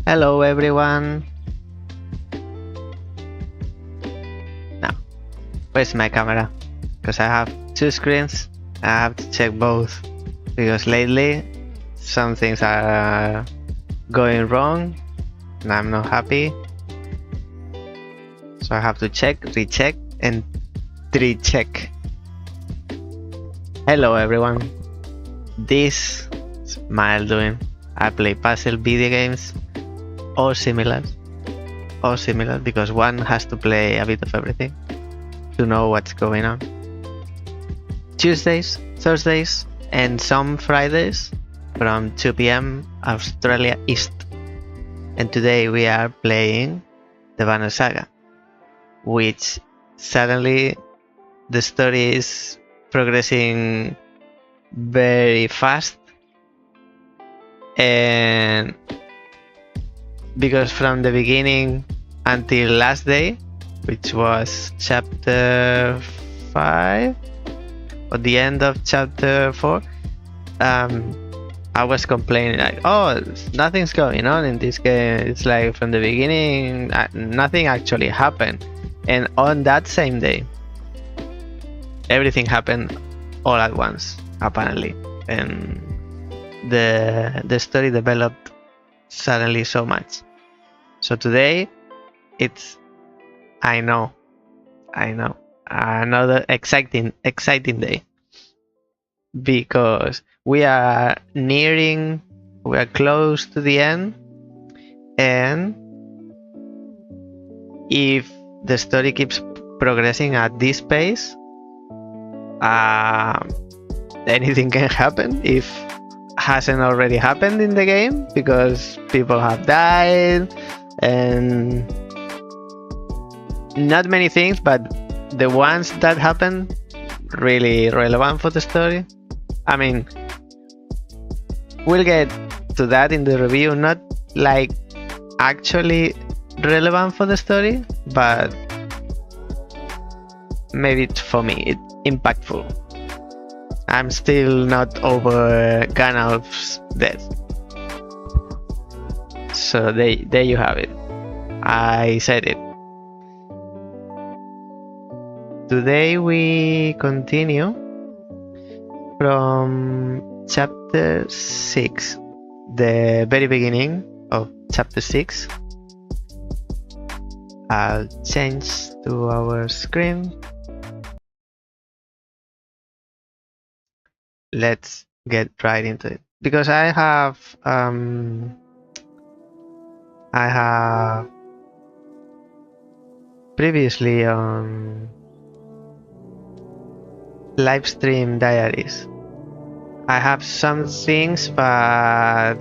Hello everyone. Now, where's my camera? Because I have two screens. I have to check both because lately some things are going wrong and I'm not happy. So I have to check, recheck and recheck. Hello everyone. This is Mael Duin. I play puzzle video games or similar because one has to play a bit of everything to know what's going on. Tuesdays, Thursdays and some Fridays from 2 p.m. Australia East. And today we are playing the Banner Saga, which suddenly the story is progressing very fast, and because from the beginning until last day, which was chapter 5 or the end of chapter 4, I was complaining like, oh, nothing's going on in this game. It's like from the beginning nothing actually happened, and on that same day everything happened all at once apparently, and the story developed suddenly so much. So today it's I know another exciting day, because we are close to the end, and if the story keeps progressing at this pace, anything can happen if hasn't already happened in the game, because people have died and not many things, but the ones that happen really relevant for the story. I mean, we'll get to that in the review, not like actually relevant for the story, but maybe for me it's impactful. I'm still not over Gandalf's death. So there you have it. I said it. Today we continue from chapter 6, the very beginning of chapter 6. I'll change to our screen. Let's get right into it, because I have previously on live stream diaries, I have some things, but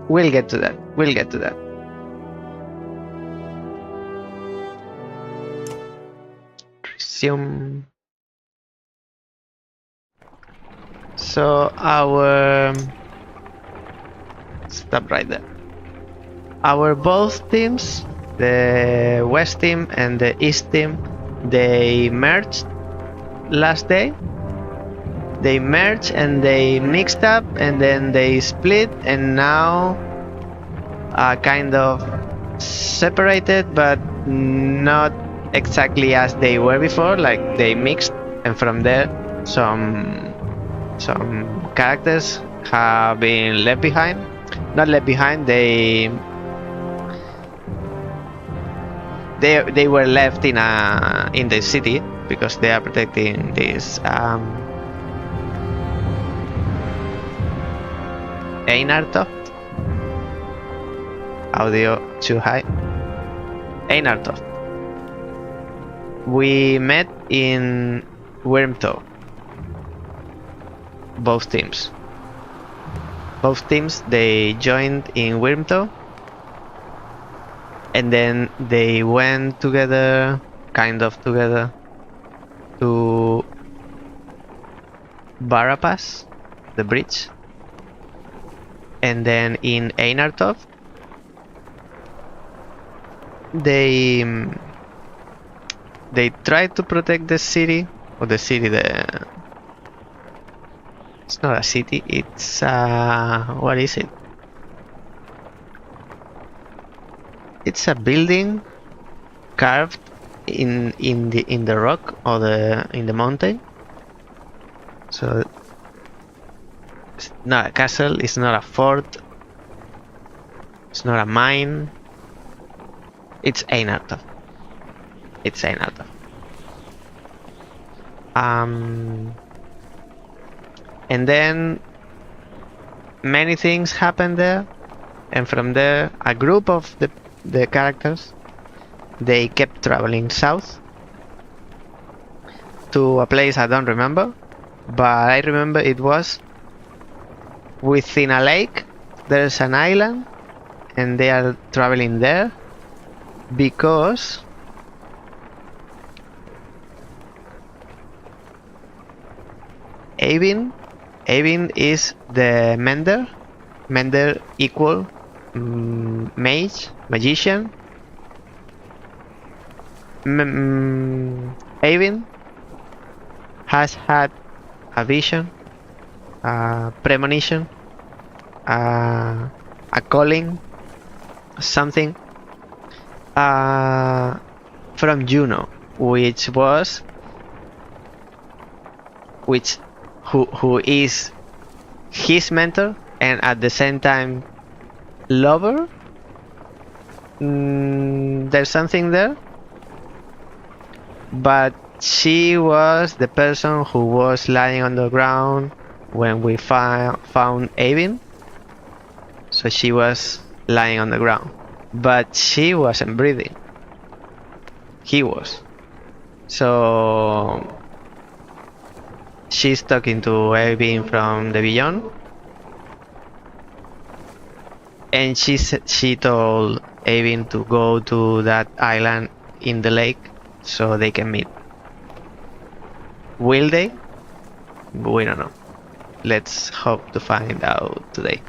we'll get to that. Resume. So stop right there. Our both teams, the West team and the East team, they merged last day. They merged and they mixed up and then they split, and now are kind of separated, but not exactly as they were before. Like they mixed, and from there some characters have been left behind. Not left behind, they were left in the city because they are protecting this Einartoft. Audio too high. Einartoft. We met in Wyrmtho. Both teams, they joined in Wyrmtho, and then they went together, kind of together, to Barapas, the bridge, and then in Einartoft they tried to protect the city, it's not a city, it's what is it? It's a building carved in the rock or in the mountain. So it's not a castle, it's not a fort, it's not a mine. It's Einartov. It's Einartov. And then many things happen there, and from there a group of the characters, they kept traveling south to a place I don't remember, but I remember it was within a lake. There's an island and they are traveling there because Avin is the mender. Mender equal mage, magician. Avin has had a vision, a premonition, a calling, something from Juno, who is his mentor and at the same time lover. There's something there, but she was the person who was lying on the ground when we found Avin. So she was lying on the ground, but she wasn't breathing. He was. So she's talking to Avin from the beyond, and she told Avin to go to that island in the lake so they can meet. Will they? We don't know. Let's hope to find out today.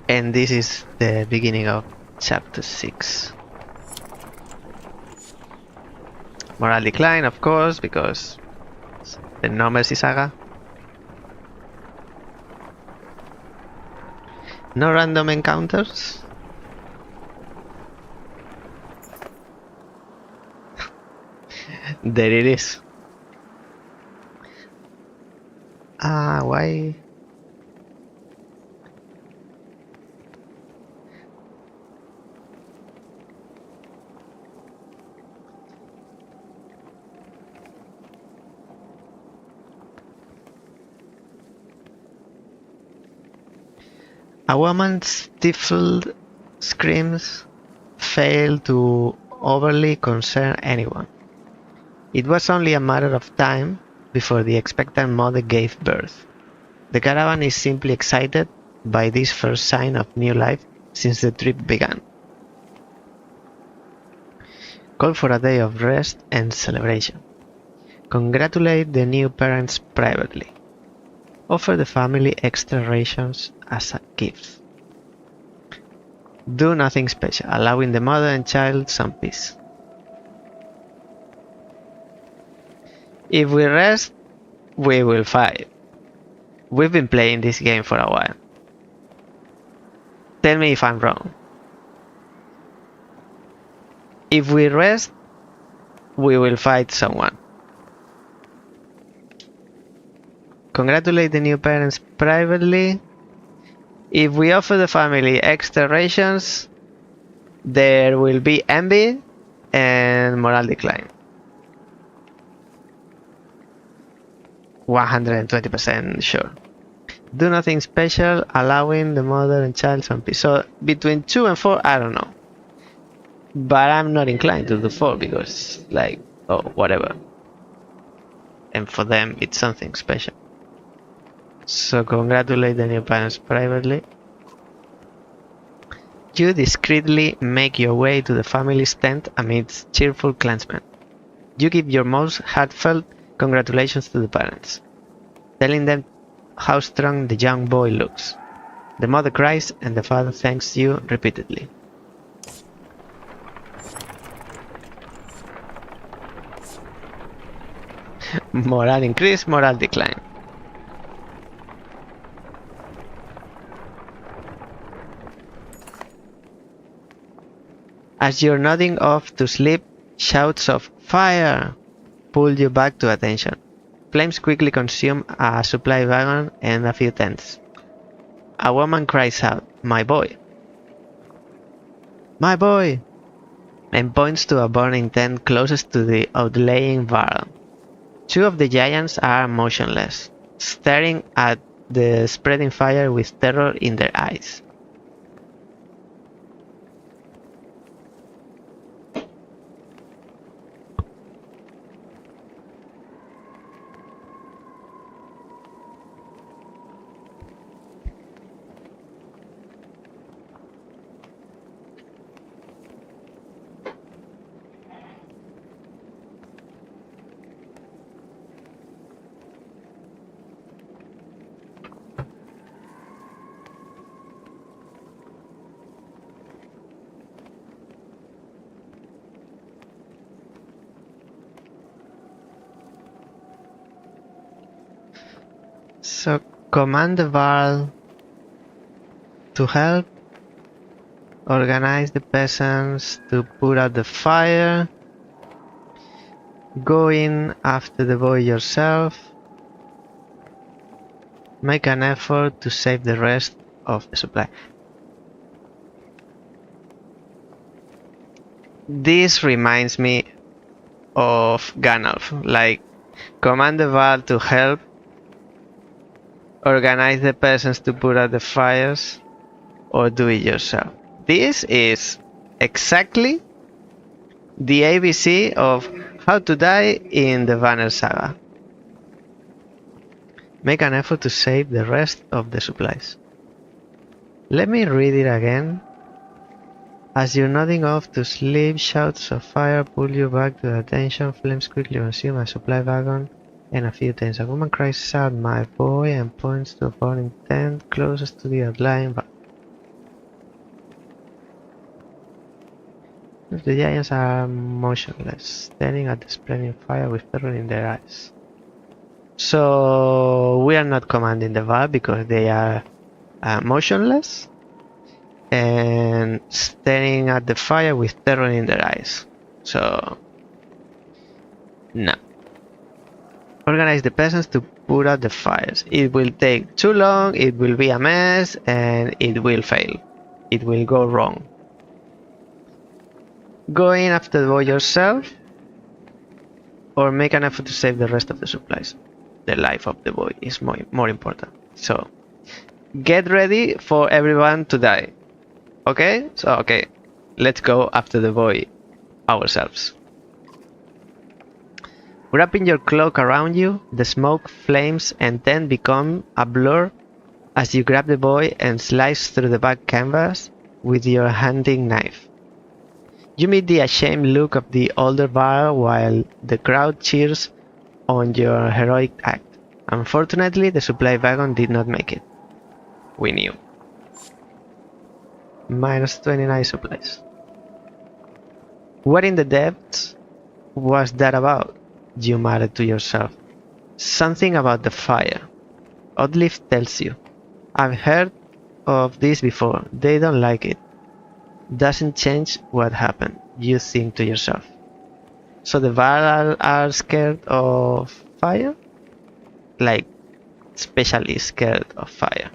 And this is the beginning of chapter 6. Moral decline, of course, because the No Mercy saga. No random encounters. There it is. Why? A woman's stifled screams failed to overly concern anyone. It was only a matter of time before the expectant mother gave birth. The caravan is simply excited by this first sign of new life since the trip began. Call for a day of rest and celebration. Congratulate the new parents privately. Offer the family extra rations as a gift. Do nothing special, allowing the mother and child some peace. If we rest, we will fight. We've been playing this game for a while. Tell me if I'm wrong. If we rest, we will fight someone. Congratulate the new parents privately. If we offer the family extra rations, there will be envy and moral decline. 120% sure. Do nothing special, allowing the mother and child some peace. So between 2 and 4, I don't know. But I'm not inclined to do 4 because, like, oh, whatever. And for them, it's something special. So congratulate the new parents privately. You discreetly make your way to the family's tent amidst cheerful clansmen. You give your most heartfelt congratulations to the parents, telling them how strong the young boy looks. The mother cries and the father thanks you repeatedly. Moral increase, moral decline. As you're nodding off to sleep, shouts of "Fire!" pull you back to attention. Flames quickly consume a supply wagon and a few tents. A woman cries out, "My boy! My boy!" and points to a burning tent closest to the outlying barrel. Two of the giants are motionless, staring at the spreading fire with terror in their eyes. So command the Varl to help, organize the peasants to put out the fire, go in after the boy yourself, make an effort to save the rest of the supply. This reminds me of Gandalf, like command the Varl to help, organize the peasants to put out the fires, or do it yourself. This is exactly the ABC of how to die in the Banner Saga. Make an effort to save the rest of the supplies. Let me read it again. As you're nodding off to sleep, shouts of fire pull you back to attention. Flames quickly consume a supply wagon and a few tents. A woman cries out, "My boy," and points to a burning tent closest to the outlying barrel. The giants are motionless, staring at the spreading fire with terror in their eyes. So we are not commanding the Varl because they are motionless and staring at the fire with terror in their eyes. So no. Organize the peasants to put out the fires. It will take too long, it will be a mess, and it will fail. It will go wrong. Go in after the boy yourself, or make an effort to save the rest of the supplies. The life of the boy is more important. So get ready for everyone to die. Okay? So okay, let's go after the boy ourselves. Wrapping your cloak around you, the smoke, flames, and tent become a blur as you grab the boy and slice through the back canvas with your hunting knife. You meet the ashamed look of the older Varl while the crowd cheers on your heroic act. Unfortunately, the supply wagon did not make it. We knew. Minus 29 supplies. What in the depths was that about? You muttered to yourself. Something about the fire. Oddleif tells you. I've heard of this before. They don't like it. Doesn't change what happened, you think to yourself. So the Varl are scared of fire? Like, especially scared of fire.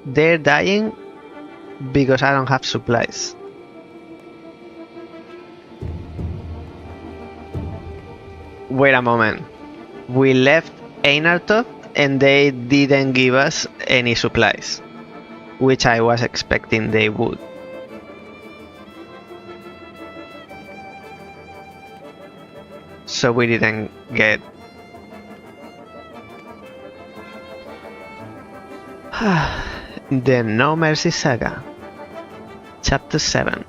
They're dying because I don't have supplies. Wait a moment. We left Einartoft and they didn't give us any supplies, which I was expecting they would. So we didn't get... The No Mercy Saga, Chapter 7.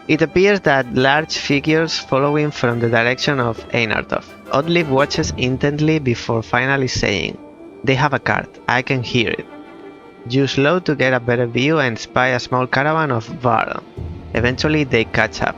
It appears that large figures following from the direction of Einartoft. Oddleif watches intently before finally saying, "They have a cart, I can hear it." You slow to get a better view and spy a small caravan of Varl. Eventually they catch up.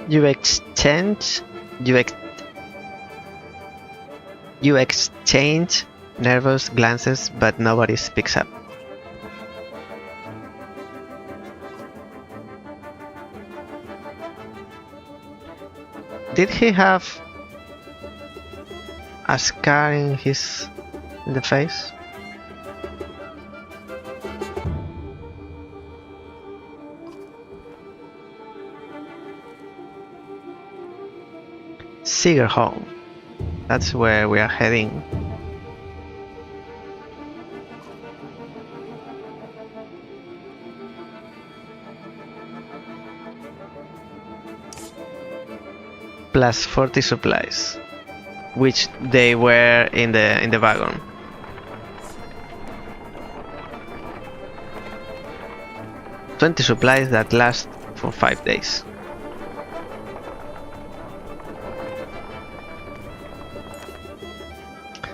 You exchange nervous glances, but nobody speaks up. Did he have a scar in the face? Sigerholm. That's where we are heading. Plus 40 supplies, which they were in the wagon. $20 supplies that last for 5 days.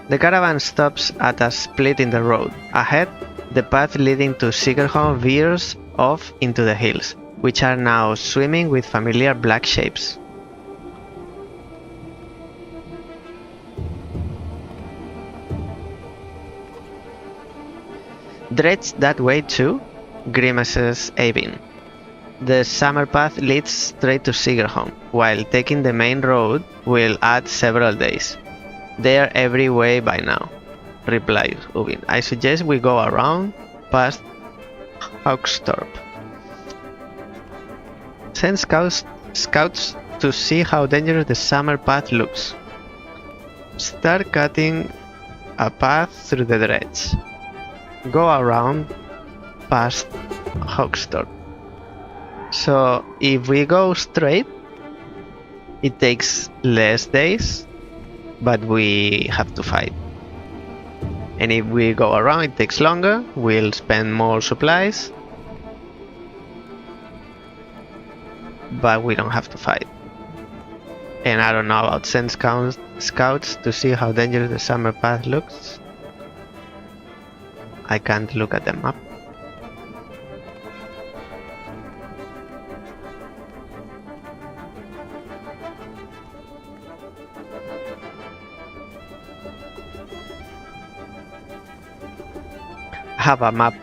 The caravan stops at a split in the road. Ahead, the path leading to Sigerholm veers off into the hills, which are now swimming with familiar black shapes. Dredge that way too, grimaces Avin. The summer path leads straight to Sigerholm, while taking the main road will add several days. They are every way by now, replies Ubin. I suggest we go around past Hawkstorp. Send scouts to see how dangerous the summer path looks. Start cutting a path through the dredge. Go around past Hawkstorp. So if we go straight, it takes less days, but we have to fight. And if we go around, it takes longer, we'll spend more supplies, but we don't have to fight. And I don't know about send scouts to see how dangerous the summer path looks. I can't look at the map. I have a map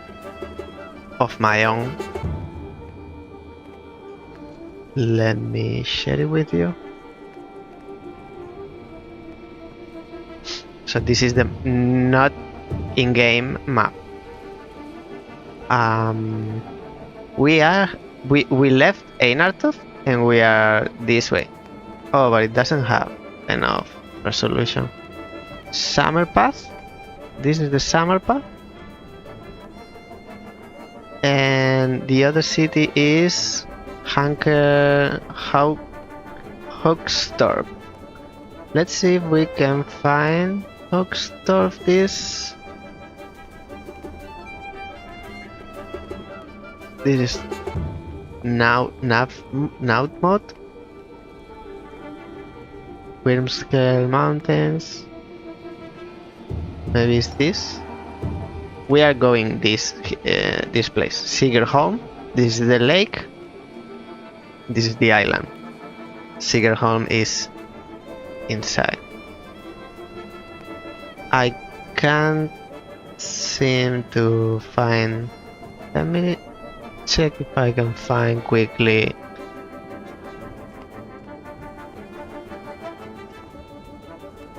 of my own. Let me share it with you. So this is the not in-game map. We left Einartoth and we are this way. Oh, but it doesn't have enough resolution. Summer path. This is the summer path. And the other city is Hawkstorp. Let's see if we can find Hogstorf this. This is Nautmod. Wyrmscale Mountains. Maybe it's this. We are going this place. Sigerholm. This is the lake. This is the island. Sigerholm is inside. I can't seem to find. Let me check if I can find quickly.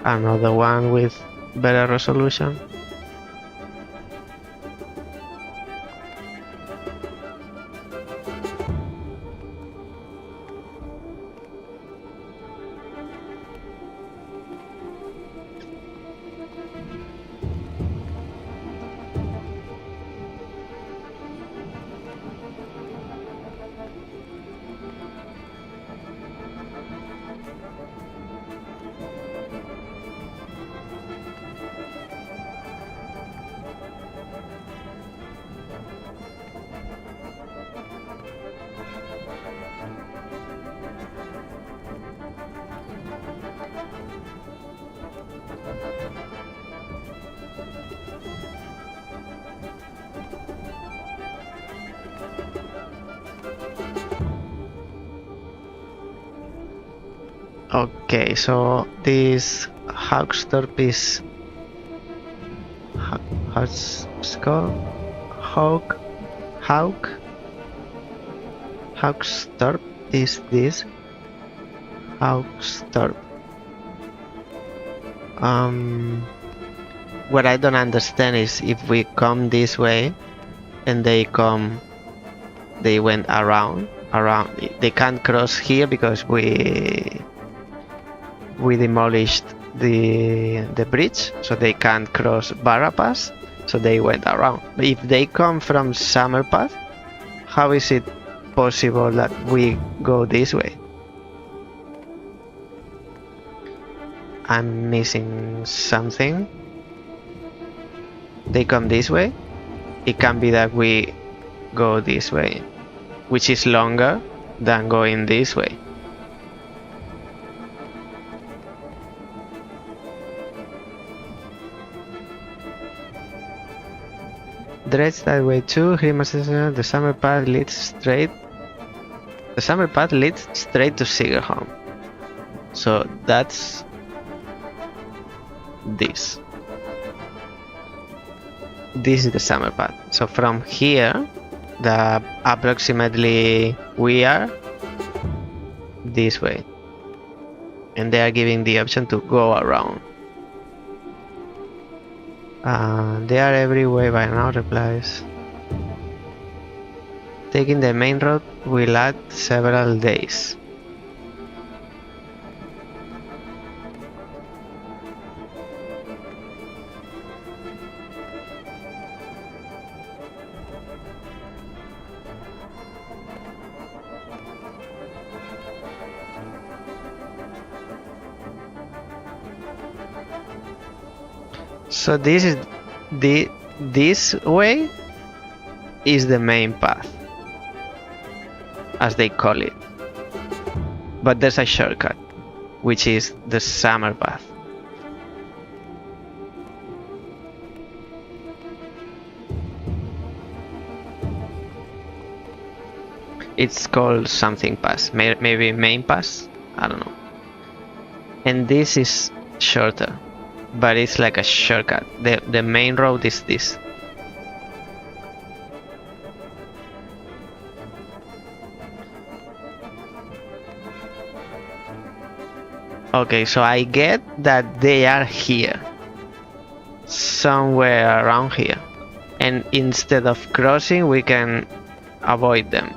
Another one with better resolution. Okay, so this Hogstorp is how's it called? Hogstorp is this Hogstorp. What I don't understand is if we come this way and they went around. They can't cross here because we demolished the bridge, so they can't cross Barra Pass, so they went around. But if they come from Summer Path, how is it possible that we go this way? I'm missing something. They come this way. It can be that we go this way, which is longer than going this way. Dredge that way too. The summer path leads straight. The summer path leads straight to Sigerholm. So that's this. This is the summer path. So from here, the approximately we are this way, and they are giving the option to go around. They are everywhere by now, replies. Taking the main road will add several days. So this is this way is the main path, as they call it. But there's a shortcut, which is the summer path. It's called something pass, maybe main pass, I don't know. And this is shorter, but it's like a shortcut. The main road is this. Okay, so I get that they are here, somewhere around here, and instead of crossing we can avoid them.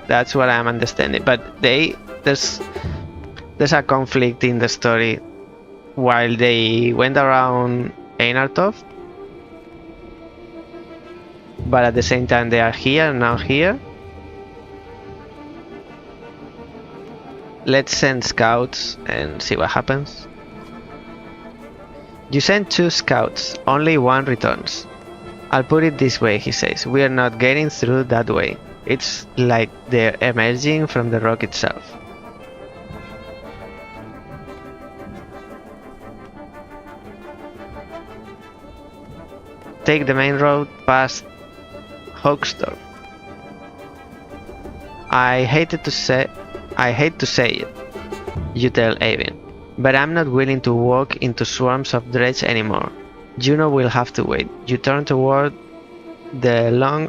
That's what I'm understanding. But there's a conflict in the story. While they went around Einartoft, but at the same time they are here, now here. Let's send scouts and see what happens. You send 2 scouts, only one returns. I'll put it this way, he says, we are not getting through that way. It's like they're emerging from the rock itself. Take the main road past Hoaxdorf. I hate to say it, you tell Avin, but I'm not willing to walk into swarms of dredge anymore. Juno will have to wait. You turn toward the long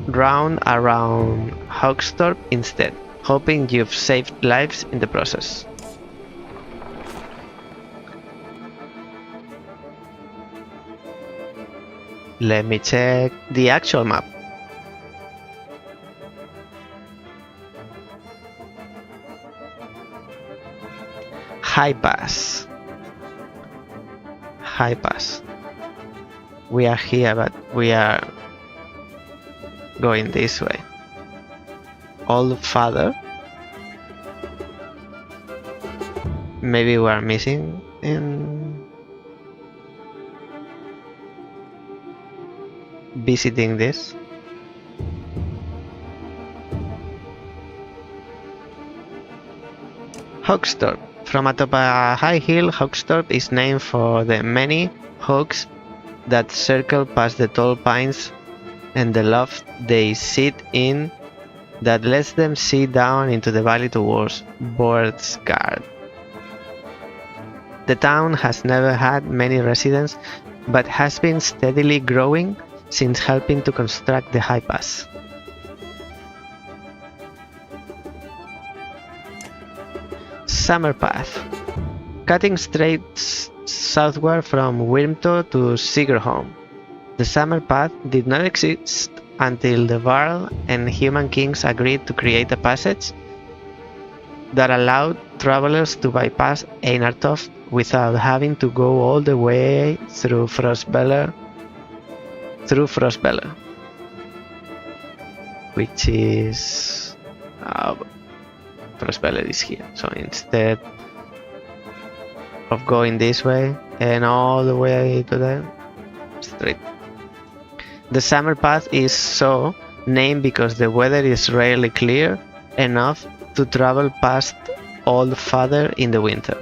round around Hoaxdorf instead, hoping you've saved lives in the process. Let me check the actual map. High Pass. High Pass. We are here, but we are going this way. Old Father. Maybe we are missing in visiting this. Hoaxdorf. From atop a high hill, Hoaxdorf is named for the many hawks that circle past the tall pines and the loft they sit in that lets them see down into the valley towards Bordsgard. The town has never had many residents, but has been steadily growing since helping to construct the High Pass. Summer Path. Cutting straight southward from Wyrmto to Sigerholm. The Summer Path did not exist until the Varl and Human Kings agreed to create a passage that allowed travelers to bypass Einartoft without having to go all the way through Frostbeller, which is Frostbeller is here. So instead of going this way and all the way to the street, the Summer Path is so named because the weather is rarely clear enough to travel past Old Father in the winter.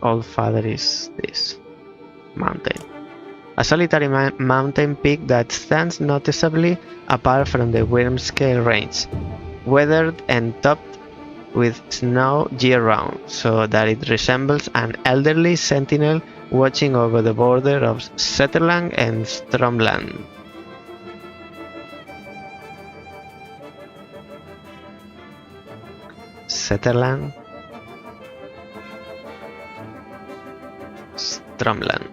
Old Father is this mountain. A solitary mountain peak that stands noticeably apart from the Wyrmscale range, weathered and topped with snow year-round, so that it resembles an elderly sentinel watching over the border of Setterland and Stromland. Setterland, Stromland.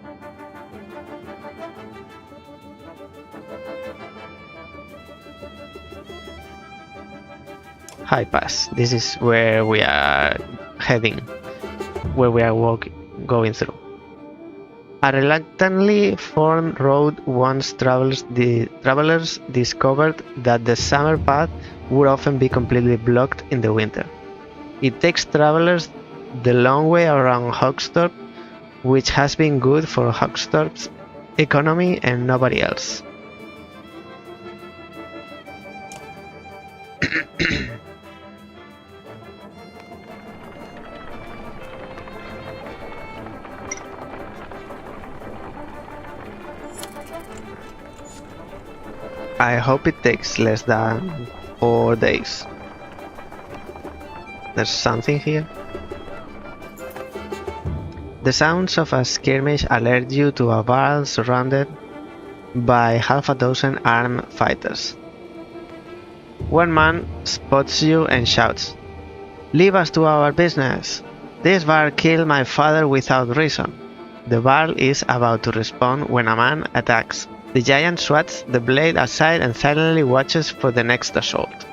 High Pass. This is where we are heading, where we are going through. A reluctantly formed road once travelers discovered that the Summer Path would often be completely blocked in the winter. It takes travelers the long way around Hoaxdorf, which has been good for Hoaxdorf's economy and nobody else. I hope it takes less than 4 days. There's something here. The sounds of a skirmish alert you to a barrel surrounded by half a dozen armed fighters. One man spots you and shouts, "Leave us to our business! This bar killed my father without reason." The barrel is about to respond when a man attacks. The giant swats the blade aside and silently watches for the next assault.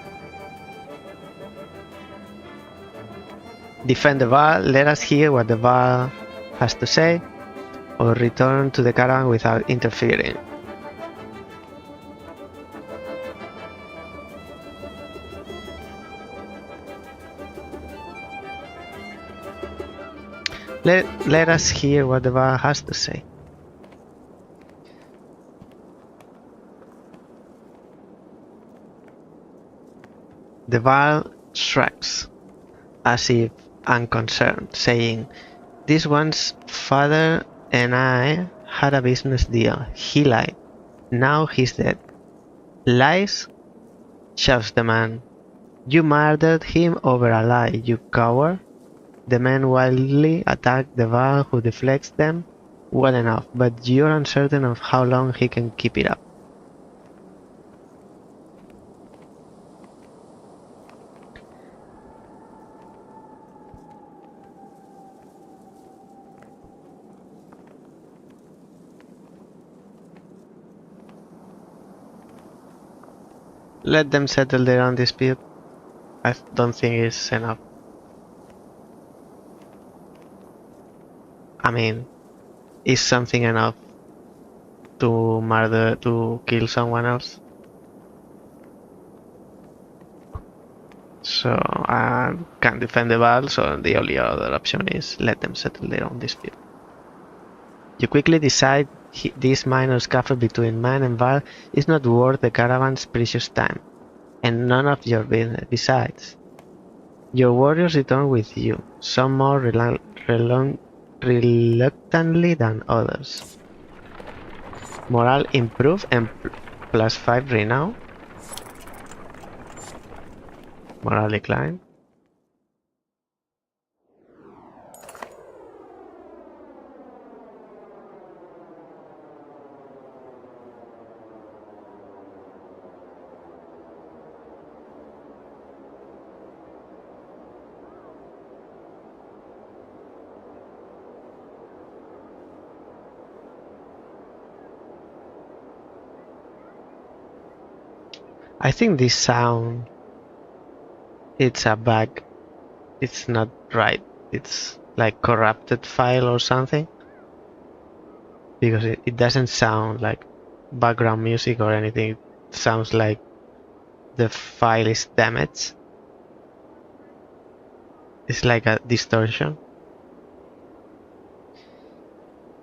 Defend the bar, let us hear what the bar has to say, or return to the caravan without interfering. Let us hear what the Val has to say. The Val shrugs, as if unconcerned, saying, "This one's father and I had a business deal. He lied. Now he's dead." "Lies?" shouts the man. "You murdered him over a lie, you coward." The men wildly attack the Val, who deflects them. Well enough, but you're uncertain of how long he can keep it up. Let them settle their own dispute. I don't think it's enough. I mean, is something enough to kill someone else? So I can't defend the Val, so the only other option is let them settle their own dispute. You quickly decide this minor scuffle between man and Val is not worth the caravan's precious time, and none of your business. Besides, your warriors return with you, some more reluctantly than others. Morale improve and +5 renown. Morale decline. I think this sound, it's a bug. It's not right. It's like corrupted file or something. Because it doesn't sound like background music or anything. It sounds like the file is damaged. It's like a distortion.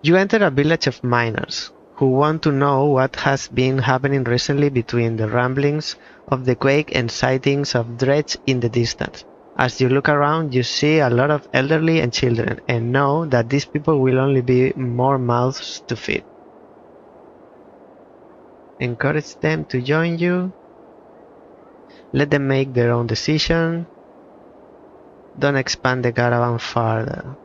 You enter a village of miners who want to know what has been happening recently between the rumblings of the quake and sightings of dredge in the distance. As you look around, you see a lot of elderly and children, and know that these people will only be more mouths to feed. Encourage them to join you. Let them make their own decision. Don't expand the caravan further.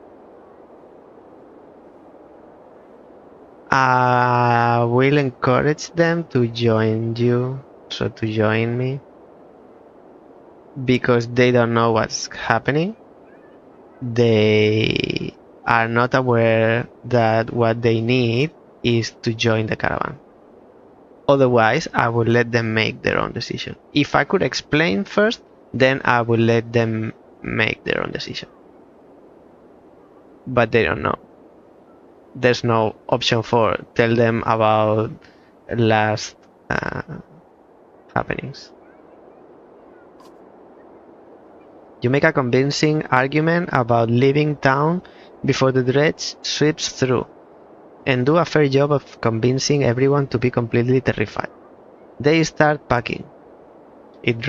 I will encourage them to join you, so to join me, because they don't know what's happening. They are not aware that what they need is to join the caravan. Otherwise, I would let them make their own decision. If I could explain first, then I would let them make their own decision. But they don't know. There's no option for tell them about last happenings. You make a convincing argument about leaving town before the dredge sweeps through, and do a fair job of convincing everyone to be completely terrified. They start packing. It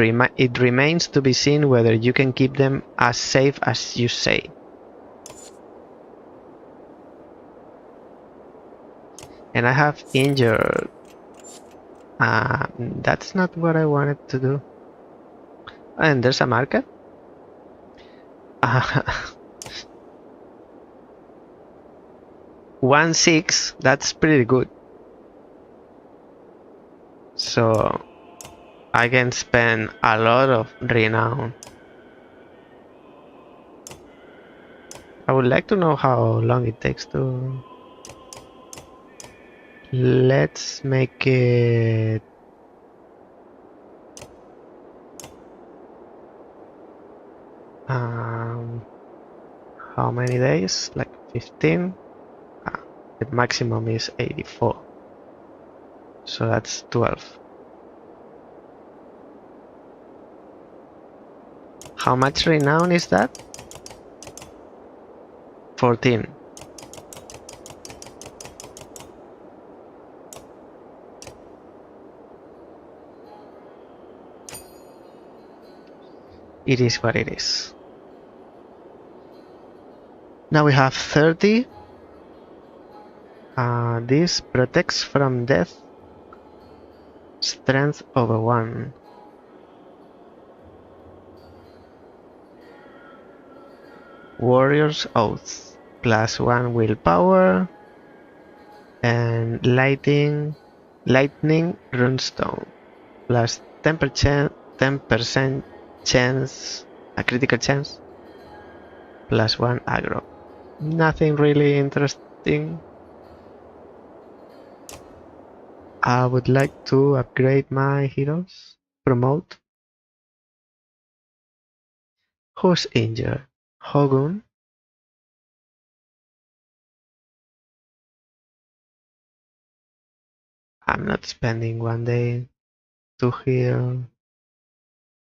remains to be seen whether you can keep them as safe as you say. And I have injured. That's not what I wanted to do. And there's a market? 1-6, that's pretty good. So I can spend a lot of renown. I would like to know how long it takes to... Let's make it... how many days? Like 15? The maximum is 84. So that's 12. How much renown is that? 14. It is what it is. Now we have 30. This protects from death. Strength over 1. Warrior's Oath. +1 willpower. And lightning runestone. Plus 10% chance, a critical chance. +1 aggro. Nothing really interesting. I would like to upgrade my heroes. Promote. Who's injured? Hogun. I'm not spending 1 day to heal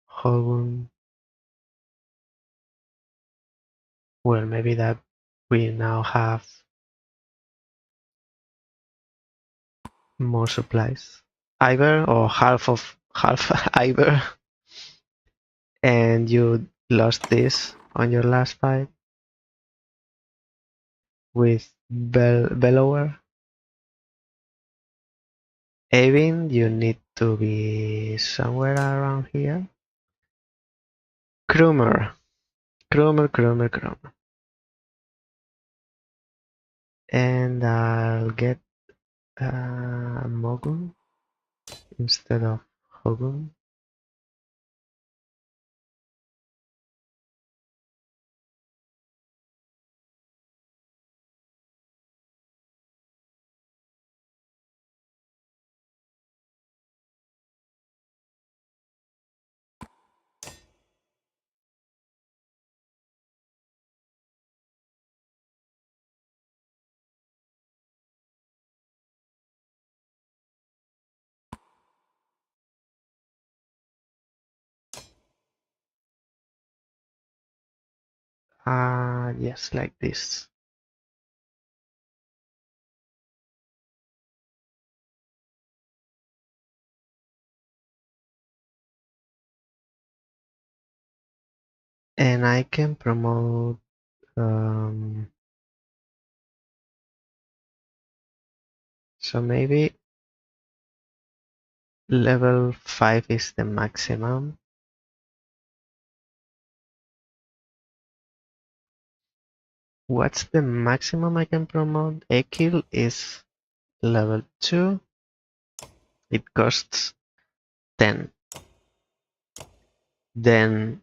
Hogun. Well, maybe that we now have more supplies. Iver or half Iver, and you lost this on your last fight with Bellower. Avin, you need to be somewhere around here. Krumer. And I'll get Mogun instead of Hogun. Yes, like this. And I can promote so maybe level 5 is the maximum. What's the maximum I can promote? Ekil is level 2. It costs 10. Then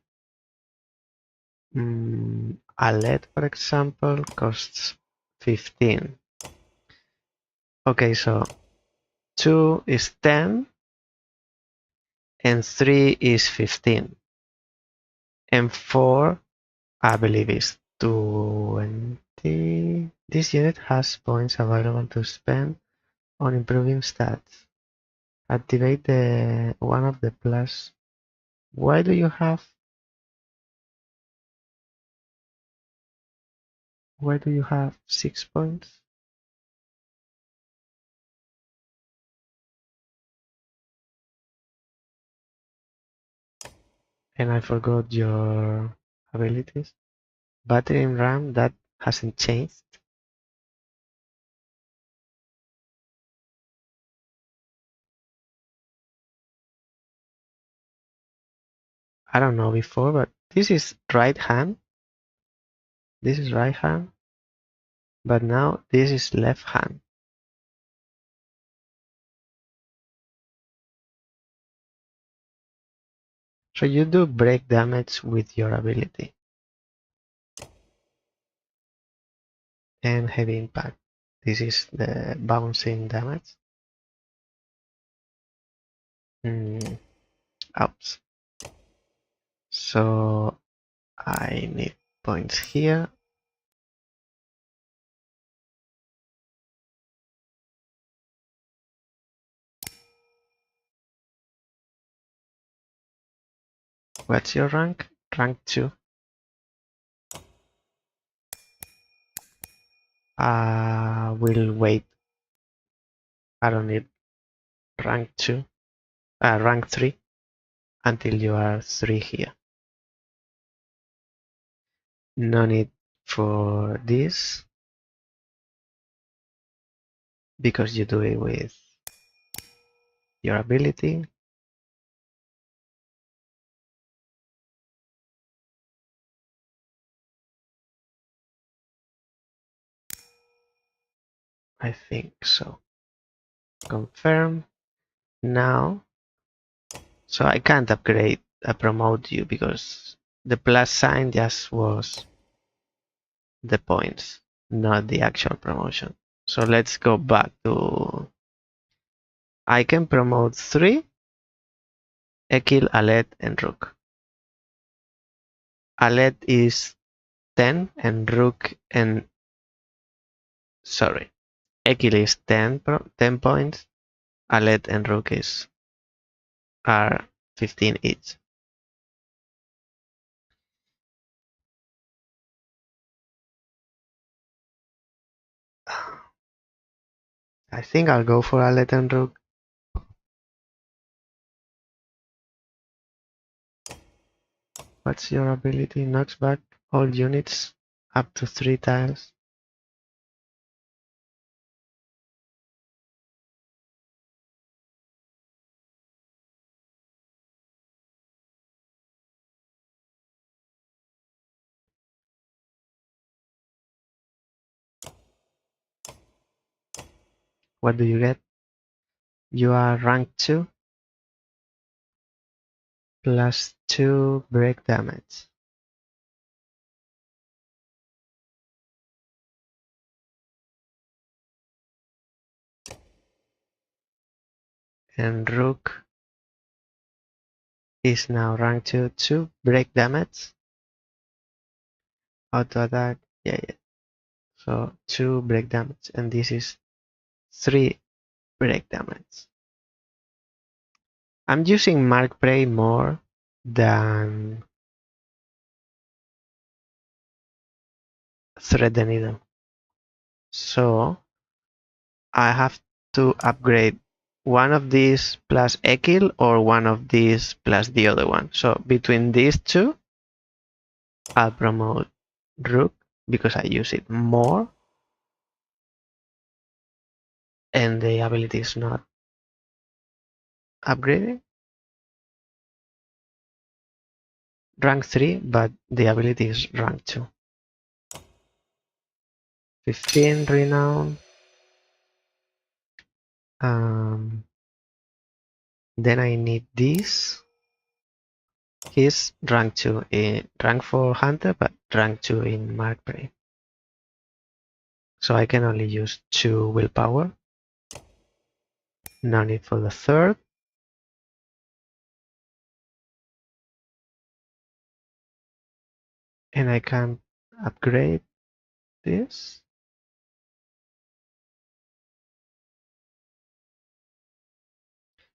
Alet, for example, costs 15. Okay, so 2 is 10 and 3 is 15. And 4, I believe, is 20. This unit has points available to spend on improving stats. Activate the one of the plus. Why do you have 6 points? And I forgot your abilities. Battery and RAM, that hasn't changed. I don't know before, but this is right hand. This is right hand. But now this is left hand. So you do break damage with your ability. And heavy impact. This is the bouncing damage. Ouch. So I need points here. What's your rank? Rank 2. We'll wait. I don't need rank 2, rank 3 until you are 3 here. No need for this because you do it with your ability. I think so. Confirm. Now, so I can't upgrade, promote you because the plus sign just was the points, not the actual promotion. So let's go back to, I can promote 3, Ekil, Alet, and Rook. Alet is 10 and Rook and, sorry, Ekil is 10 points, Alet and Rook are 15 each. I think I'll go for Alet and Rook. What's your ability? Knocks back all units up to 3 tiles. What do you get? You are rank 2 plus 2 break damage. And Rook is now rank 2, 2 break damage. Auto attack, yeah. So 2 break damage, and this is 3 break damage. I'm using Mark Prey more than Thread the Needle. So I have to upgrade one of these plus Ekil or one of these plus the other one. So between these two, I'll promote Rook because I use it more and the ability is not upgrading. Rank 3, but the ability is rank 2. 15 renown. Then I need this. He's rank 2 in rank 4 hunter, but rank 2 in Mark Prey. So I can only use 2 willpower. No need for the third. And I can upgrade this.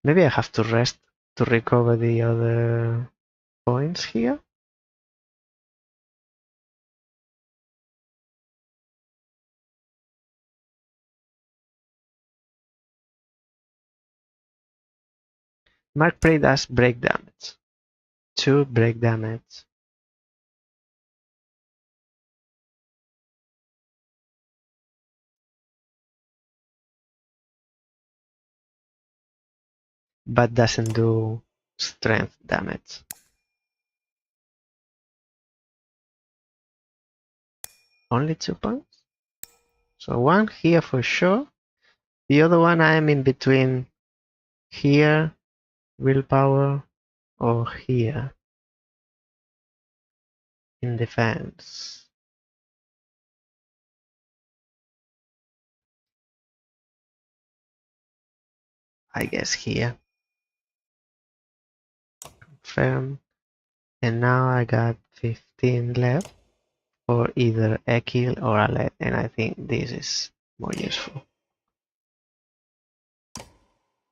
Maybe I have to rest to recover the other points here. Mark Prey does break damage. 2 break damage. But doesn't do strength damage. Only 2 points? So 1 here for sure. The other one I am in between here, willpower, or here in defense. I guess here. Confirm. And now I got 15 left for either Ekil or Alet, and I think this is more useful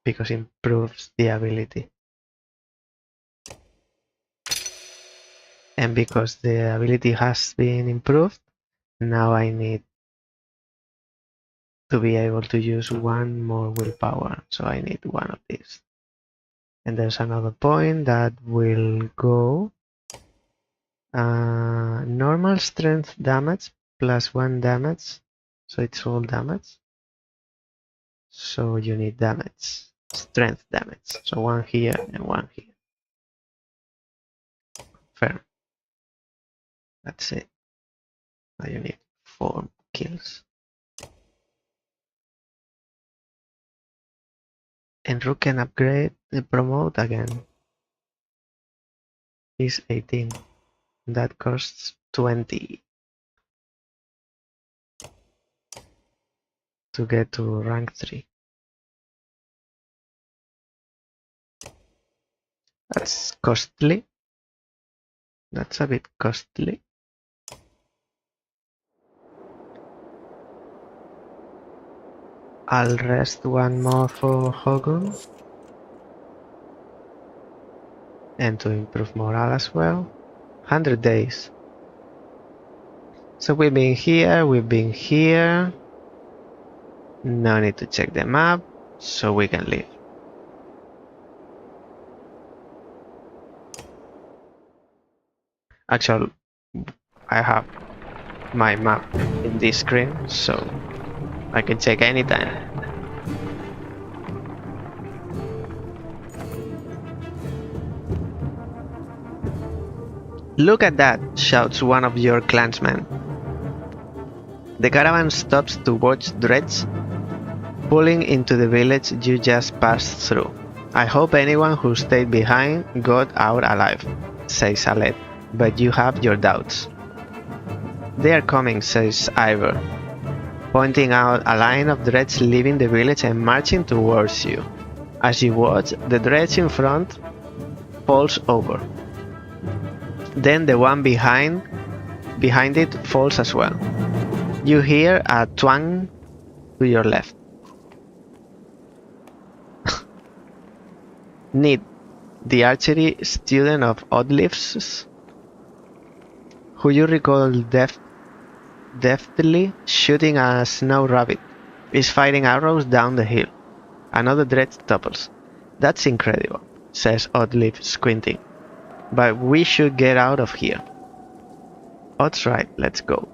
because it improves the ability. And because the ability has been improved, now I need to be able to use one more willpower. So I need one of these. And there's another point that will go normal strength damage plus 1 damage. So it's all damage. So you need damage, strength damage. So one here and one here. Fair. That's it. Now you need 4 kills. And Rook can upgrade and promote again. He's 18. That costs 20 to get to rank 3. That's costly. That's a bit costly. I'll rest one more for Hogun. And to improve morale as well. 100 days. So we've been here, we've been here. No need to check the map, so we can leave. Actually, I have my map in this screen, so I can check anytime. Look at that, shouts one of your clansmen. The caravan stops to watch Dredge pulling into the village you just passed through. I hope anyone who stayed behind got out alive, says Alet, but you have your doubts. They are coming, says Ivor, pointing out a line of Dredge leaving the village and marching towards you. As you watch, the Dredge in front falls over. Then the one behind it falls as well. You hear a twang to your left. Nid, the archery student of Oddleif's, who you recall deftly shooting a snow rabbit, is firing arrows down the hill. Another Dredge topples. That's incredible, says Oddleif, squinting. But we should get out of here. Odd's right, let's go.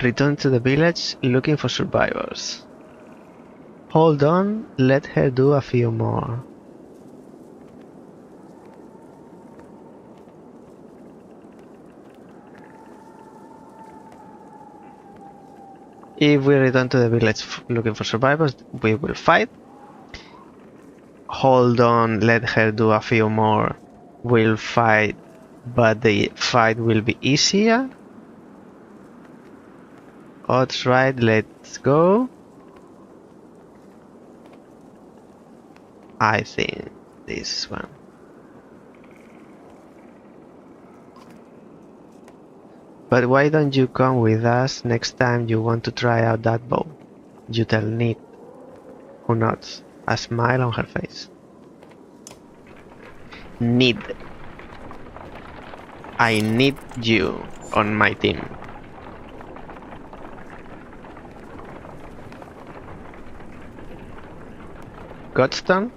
Return to the village looking for survivors. Hold on, let her do a few more. If we return to the village looking for survivors, we will fight. Hold on, let her do a few more. We'll fight, but the fight will be easier. Odds right, let's go. I think this one. But why don't you come with us next time you want to try out that bow? You tell Nid, who nods, a smile on her face. Nid. I need you on my team. Godstone?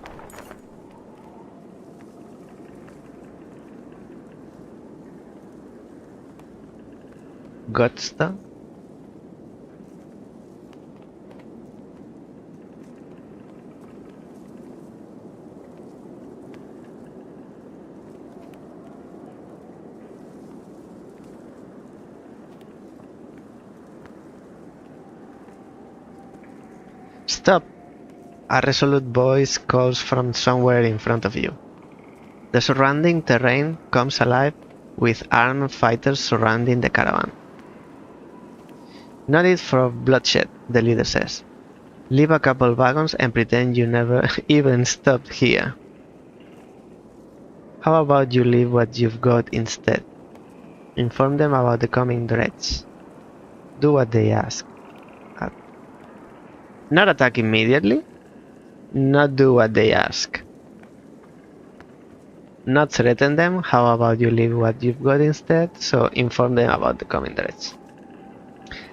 Godstone? Stop! A resolute voice calls from somewhere in front of you. The surrounding terrain comes alive with armed fighters surrounding the caravan. No need for bloodshed, the leader says. Leave a couple wagons and pretend you never even stopped here. How about you leave what you've got instead? Inform them about the coming Dredge. Do what they ask. Not attack immediately. Not do what they ask. Not threaten them. How about you leave what you've got instead? So inform them about the coming Dredge.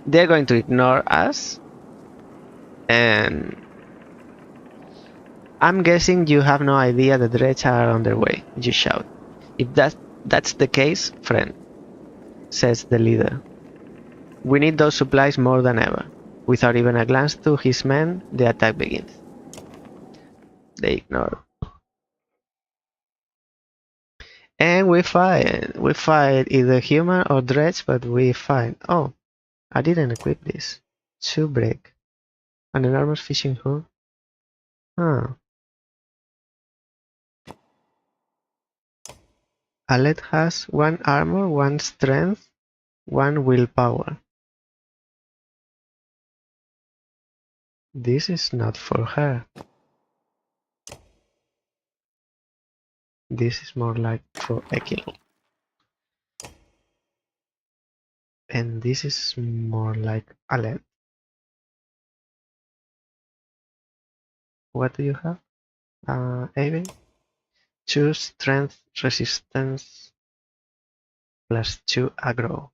they're going to ignore us, and I'm guessing you have no idea the dredge are on their way, you shout. If that's the case, friend, says the leader. We need those supplies more than ever. Without even a glance to his men, the attack begins. They ignore. And we fight. We fight either human or dredge, but we fight. Oh, I didn't equip this. Shoe break. An enormous fishing hook. Huh. Alet has 1 armor, 1 strength, 1 willpower. This is not for her. This is more like for Ekil. And this is more like Alet. What do you have? Avon? Choose strength resistance +2 aggro.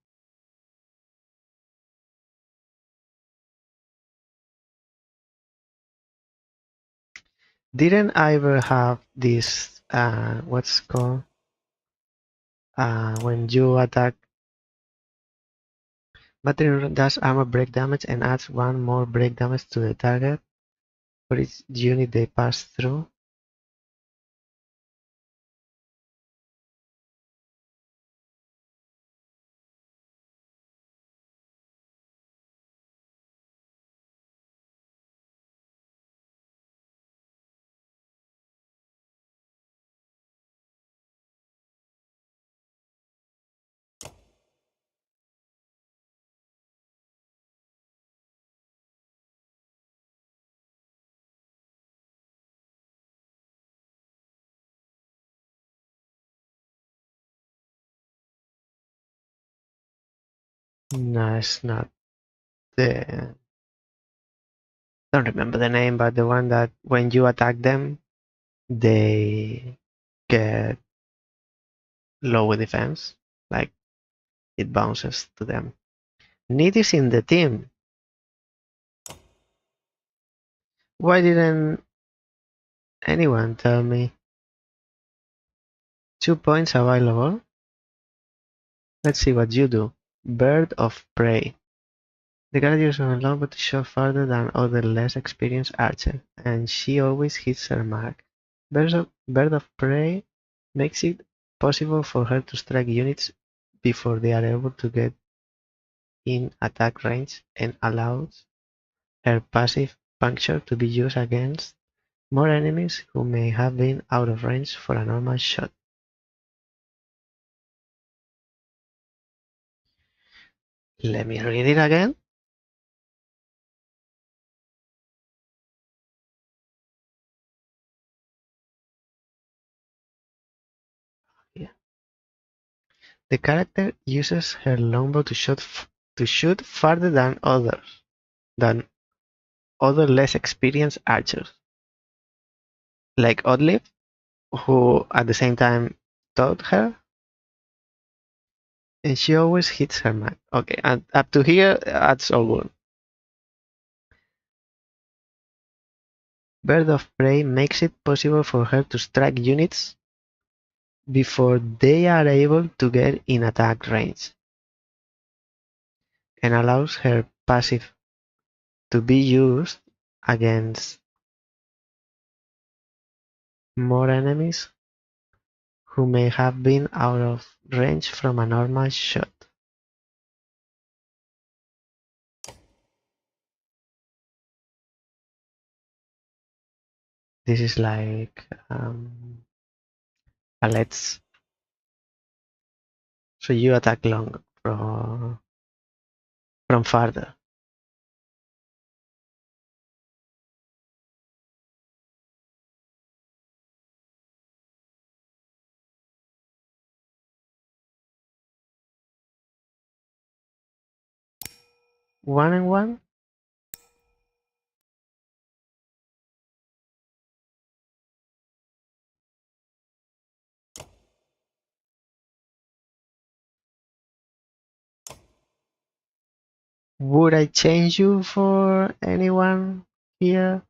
Didn't I ever have this what's called when you attack battery does armor break damage and adds 1 more break damage to the target for each unit they pass through? No, it's not the don't remember the name, but the one that when you attack them they get lower defense. Like it bounces to them. Need is in the team. Why didn't anyone tell me? 2 points available. Let's see what you do. Bird of Prey. The girl uses a longbow to shoot farther than other less experienced archers, and she always hits her mark. Bird of Prey makes it possible for her to strike units before they are able to get in attack range and allows her passive puncture to be used against more enemies who may have been out of range for a normal shot. Let me read it again. Yeah. The character uses her longbow to shoot farther than other less experienced archers, like Oddleif, who at the same time taught her, and she always hits her mark. Okay, and up to here, that's all good. Bird of Prey makes it possible for her to strike units before they are able to get in attack range, and allows her passive to be used against more enemies who may have been out of range from a normal shot. This is like a let's. So you attack long from farther. One and one. Would I change you for anyone here?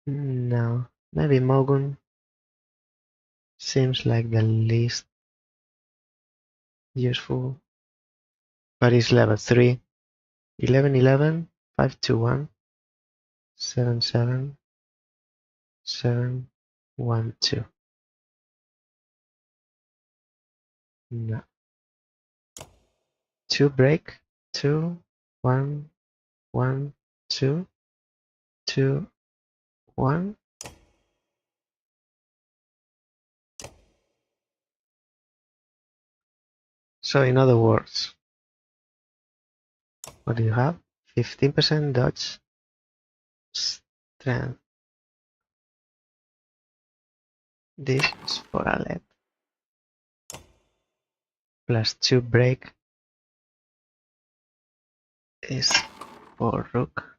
No. Maybe Mogun seems like the least useful. But it's level 3. 11, 11, 5, 2, 1, 7, 7, 7, 1, 2. No. 2 break. 2, 1, 1, 2, 2, 1. So in other words, what do you have? 15% dodge, strength. This is for Alet. Plus 2 break is for Rook.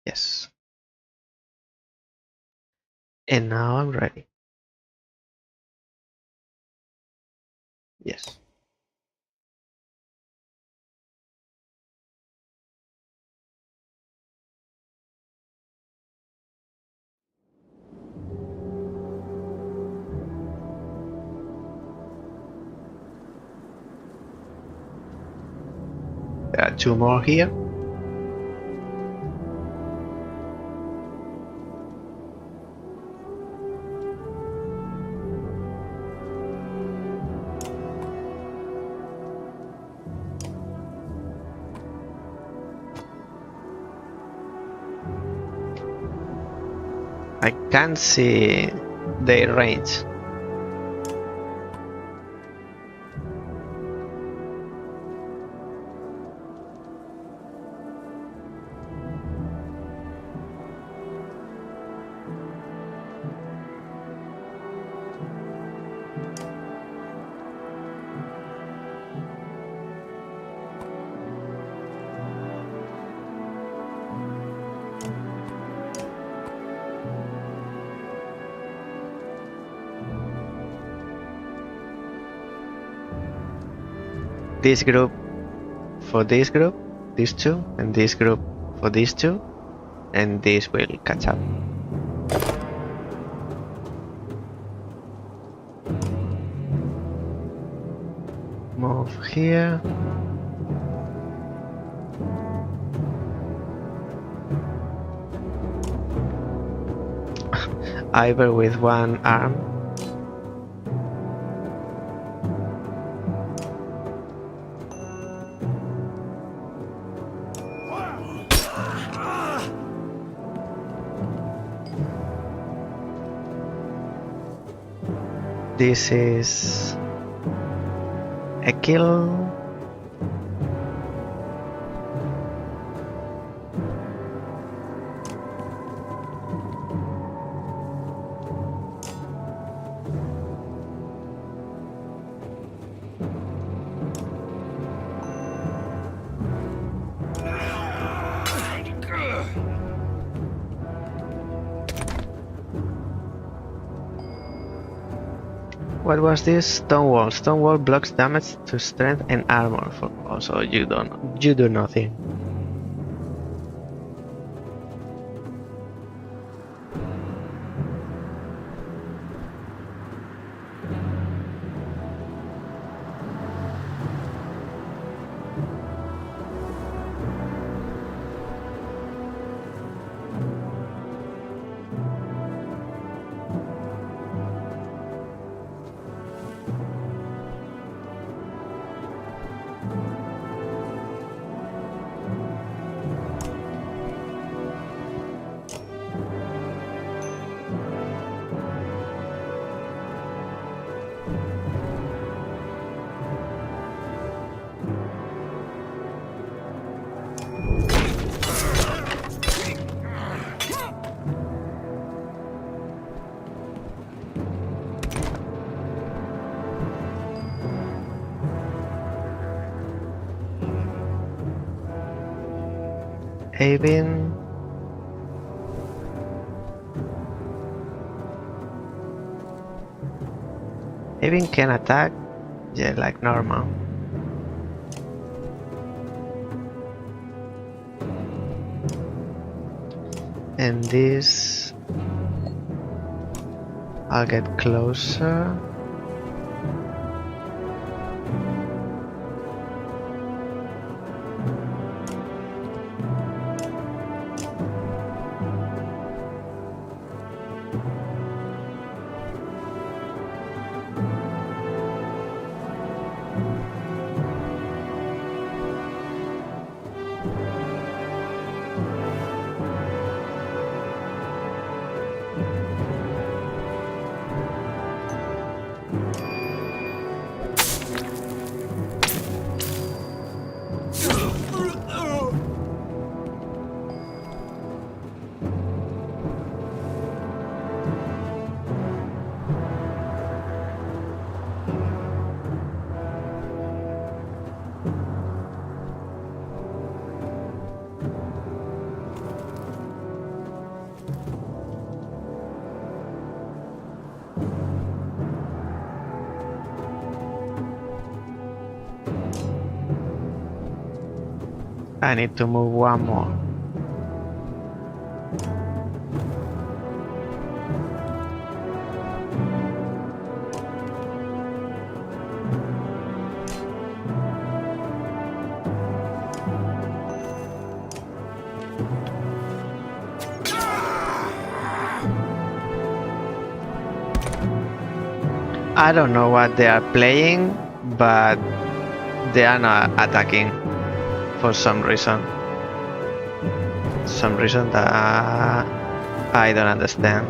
Yes. And now I'm ready. Yes. There are 2 more here. I can't see their range. This group for this group, these two, and this group for these two, and this will catch up. Move here. Ivor with one arm. This is a kill. What was this? Stonewall. Stonewall blocks damage to strength and armor. Also, you do nothing. Avin. Avin can attack Yeah, like normal. And this, I'll get closer. I need to move one more. I don't know what they are playing, but they are not attacking for some reason. Some reason that I don't understand.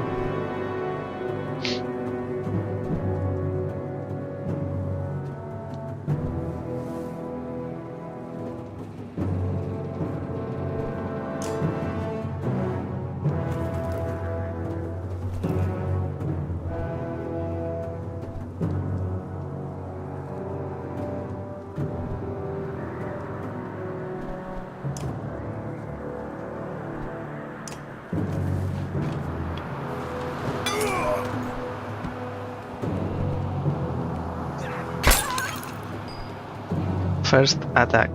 First attack.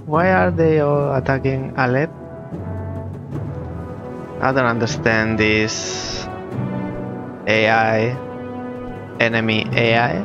Why are they all attacking Alep? I don't understand this AI, enemy AI.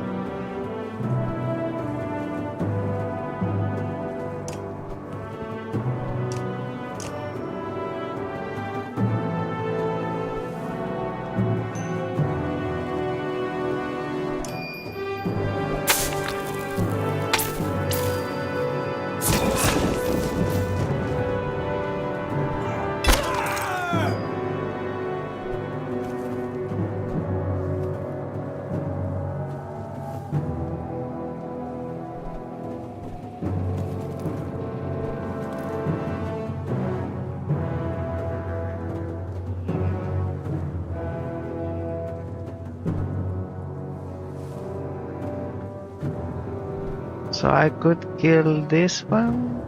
So I could kill this one.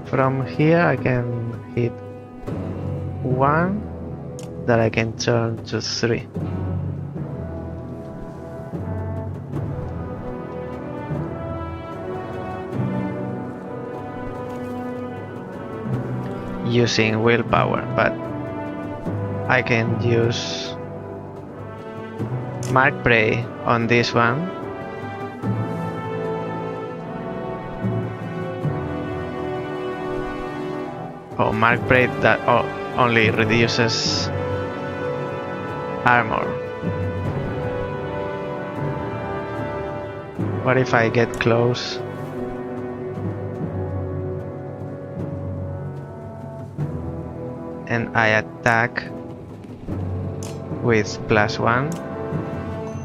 From here I can hit one that I can turn to 3. using willpower, but I can use Mark Prey on this one. Oh, Mark Prey that only reduces armor. What if I get close? And I attack with +1.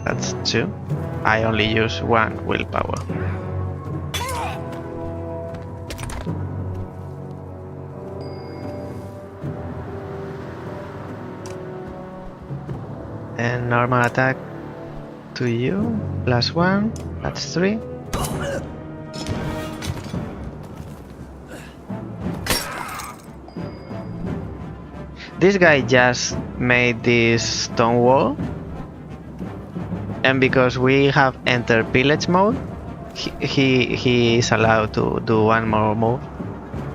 That's 2. I only use 1 willpower. And normal attack to you, +1, that's 3. This guy just made this stone wall, and because we have entered pillage mode, he is allowed to do one more move.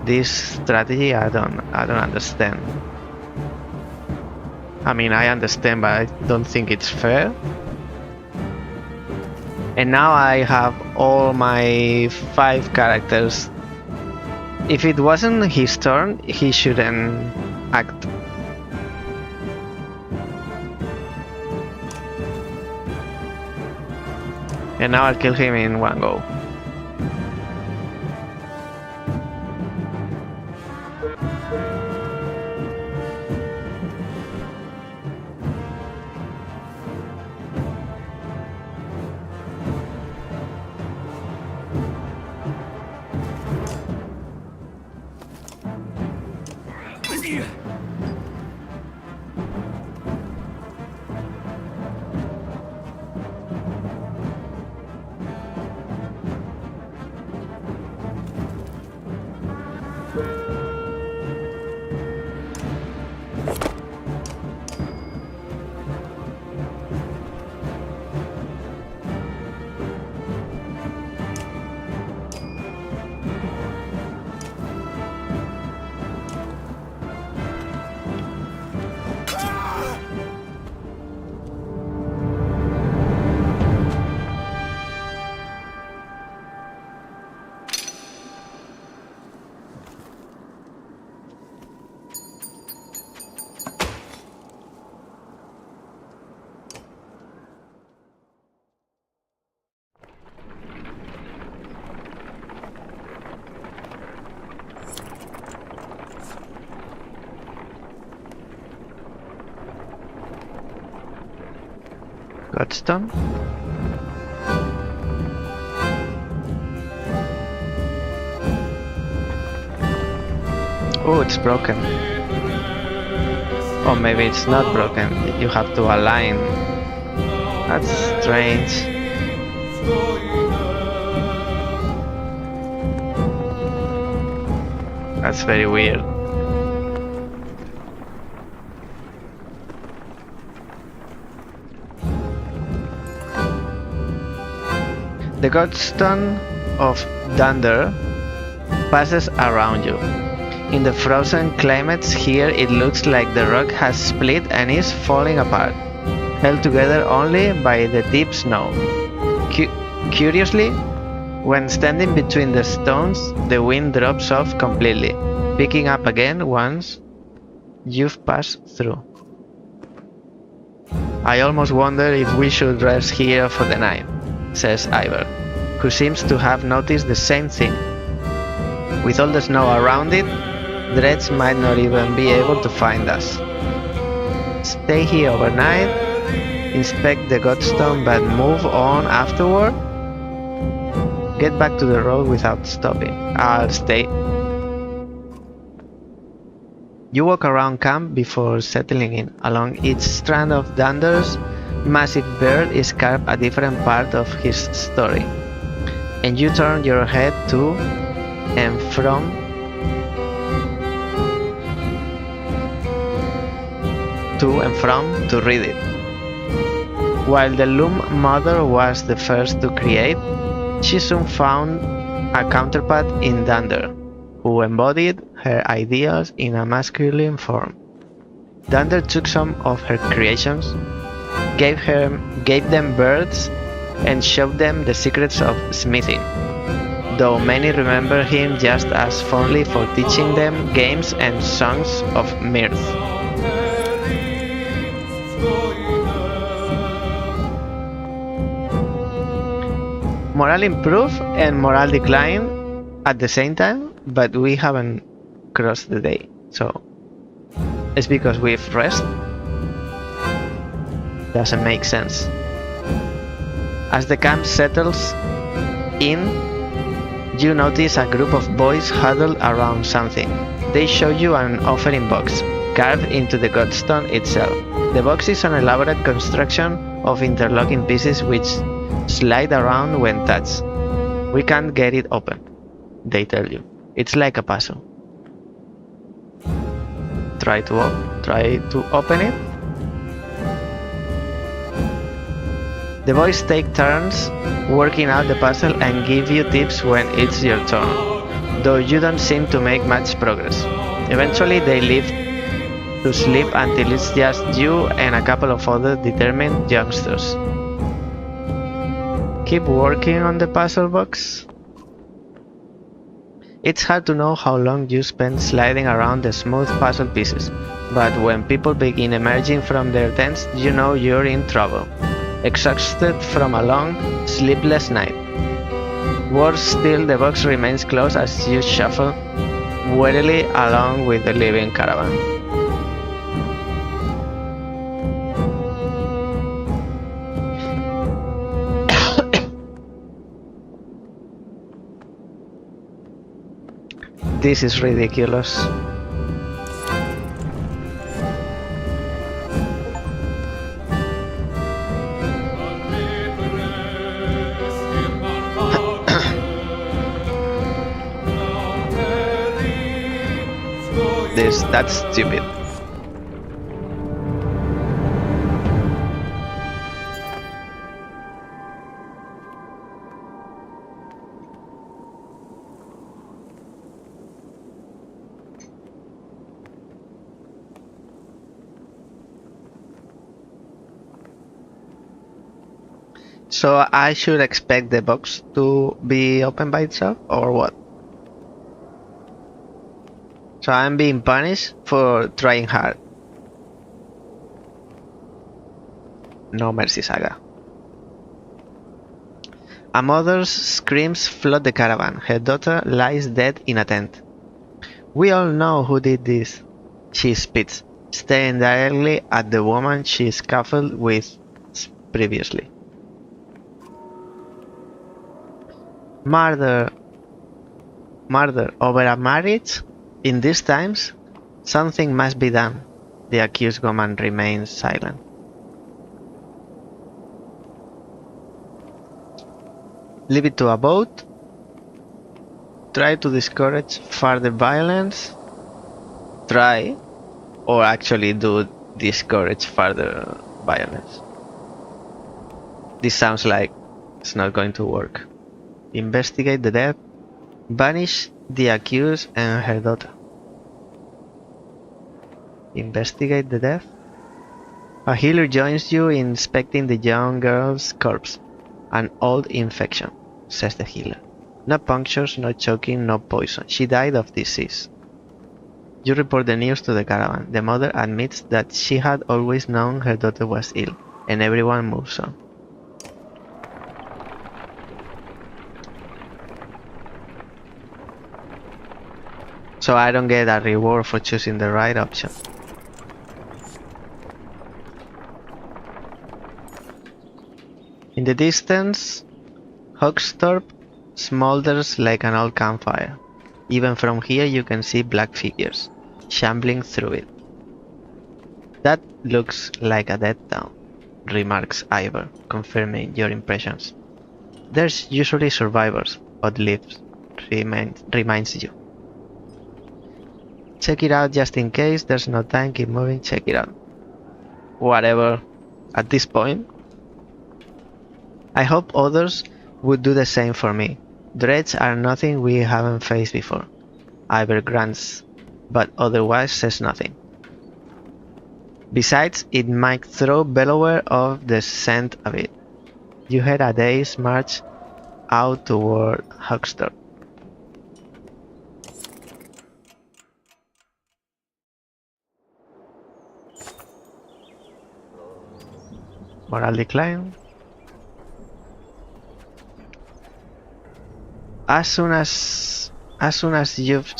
This strategy I don't understand. I mean, I understand, but I don't think it's fair. And now I have all my 5 characters. If it wasn't his turn, he shouldn't act. And now I'll kill him in one go. Godstone. Oh, it's broken. Or maybe it's not broken. You have to align. That's strange. That's very weird. The Godstone of Dunder passes around you. In the frozen climates here, it looks like the rock has split and is falling apart, held together only by the deep snow. Curiously, when standing between the stones, the wind drops off completely, picking up again once you've passed through. I almost wonder if we should rest here for the night, says Iver, who seems to have noticed the same thing. With all the snow around it, Dredge might not even be able to find us. Stay here overnight, inspect the Godstone but move on afterward? Get back to the road without stopping. I'll stay. You walk around camp before settling in. Along each strand of Dunder's massive beard is carved a different part of his story. And you turn your head to and from to read it. While the Loom Mother was the first to create, she soon found a counterpart in Dunder, who embodied her ideals in a masculine form. Dunder took some of her creations, gave them births, and showed them the secrets of smithing, though many remember him just as fondly for teaching them games and songs of mirth. Morale improve and morale decline at the same time, but we haven't crossed the day, so it's because we've rest. Doesn't make sense. As the camp settles in, you notice a group of boys huddled around something. They show you an offering box, carved into the godstone itself. The box is an elaborate construction of interlocking pieces which slide around when touched. We can't get it open, they tell you. It's like a puzzle. Try to open it. The boys take turns working out the puzzle and give you tips when it's your turn, though you don't seem to make much progress. Eventually they leave to sleep until it's just you and a couple of other determined youngsters. Keep working on the puzzle box. It's hard to know how long you spend sliding around the smooth puzzle pieces, but when people begin emerging from their tents, you know you're in trouble. Exhausted from a long, sleepless night. Worse still, the box remains closed as you shuffle wearily along with the living caravan. This is ridiculous. That's stupid. So I should expect the box to be open by itself, or what? So I'm being punished for trying hard. No mercy, Saga. A mother's screams flood the caravan. Her daughter lies dead in a tent. We all know who did this, she spits, staring directly at the woman she scuffled with previously. Murder over a marriage? In these times, something must be done. The accused woman remains silent. Leave it to a vote. Try to discourage further violence. Try, or actually do discourage further violence. This sounds like it's not going to work. Investigate the death. Banish the accused and her daughter. Investigate the death. A healer joins you in inspecting the young girl's corpse. An old infection, says the healer. No punctures, no choking, no poison. She died of disease. You report the news to the caravan. The mother admits that she had always known her daughter was ill, and everyone moves on. So I don't get a reward for choosing the right option. In the distance, Hogsthorpe smolders like an old campfire. Even from here you can see black figures shambling through it. That looks like a dead town, remarks Ivor, confirming your impressions. There's usually survivors, but lives, reminds you. Check it out just in case. There's no time. Keep moving. Check it out. Whatever. At this point, I hope others would do the same for me. Dreads are nothing we haven't faced before. either grunts, but otherwise says nothing. Besides, it might throw Bellower off the scent a bit. You head a day's march out toward Huxtor. Moral decline. As soon as you've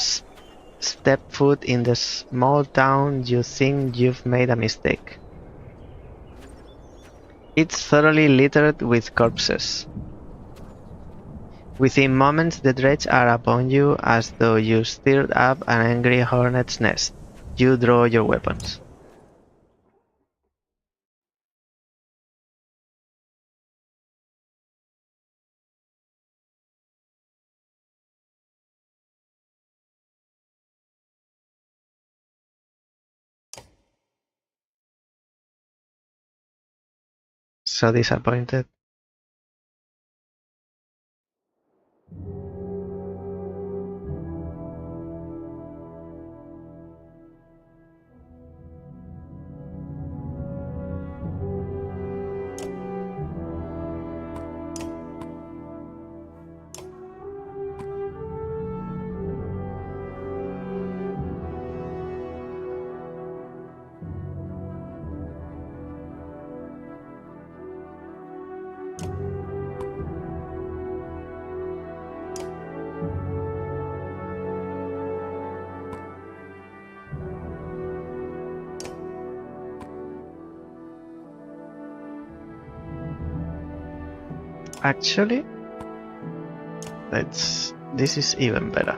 stepped foot in the small town, you think you've made a mistake. It's thoroughly littered with corpses. Within moments, the dredge are upon you as though you stirred up an angry hornet's nest. You draw your weapons. So disappointed. Actually, this is even better.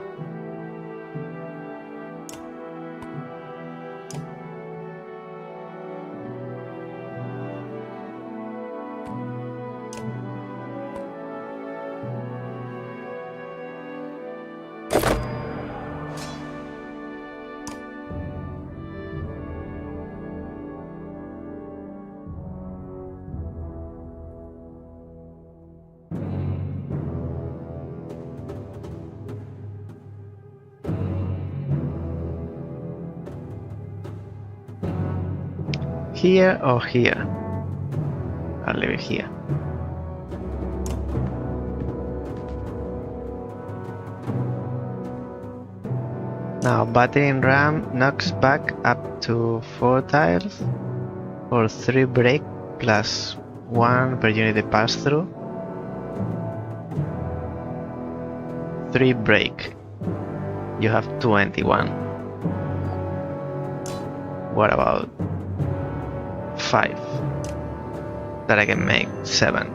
Here or here? I'll leave it here. Now, battering ram knocks back up to 4 tiles for 3 break plus 1 per unit pass through. 3 break. You have 21. What about 5? That I can make 7.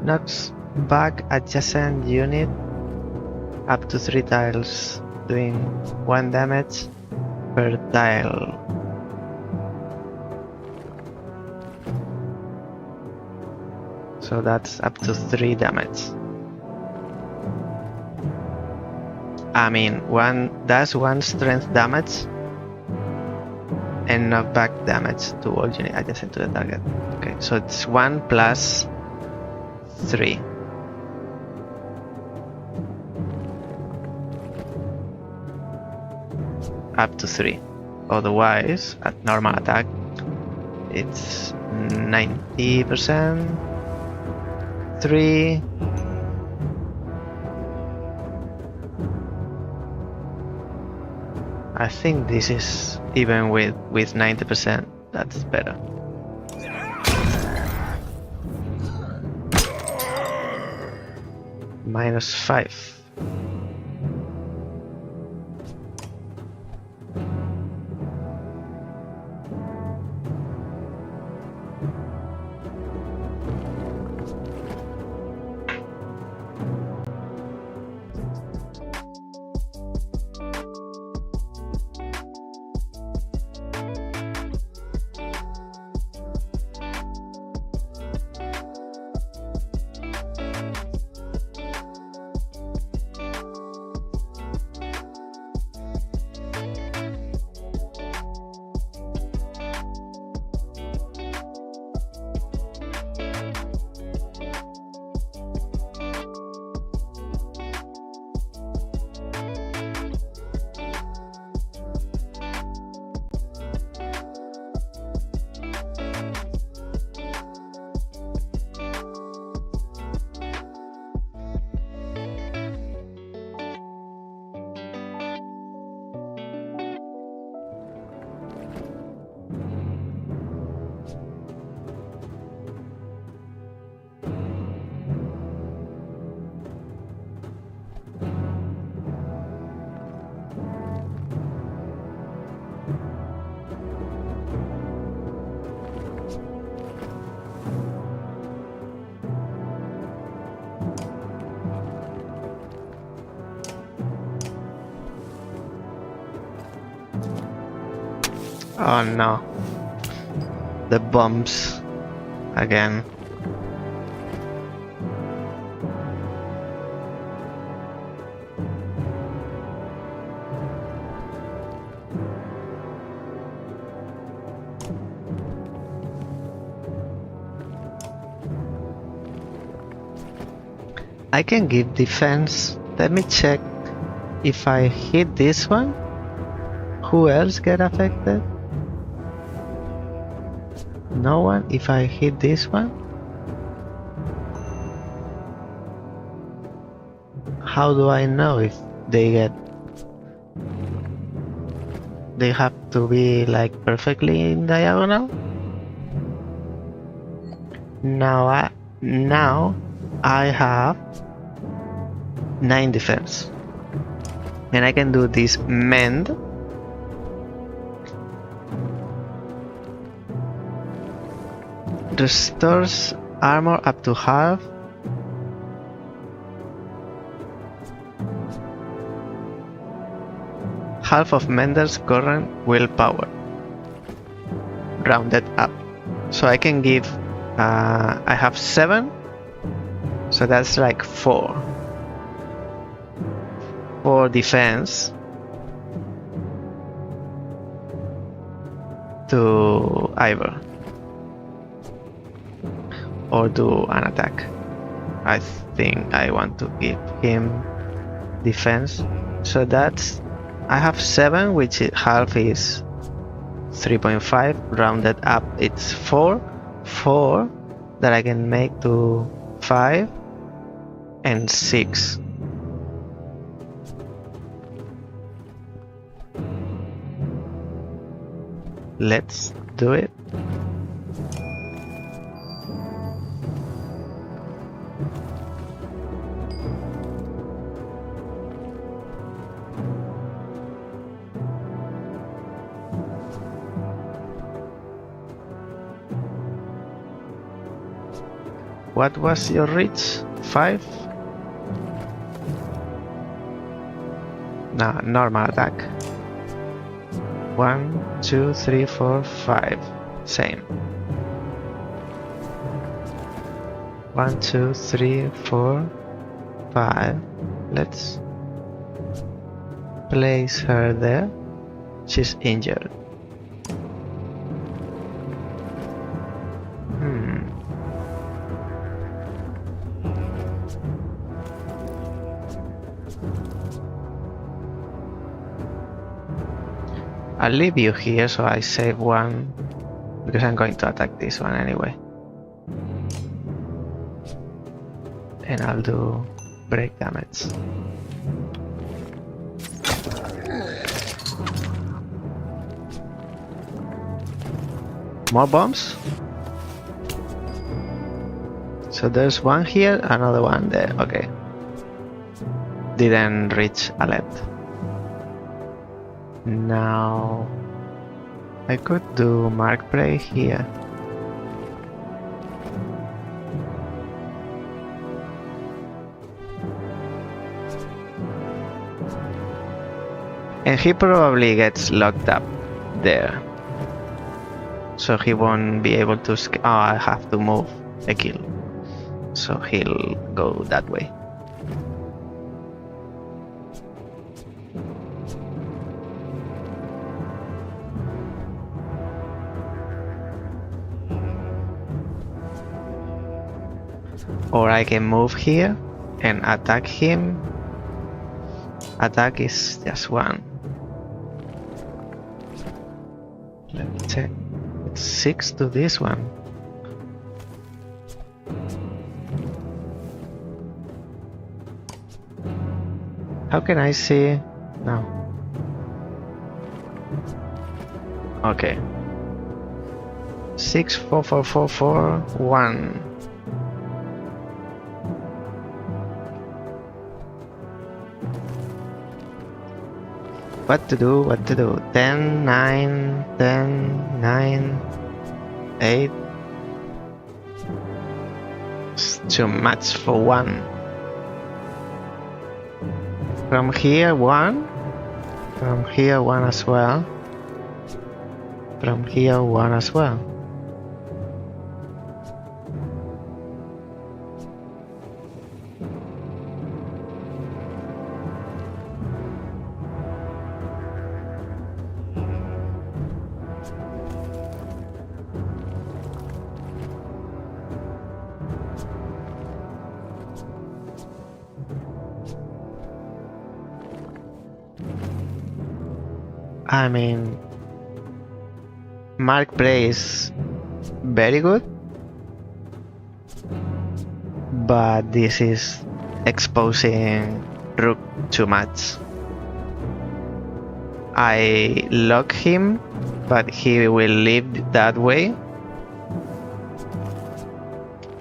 Knocks back adjacent unit up to 3 tiles, doing 1 damage per tile. So that's up to 3 damage. I mean, does 1 strength damage and knockback damage to all units adjacent to the target. Okay, so it's 1 plus 3. Up to 3. Otherwise, at normal attack, it's 90%. 3. I think this is even with 90%. That's better. -5. Oh no. The bombs again. I can give defense. Let me check if I hit this one. Who else get affected? No one. If I hit this one, how do I know if they get? They have to be like perfectly in diagonal. Now I have 9 defense, and I can do this mend. Restores armor up to half. Half of Mender's current willpower. Rounded up. So I can give. I have 7. So that's like 4. 4 defense to Ivor. Or do an attack. I think I want to give him defense. So that's. I have 7, which half is 3.5. Rounded up, it's 4. 4 that I can make to 5 and 6. Let's do it. What was your reach? 5? No, normal attack. 1, 2, 3, 4, 5. Same. 1, 2, 3, 4, 5. Let's place her there. She's injured. I'll leave you here so I save 1 because I'm going to attack this one anyway. And I'll do break damage. More bombs? So there's one here, another one there. Okay. Didn't reach Alet. Now I could do Mark Prey here. And he probably gets locked up there. So he won't be able to oh, I have to move a kill. So he'll go that way. Or I can move here and attack him. Attack is just 1. Let me check. It's 6 to this one. How can I see? No. Okay. 6, 4, 4, 4, 4, 1. What to do? What to do? 10, 9, 10, 9, 8. It's too much for 1. From here, 1. From here, 1 as well. From here, one as well. I mean, Mark Bray is very good, but this is exposing Rook too much. I lock him, but he will leave that way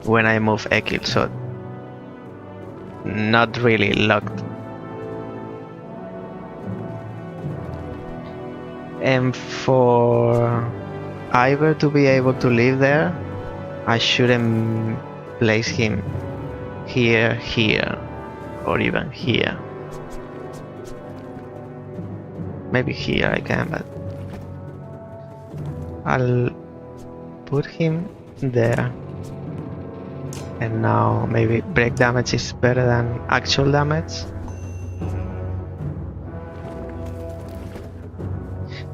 when I move Ekil, so not really locked. And for Ivor to be able to live there, I shouldn't place him here, here, or even here. Maybe here I can, but I'll put him there. And now maybe break damage is better than actual damage.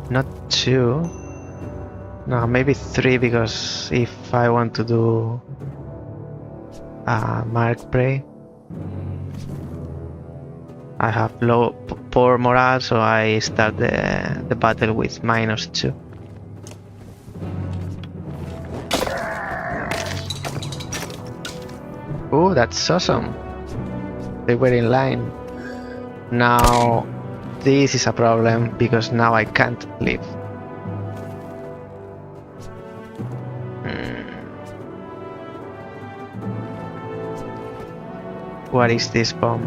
Not 2. No, maybe 3, because if I want to do Mark Prey, I have poor morale, so I start the battle with -2. Oh, that's awesome. They were in line. Now this is a problem, because now I can't leave. What is this bomb?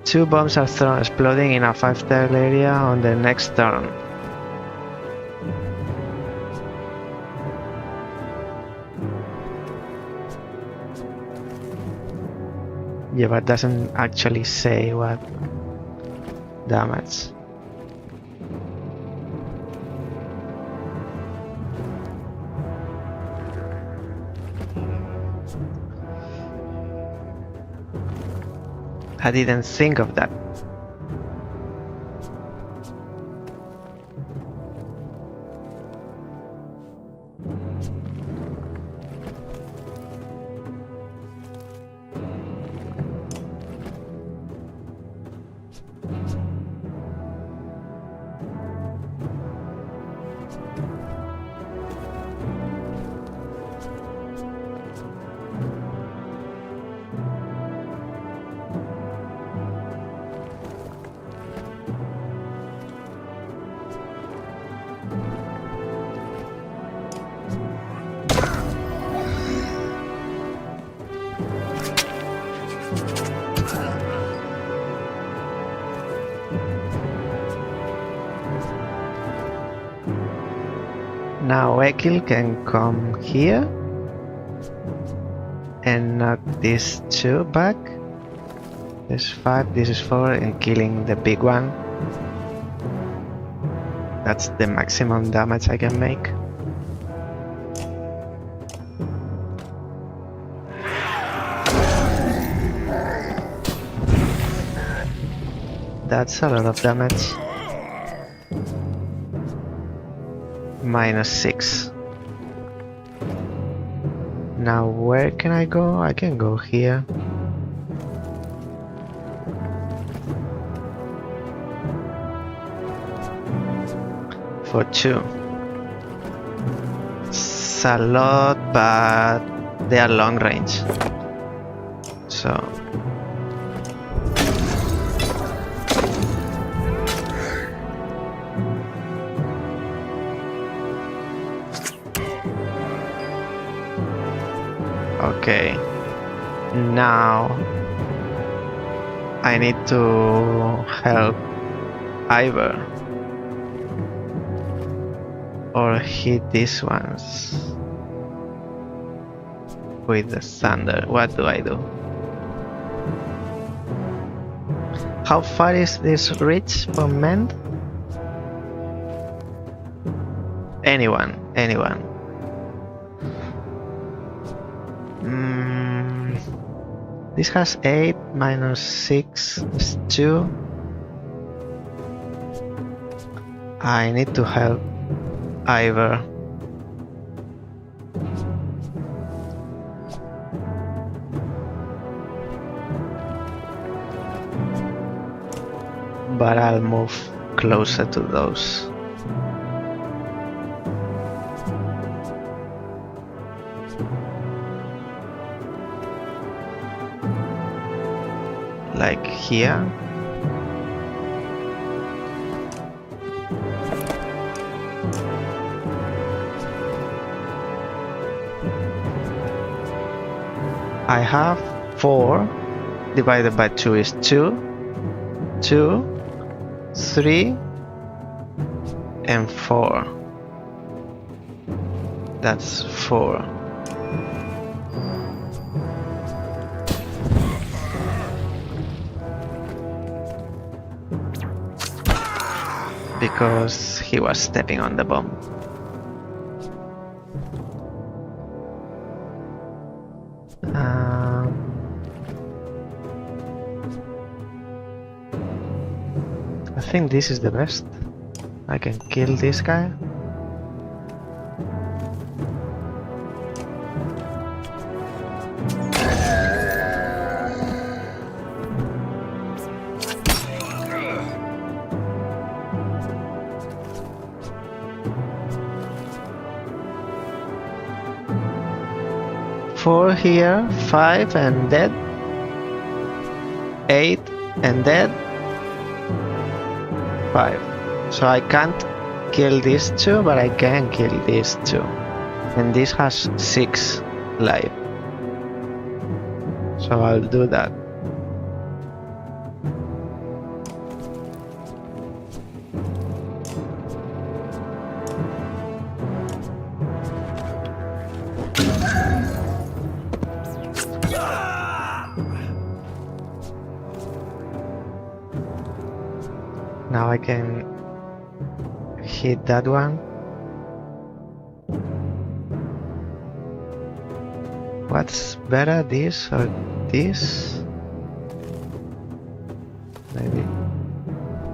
2 bombs are thrown, exploding in a 5-tile area on the next turn. Yeah, but doesn't actually say what damage. I didn't think of that. Now Ekil can come here and knock these 2 back. This is 5, this is 4, and killing the big one. That's the maximum damage I can make. That's a lot of damage. -6. Now where can I go? I can go here. For 2. It's a lot, but they are long range. So okay, now I need to help Ivor or hit these ones with the thunder. What do I do? How far is this reach from Mend? Anyone. This has 8 minus 6 is 2. I need to help Ivor. But I'll move closer to those. Like here. I have 4 divided by 2 is 2, 2, 3, and 4. That's 4. Because he was stepping on the bomb. I think this is the best. I can kill this guy. Four here, 5 and dead. 8 and dead. 5. So I can't kill these two, but I can kill these two. And this has 6 life. So I'll do that. Now I can hit that one. What's better, this or this? Maybe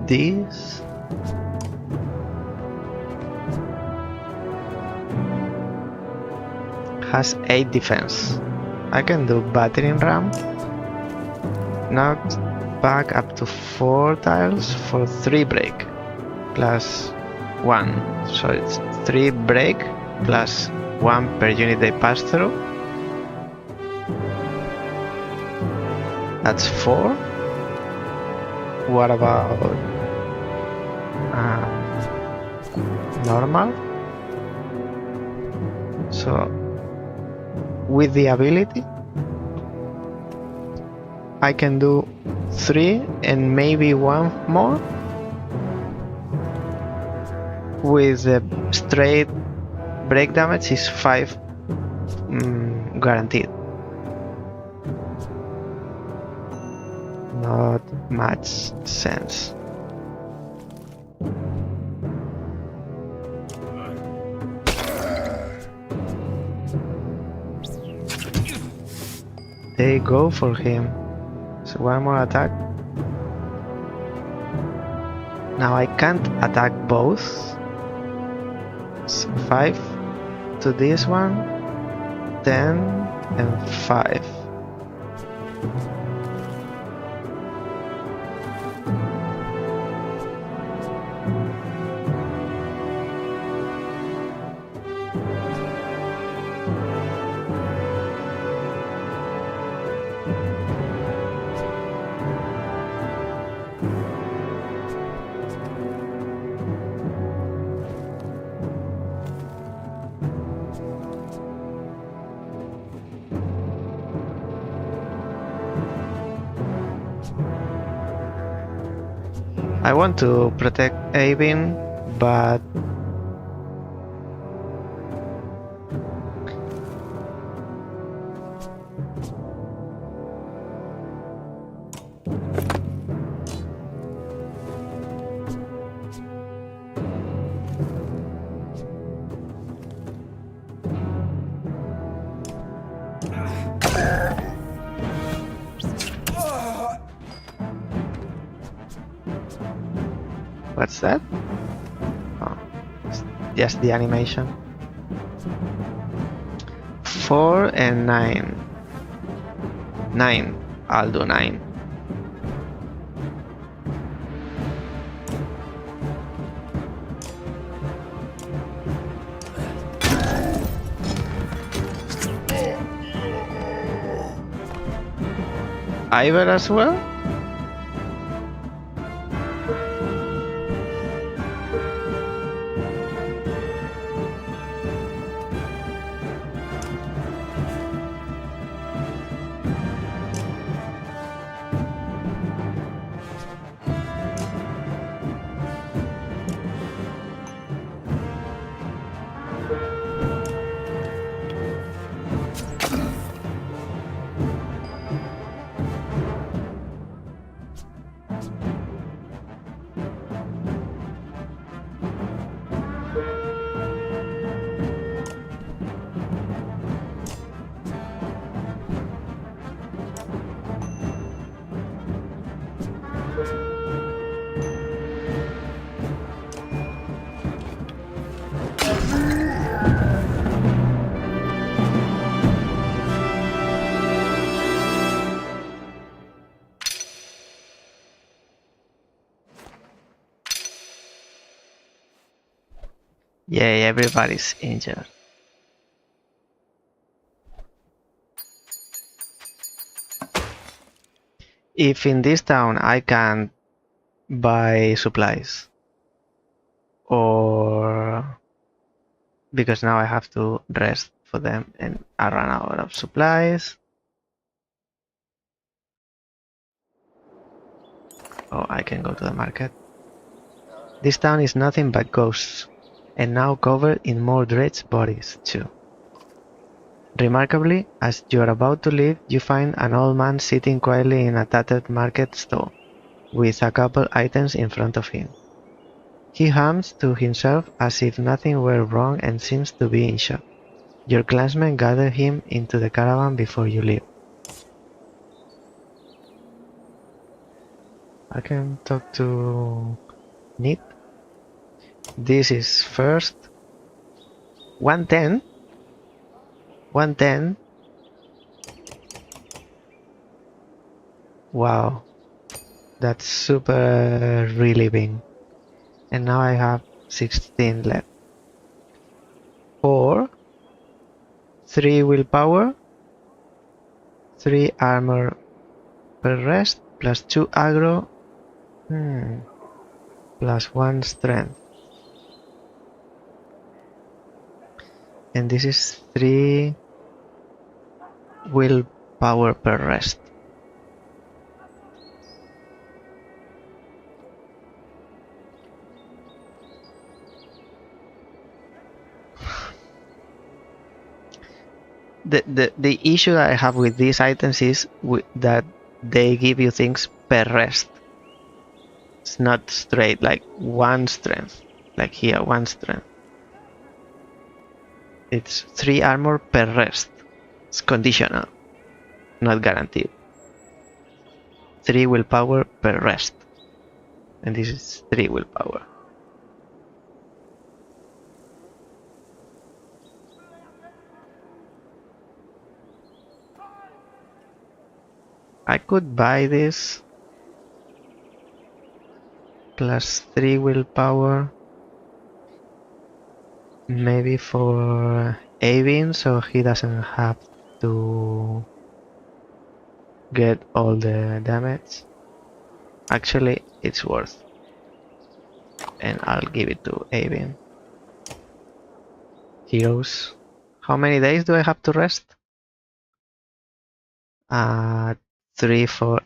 this? Has 8 defense. I can do battering ram. Knocked back up to 4 tiles for 3 break plus 1. So it's 3 break plus 1 per unit they pass through. That's 4. What about normal? So with the ability I can do 3 and maybe 1 more. With the straight break damage is 5 guaranteed. Not much sense. They go for him. So 1 more attack. Now I can't attack both. So 5 to this one, 10 and 5. I want to protect Avin, but What's that? Oh, it's just the animation. 4 and 9. 9. I'll do 9. Ivor as well? Yay, everybody's injured. If in this town I can't buy supplies, or because now I have to rest for them and I run out of supplies. Oh, I can go to the market. This town is nothing but ghosts, and now covered in more dredged bodies too. Remarkably, as you are about to leave, you find an old man sitting quietly in a tattered market stall, with a couple items in front of him. He hums to himself as if nothing were wrong and seems to be in shock. Your clansmen gather him into the caravan before you leave. I can talk to Nip. This is first 110. 110. Wow, that's super relieving. And now I have 16 left. 4, 3 willpower, 3 armor per rest, plus 2 aggro, plus 1 strength. And this is 3 willpower per rest. The issue that I have with these items is that they give you things per rest. It's not straight, like 1 strength. Like here, 1 strength. It's 3 armor per rest. It's conditional, not guaranteed. 3 willpower per rest. And this is 3 willpower. I could buy this plus 3 willpower, maybe for Avin, so he doesn't have to get all the damage. Actually, it's worth, and I'll give it to Avin. Heroes. How many days do I have to rest? 3 for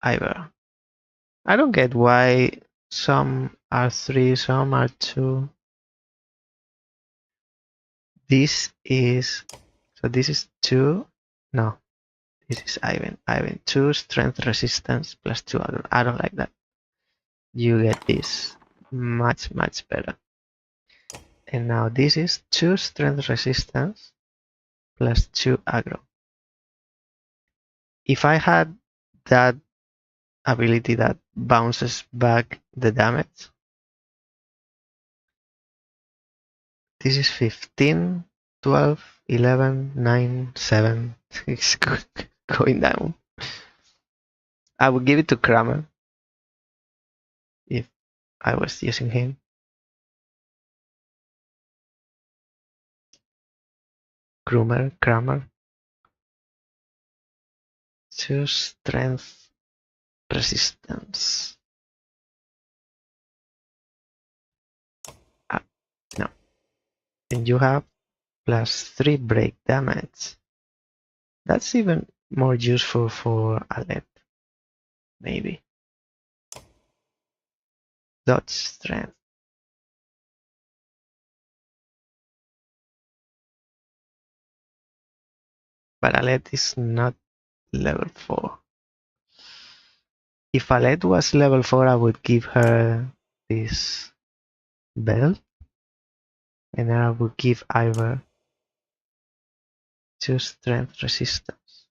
Ivor. I don't get why some are 3, some are 2. This is 2. No, this is Ivan. 2 strength resistance plus 2 aggro. I don't like that. You get this much better. And now this is 2 strength resistance plus 2 aggro. If I had that ability that bounces back the damage, This is 15, 12, 11, 9, 7. It's going down. I would give it to Kramer if I was using him. Kramer. Choose strength resistance. No. And you have +3 break damage. That's even more useful for Alet. Maybe. Dodge strength. But Alet is not level 4. If Alet was level 4, I would give her this belt. And then I would give Ivor to strength resistance.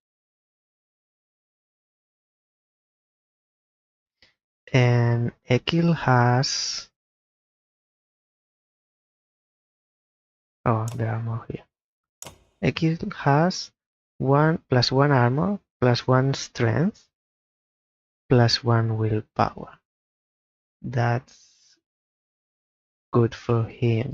And Ekil has... Oh, there are more here. Ekil has +1 armor, +1 strength, +1 willpower. That's good for him.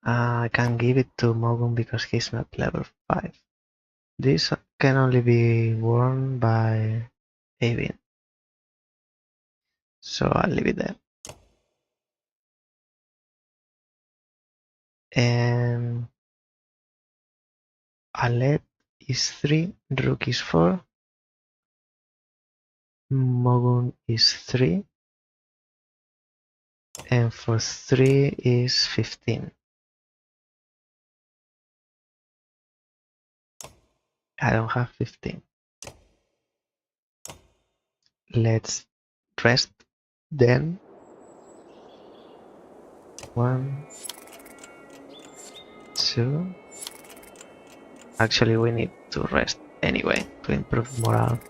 I can give it to Mogun because he's not level 5. This can only be worn by Avin. So I'll leave it there. And Alet is 3, Rook is 4, Mogun is 3, and for 3 is 15. I don't have 15. Let's rest then. 1, 2. Actually, we need to rest anyway to improve morale.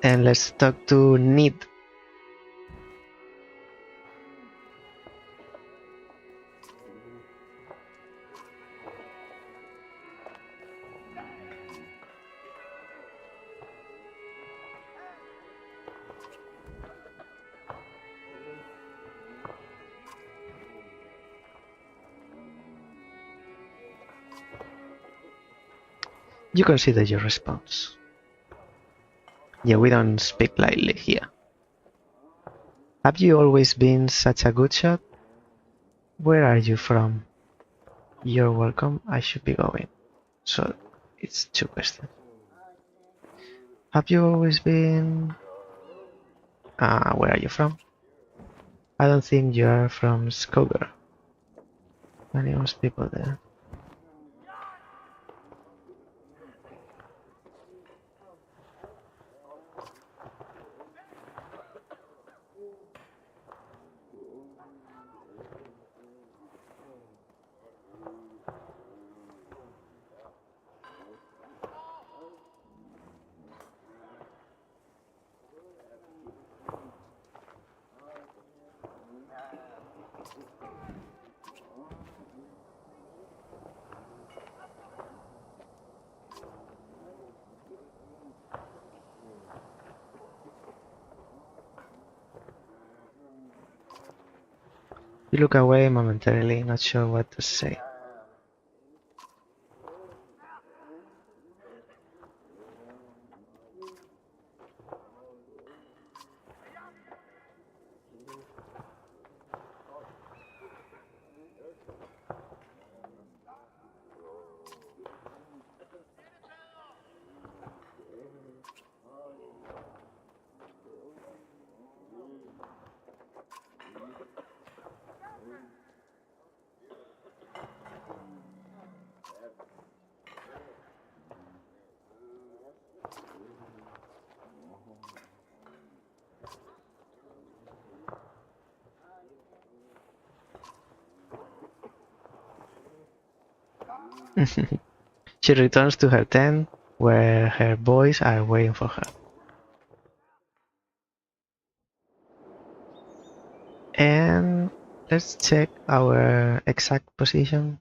And let's talk to Need. You consider your response. Yeah, we don't speak lightly here. Have you always been such a good shot? Where are you from? You're welcome, I should be going. So, it's 2 questions. Have you always been... where are you from? I don't think you are from Skogar. Many most people there. You look away momentarily, not sure what to say. She returns to her tent, where her boys are waiting for her. Let's check our exact position.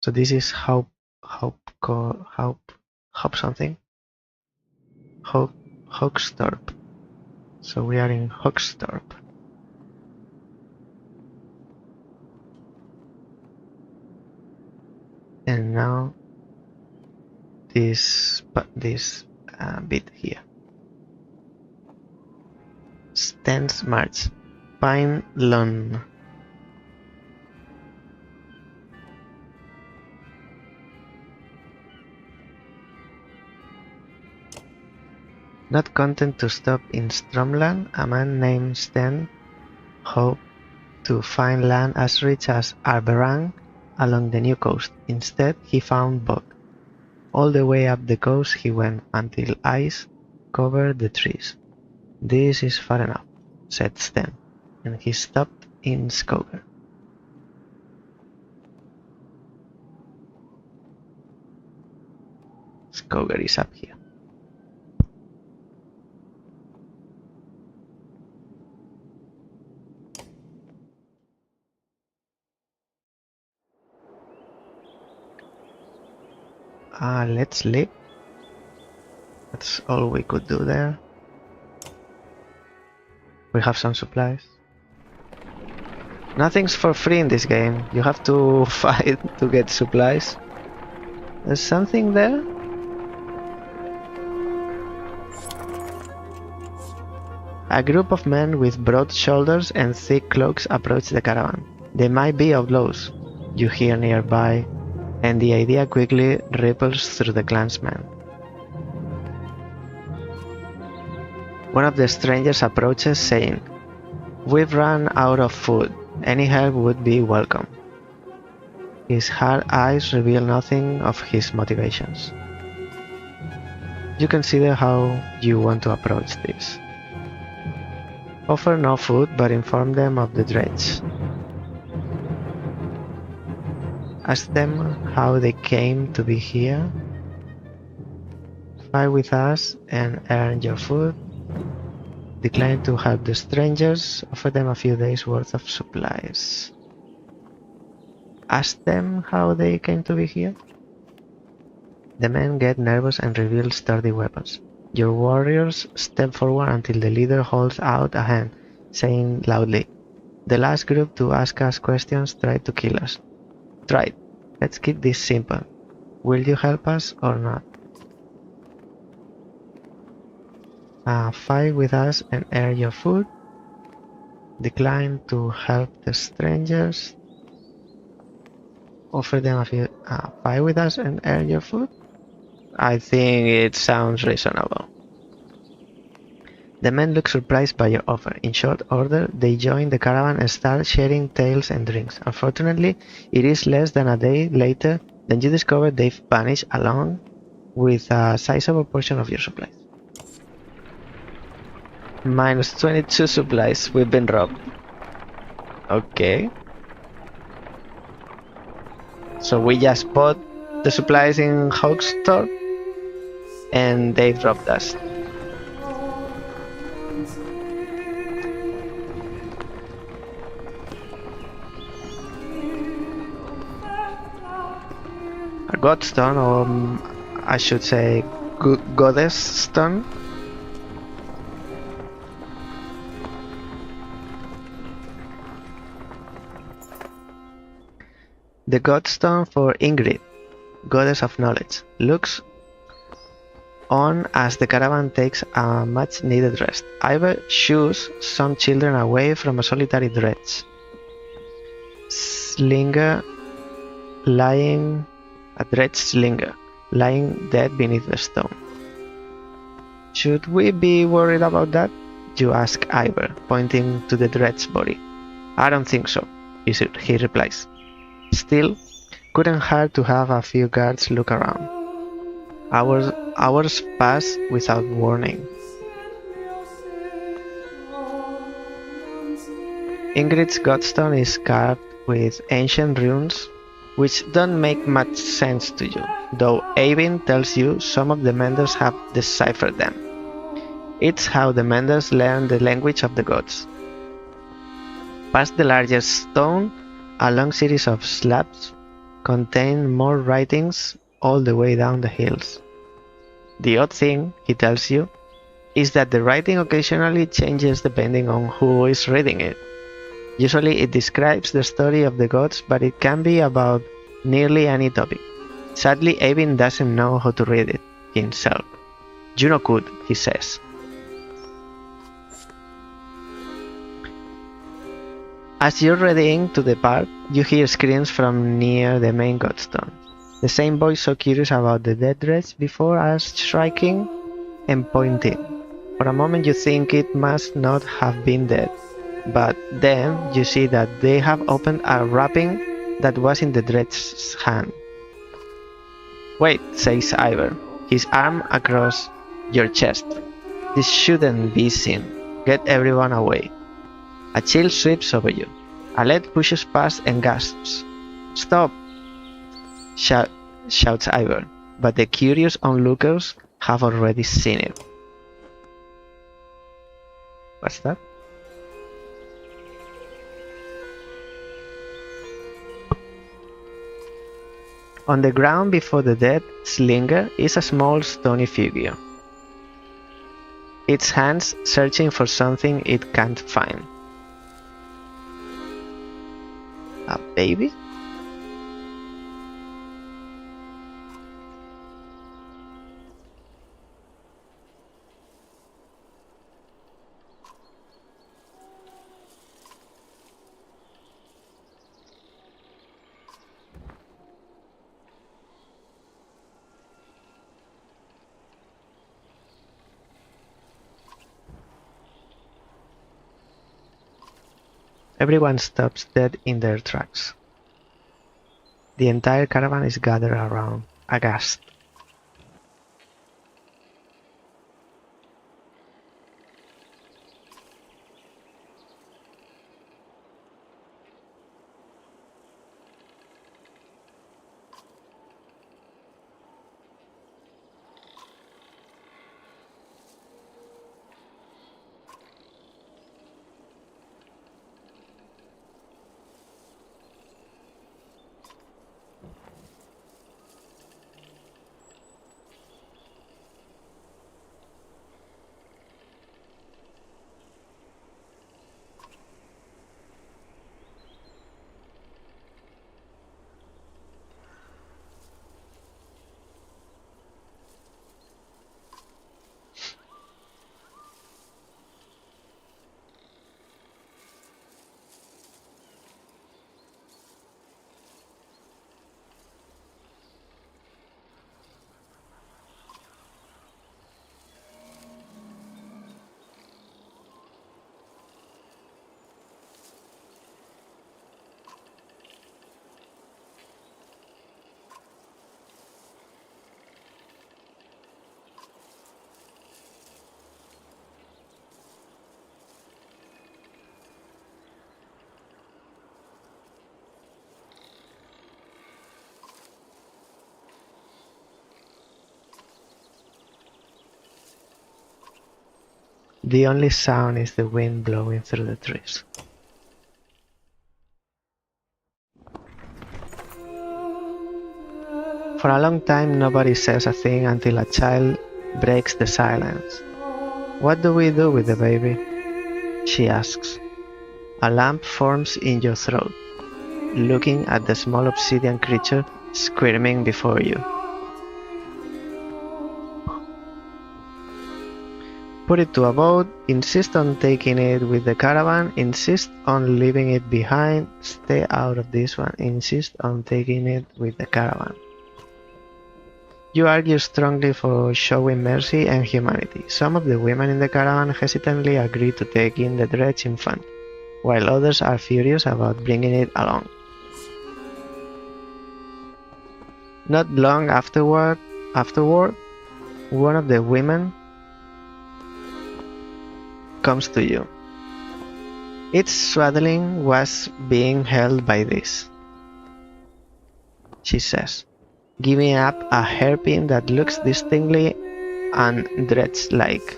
So this is Hope something. Hoxtorp. So we are in Hoxtorp. And now this bit here. Stance March. Pine Lawn. Not content to stop in Stromland, a man named Sten hoped to find land as rich as Arberang along the new coast. Instead, he found bog. All the way up the coast he went until ice covered the trees. This is far enough, said Sten, and he stopped in Skoger. Skoger is up here. Let's sleep. That's all we could do there. We have some supplies. Nothing's for free in this game. You have to fight to get supplies. There's something there? A group of men with broad shoulders and thick cloaks approach the caravan. They might be outlaws, you hear nearby, and the idea quickly ripples through the clansmen. One of the strangers approaches, saying, "We've run out of food. Any help would be welcome." His hard eyes reveal nothing of his motivations. You consider how you want to approach this. Offer no food, but inform them of the dredge. Ask them how they came to be here. Fight with us and earn your food. Decline to help the strangers. Offer them a few days' worth of supplies. Ask them how they came to be here. The men get nervous and reveal sturdy weapons. Your warriors step forward until the leader holds out a hand, saying loudly, "The last group to ask us questions tried to kill us. Tried. Let's keep this simple. Will you help us or not? Fight with us and earn your food. Decline to help the strangers. Offer them a few. Fight with us and earn your food." I think it sounds reasonable. The men look surprised by your offer. In short order, they join the caravan and start sharing tales and drinks. Unfortunately, it is less than a day later that you discover they've vanished along with a sizable portion of your supplies. Minus 22 supplies. We've been robbed. Okay. So we just bought the supplies in Hogstorp and they've robbed us. A godstone, or I should say goddess stone. The godstone for Ingrid, goddess of knowledge, looks on as the caravan takes a much needed rest. Ivor shoos some children away from a solitary dredge. A dredge slinger, lying dead beneath the stone. Should we be worried about that? You ask Ivor, pointing to the dredge body. I don't think so, he replies. Still, couldn't hurt to have a few guards look around. Hours pass without warning. Ingrid's godstone is carved with ancient runes, which don't make much sense to you, though Avin tells you some of the menders have deciphered them. It's how the menders learn the language of the gods. Past the largest stone, a long series of slabs contain more writings all the way down the hills. The odd thing, he tells you, is that the writing occasionally changes depending on who is reading it. Usually it describes the story of the gods, but it can be about nearly any topic. Sadly, Avin doesn't know how to read it himself. Juno could, he says. As you're readying to depart, you hear screams from near the main godstone. The same voice so curious about the dead wretch before as striking and pointing. For a moment you think it must not have been dead, but then you see that they have opened a wrapping that was in the dread's hand. Wait, says Ivor, his arm across your chest. This shouldn't be seen. Get everyone away. A chill sweeps over you. Alette pushes past and gasps. Stop! Shouts Ivor, but the curious onlookers have already seen it. What's that? On the ground before the dead slinger is a small stony figure, its hands searching for something it can't find. A baby? Everyone stops dead in their tracks. The entire caravan is gathered around, aghast. The only sound is the wind blowing through the trees. For a long time nobody says a thing until a child breaks the silence. What do we do with the baby? She asks. A lump forms in your throat, looking at the small obsidian creature squirming before you. Put it to a boat, insist on taking it with the caravan, insist on leaving it behind, stay out of this one, insist on taking it with the caravan. You argue strongly for showing mercy and humanity. Some of the women in the caravan hesitantly agree to take in the dredge infant, while others are furious about bringing it along. Not long afterward, one of the women comes to you. Its swaddling was being held by this, she says, giving up a hairpin that looks distinctly undressed-like.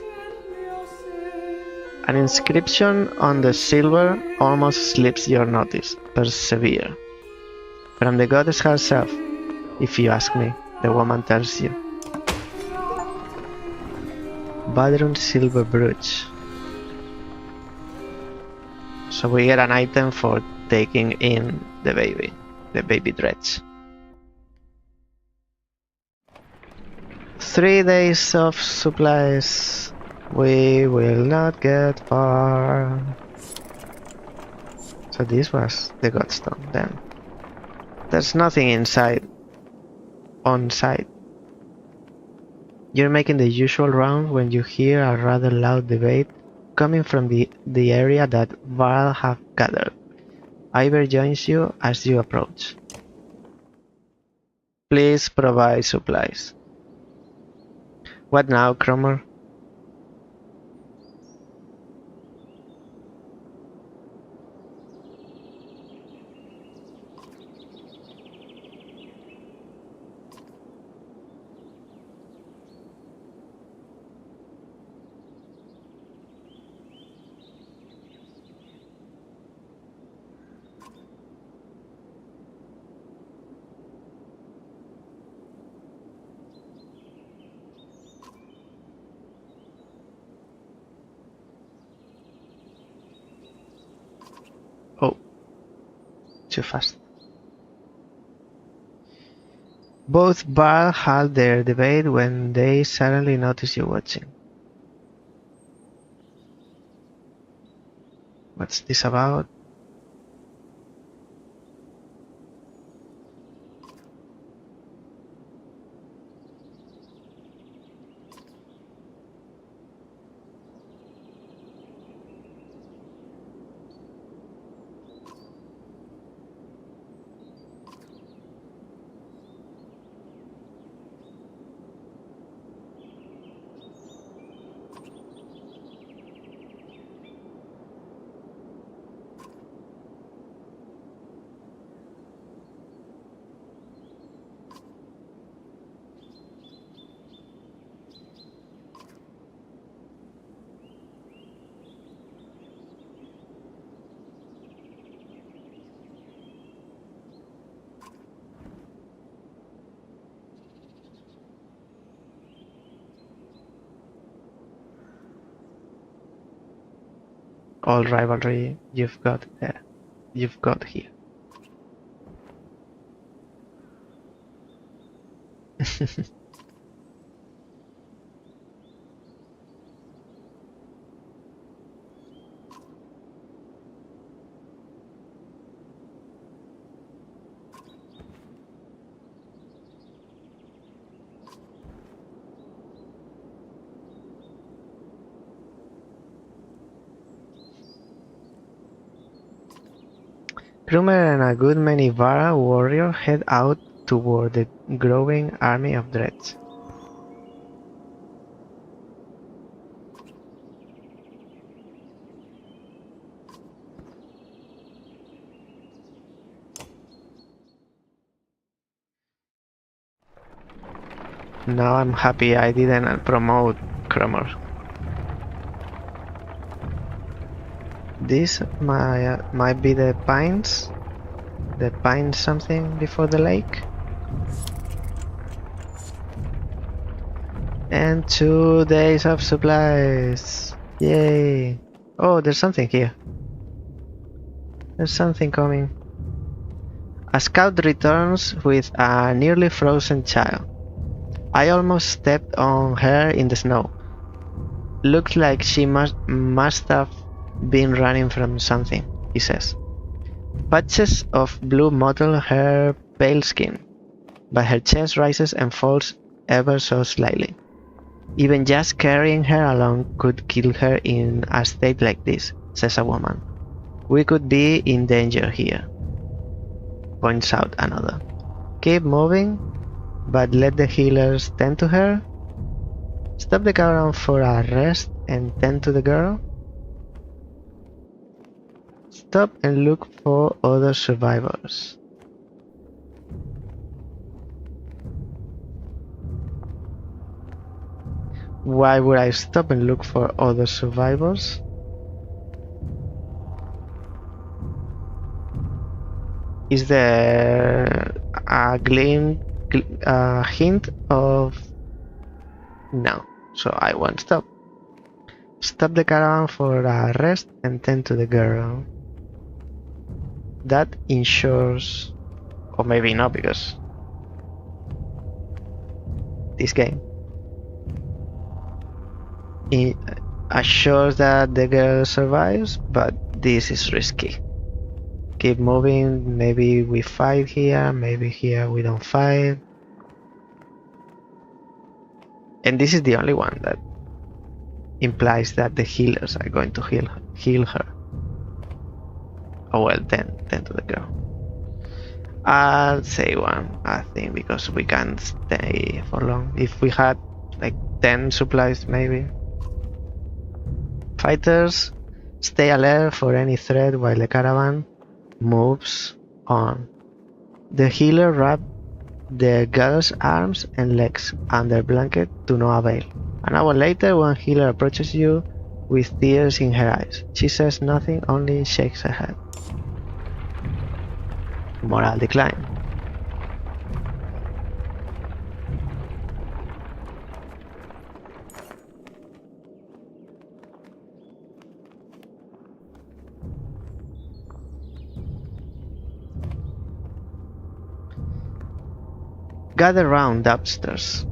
An inscription on the silver almost slips your notice. Persevere. From the goddess herself, if you ask me, the woman tells you. Badrun silver brooch. So we get an item for taking in the baby dredge. 3 days of supplies. We will not get far. So this was the godstone then. There's nothing inside. On site. You're making the usual round when you hear a rather loud debate coming from the area that Varl have gathered. Iver joins you as you approach. Please provide supplies. What now, Cromer? Oh, too fast. Both Varl halt their debate when they suddenly notice you watching. What's this about? All rivalry you've got here. Krumer and a good many Vara warriors head out toward the growing army of dreads. Now I'm happy I didn't promote Krumer. This might be the pines. The pine something before the lake. And 2 days of supplies. Yay. Oh, there's something here. There's something coming. A scout returns with a nearly frozen child. I almost stepped on her in the snow. Looks like she must have been running from something, he says. Patches of blue mottle her pale skin, but her chest rises and falls ever so slightly. Even just carrying her along could kill her in a state like this, says a woman. We could be in danger here, points out another. Keep moving, but let the healers tend to her. Stop the caravan for a rest and tend to the girl. Stop and look for other survivors. Why would I stop and look for other survivors? Is there a hint of no? So I won't stop. Stop the caravan for a rest and tend to the girl. That ensures, or maybe not, because this game it assures that the girl survives, but this is risky. Keep moving. Maybe we fight here, maybe here we don't fight. And this is the only one that implies that the healers are going to heal her. Oh well, tend to the girl. I'll say one, I think, because we can't stay for long. If we had like 10 supplies, maybe. Fighters, stay alert for any threat while the caravan moves on. The healer wrapped the girl's arms and legs under blanket to no avail. An hour later, one healer approaches you with tears in her eyes. She says nothing, only shakes her head. Morale decline. Gather round upstairs.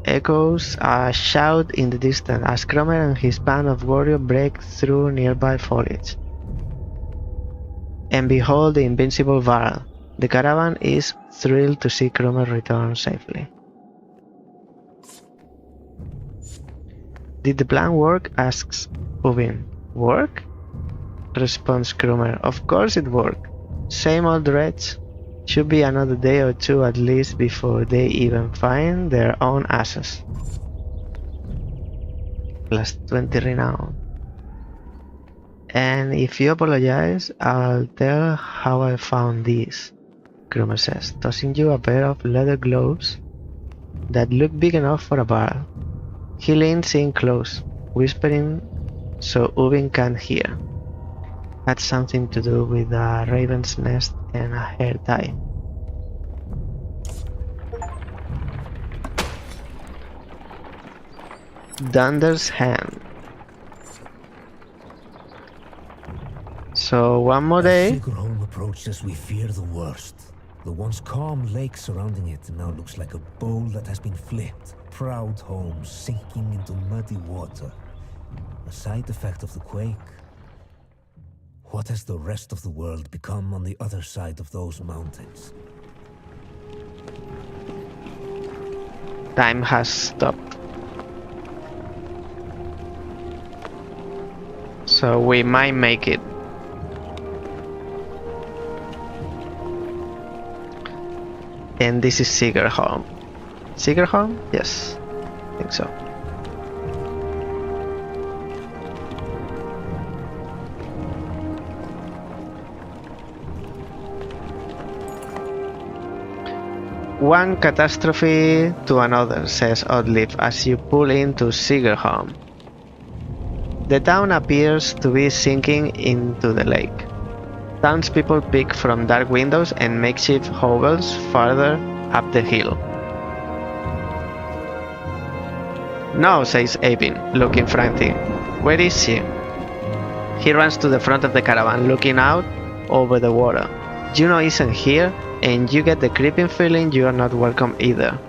Echoes a shout in the distance as Cromer and his band of warriors break through nearby foliage. And behold the invincible Varl. The caravan is thrilled to see Cromer return safely. Did the plan work? Asks Ubin. Work? Responds Cromer. Of course it worked. Same old wretch. Should be another day or two at least before they even find their own asses. Plus 20 renown. And if you apologize, I'll tell how I found these, Cromer says, tossing you a pair of leather gloves that look big enough for a barrel. He leans in close, whispering so Ubin can't hear. Had something to do with a raven's nest and a hair tie. Dunder's hand. So one more day. Home approached as we fear the worst. The once calm lake surrounding it now looks like a bowl that has been flipped. Proud home sinking into muddy water. A side effect of the quake. What has the rest of the world become on the other side of those mountains? Time has stopped. So we might make it. And this is Sigerholm. Sigerholm? Yes, I think so. One catastrophe to another, says Oddleif as you pull into Sigerholm. The town appears to be sinking into the lake. Townspeople peek from dark windows and makeshift hovels farther up the hill. No, says Abin, looking frantic. Where is she? He runs to the front of the caravan, looking out over the water. Juno isn't here, and you get the creeping feeling you are not welcome either.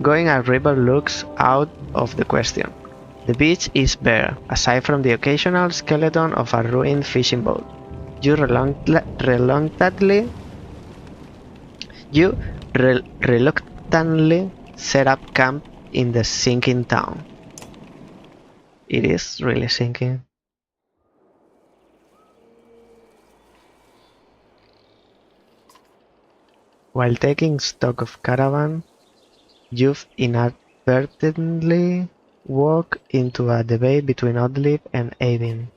Going upriver looks out of the question. The beach is bare, aside from the occasional skeleton of a ruined fishing boat. You reluctantly set up camp in the sinking town. It is really sinking. While taking stock of caravan, you've inadvertently walked into a debate between Oddleif and Abin.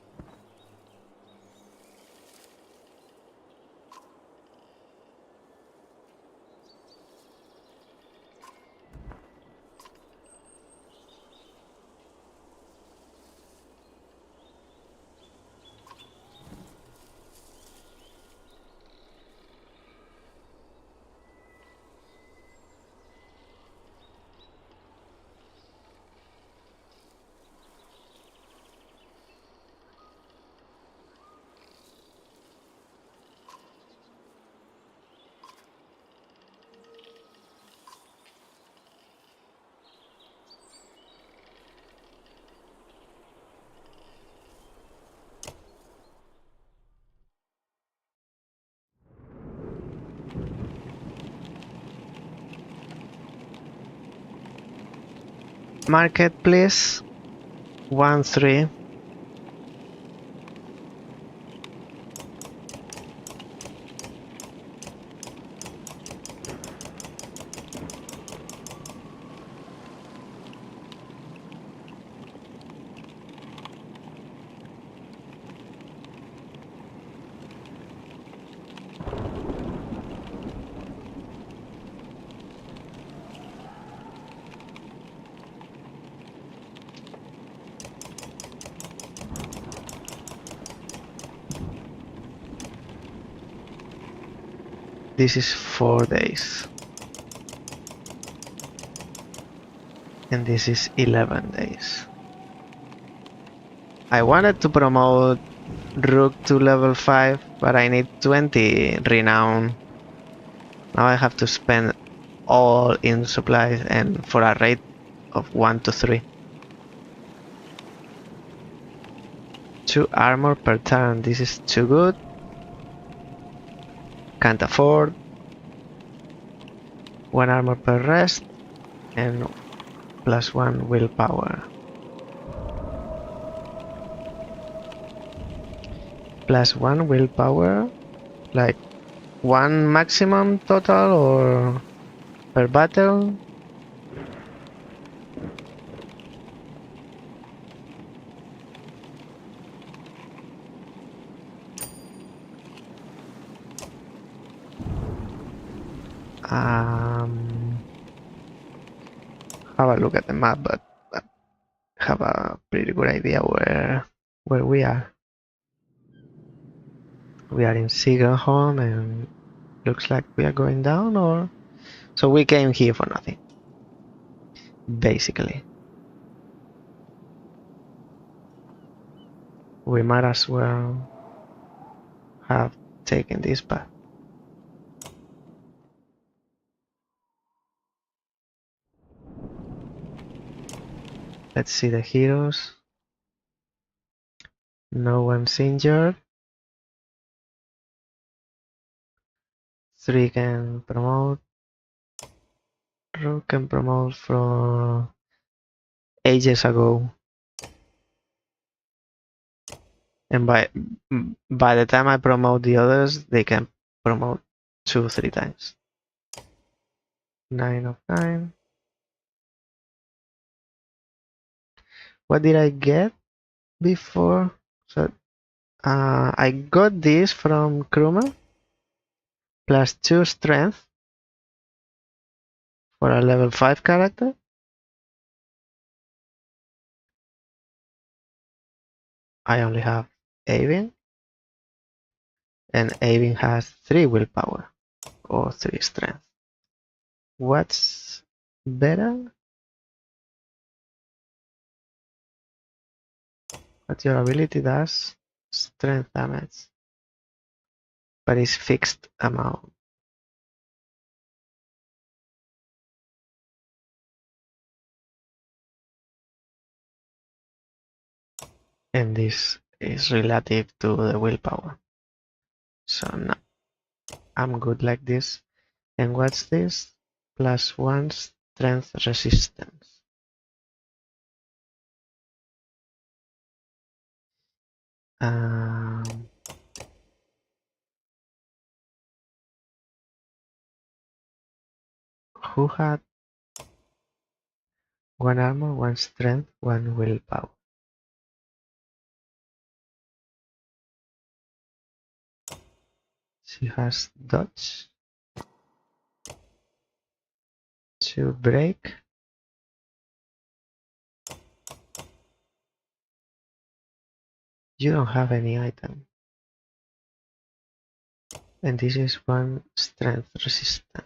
Market, please. 1-3. This is 4 days. And this is 11 days. I wanted to promote Rook to level 5, but I need 20 renown. Now I have to spend all in supplies and for a rate of 1 to 3. 2 armor per turn. This is too good. Can't afford. 1 armor per rest and +1 willpower. +1 willpower, like 1 maximum total or per battle? Have a look at the map, but have a pretty good idea where we are. We are in Sigelholm and looks like we are going down, or so we came here for nothing, basically. We might as well have taken this path. Let's see the heroes. No one's injured. 3 can promote. Rook can promote from ages ago. And by the time I promote the others, they can promote 2-3 times. 9 of 9. What did I get before? So I got this from Kruma. +2 strength for a level 5 character. I only have Avin. And Avin has 3 willpower or 3 strength. What's better? What your ability does? Strength damage. But it's fixed amount. And this is relative to the willpower. So no, I'm good like this. And what's this? +1 strength resistance. Who had 1 armor, 1 strength, 1 willpower? She has dodge, 2 break, you don't have any item. And this is 1 strength resistance.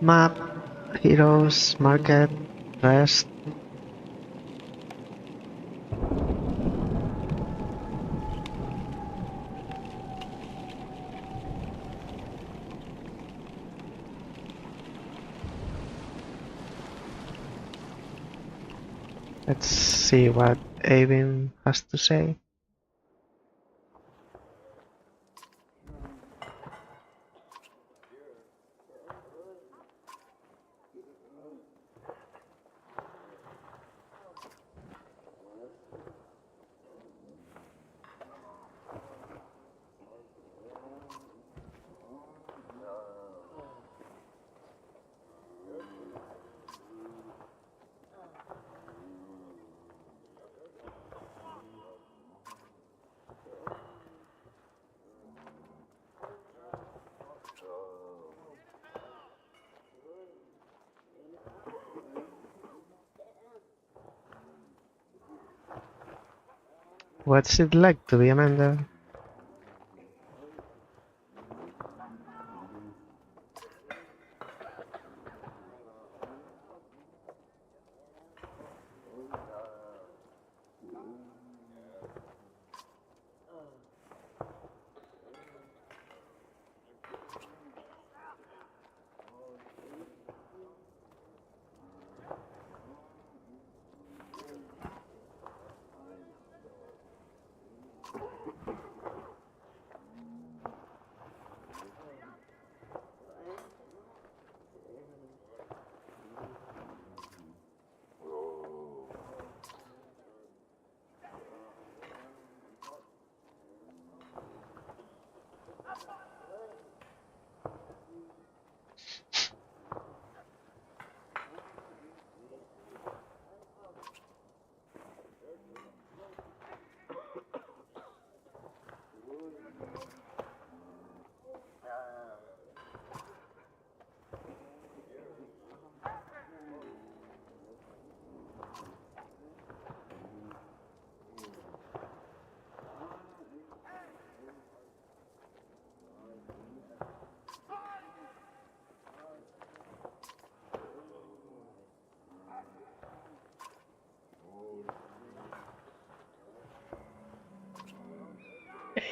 Map, heroes, market, rest. Let's see what Avin has to say. What's it like to be a mender?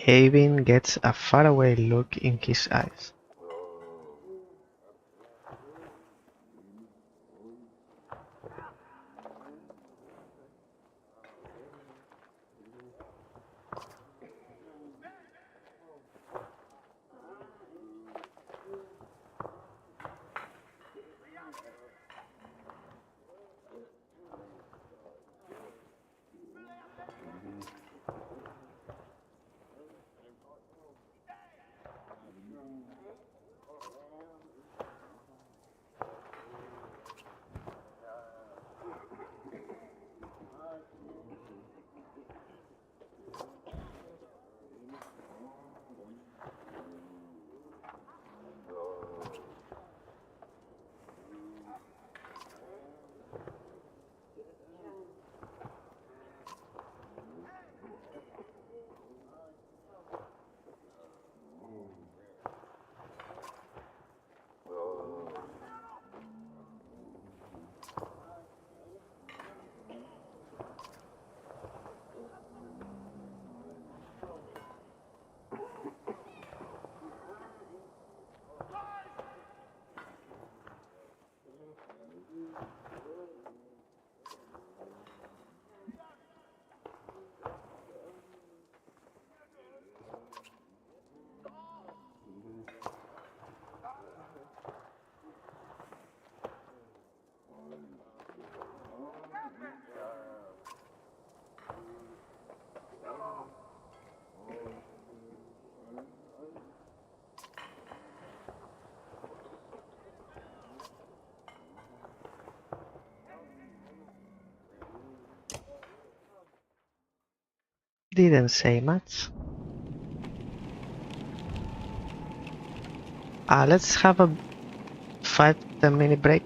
Avin gets a faraway look in his eyes. Didn't say much. Let's have a 5-10 minute break.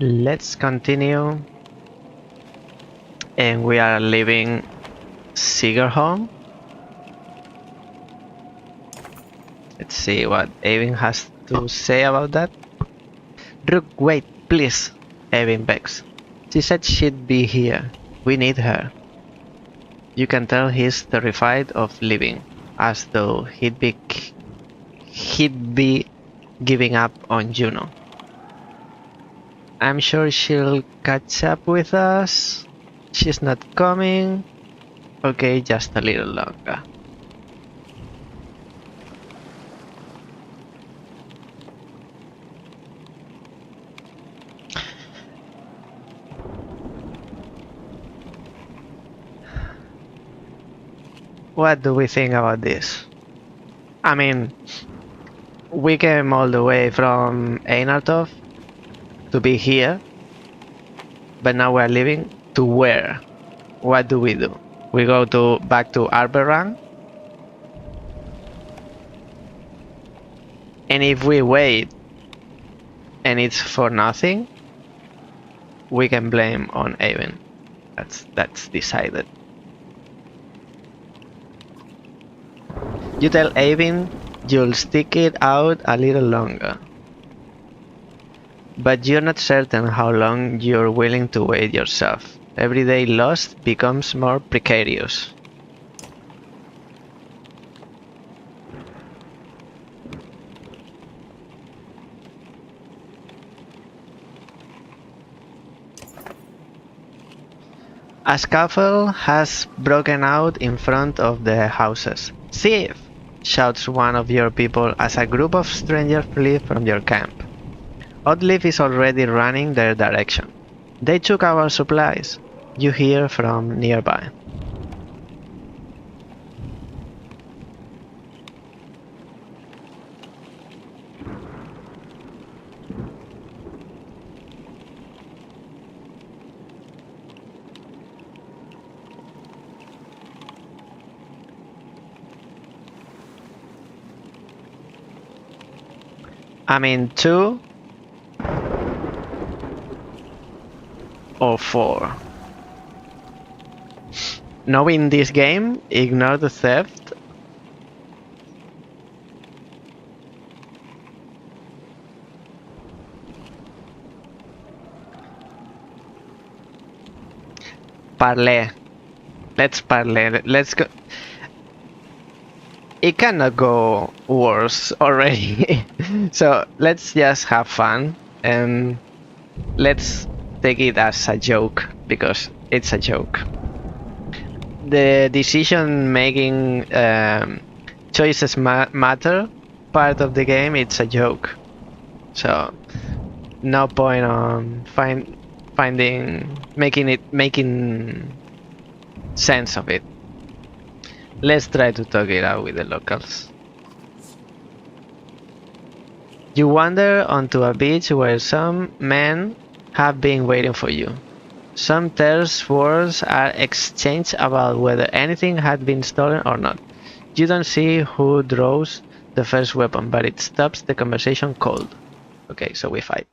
Let's continue. And we are leaving Sigerholm. Let's see what Eivin has to say about that. Rook, wait, please, Eivin begs. She said she'd be here. We need her. You can tell he's terrified of leaving, as though he'd be giving up on Juno. I'm sure she'll catch up with us. She's not coming. Okay, just a little longer. What do we think about this? I mean, we came all the way from Einartov to be here, but now we're leaving to where? What do? We go back to Arberrang? And if we wait and it's for nothing, we can blame on Eivin. That's decided. You tell Eivin you'll stick it out a little longer. But you're not certain how long you're willing to wait yourself. Every day lost becomes more precarious. A scuffle has broken out in front of the houses. "Thief!" shouts one of your people as a group of strangers flee from your camp. Oddleif is already running their direction. "They took our supplies," you hear from nearby. I mean, 2 or 4. Knowing this game, ignore the theft. Parley. Let's parley. Let's go. It cannot go worse already. So let's just have fun and let's take it as a joke, because it's a joke. The decision making choices matter part of the game, it's a joke. So no point on making sense of it. Let's try to talk it out with the locals. You wander onto a beach where some men have been waiting for you. Some terse words are exchanged about whether anything had been stolen or not. You don't see who draws the first weapon, but it stops the conversation cold. Okay, so we fight.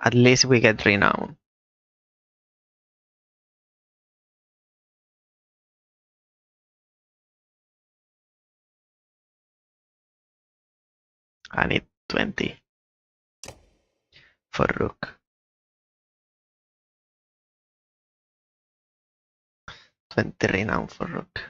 At least we get renown. I need 20 for Rook. 20 renown for Rook.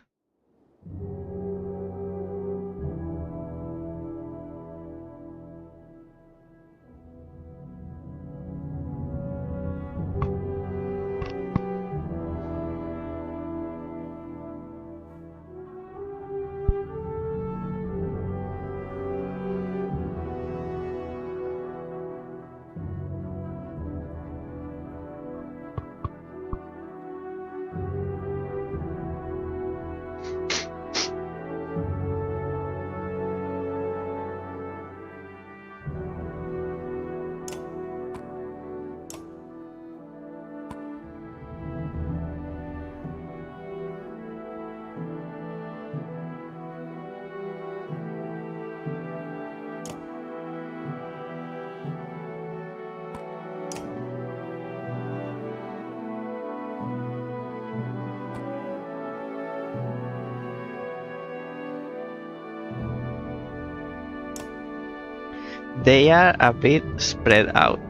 They are a bit spread out.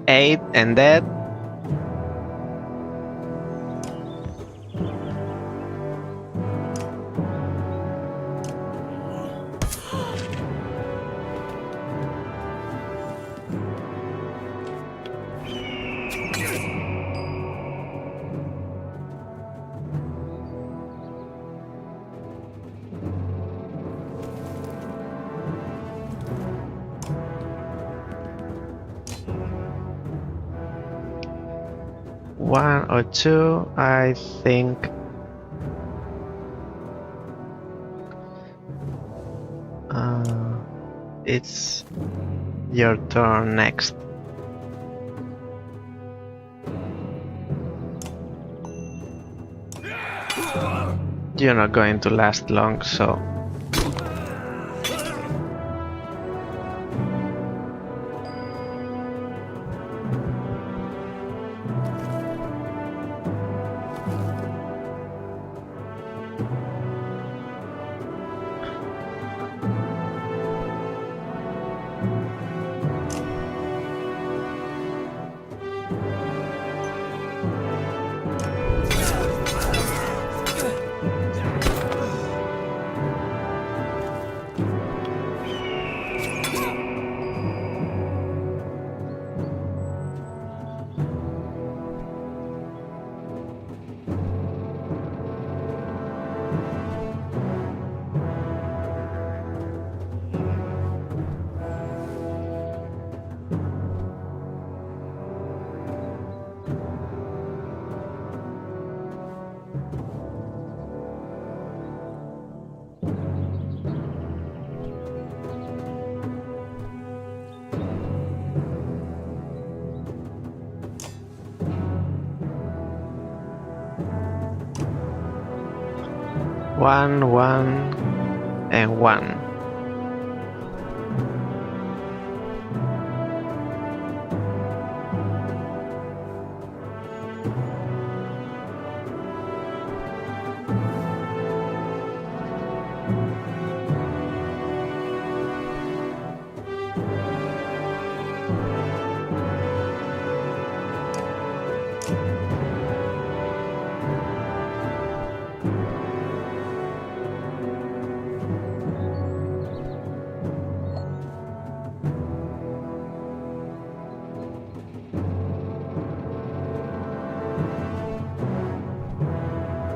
Eight and dead. One or two, I think. It's your turn next. You're not going to last long, so. One, and one.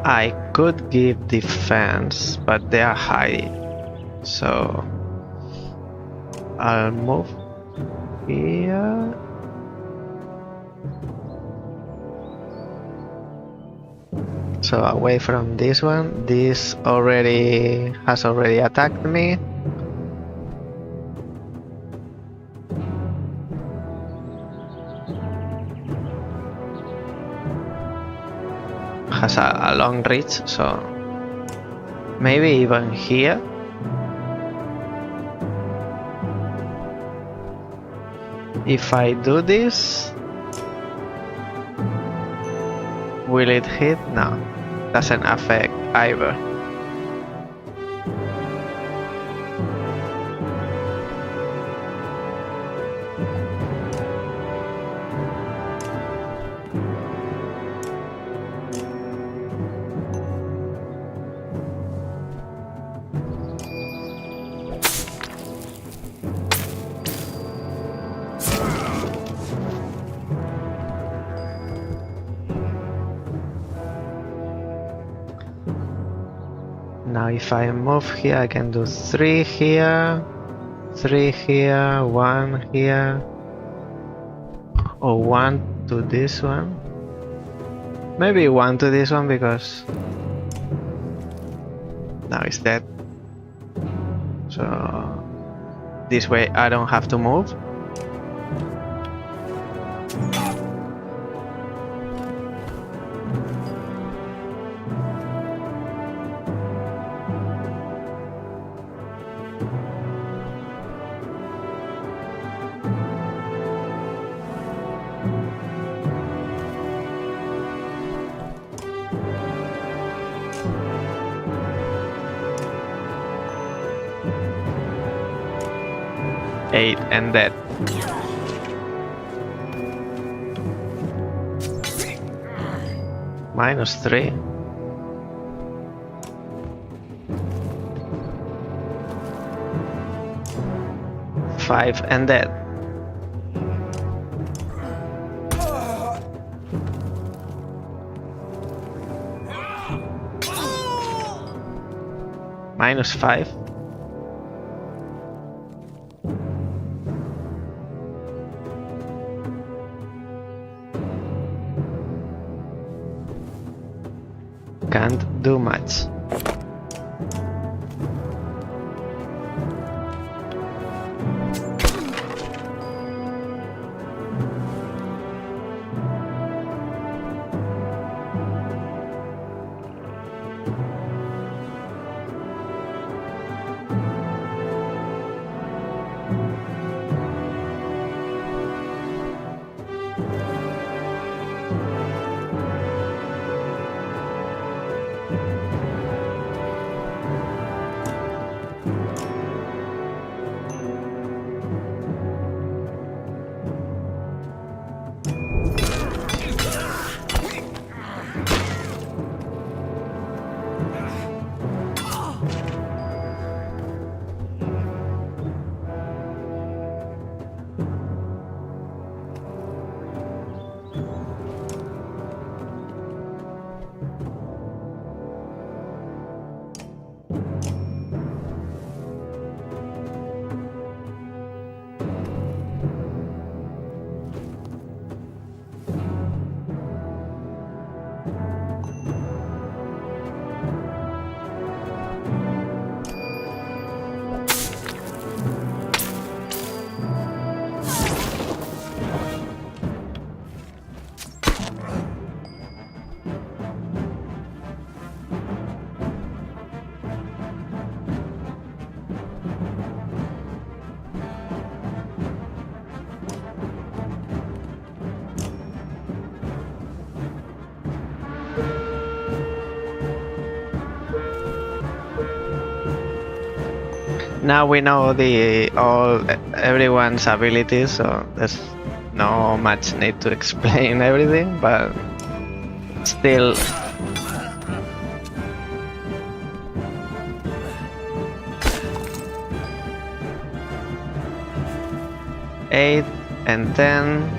I could give defense, but they are high, so I'll move here. So away from this one. This has already attacked me. Has a long reach, so maybe even here. If I do this, will it hit? No, doesn't affect either. Now if I move here, I can do 3 here, 3 here, 1 here, or 1 to this one. Maybe 1 to this one because Now it's dead. So this way I don't have to move. Eight and dead. -3. Five and dead. -5. Can't do much. Now we know everyone's abilities, so there's no much need to explain everything, but still. Eight and 10.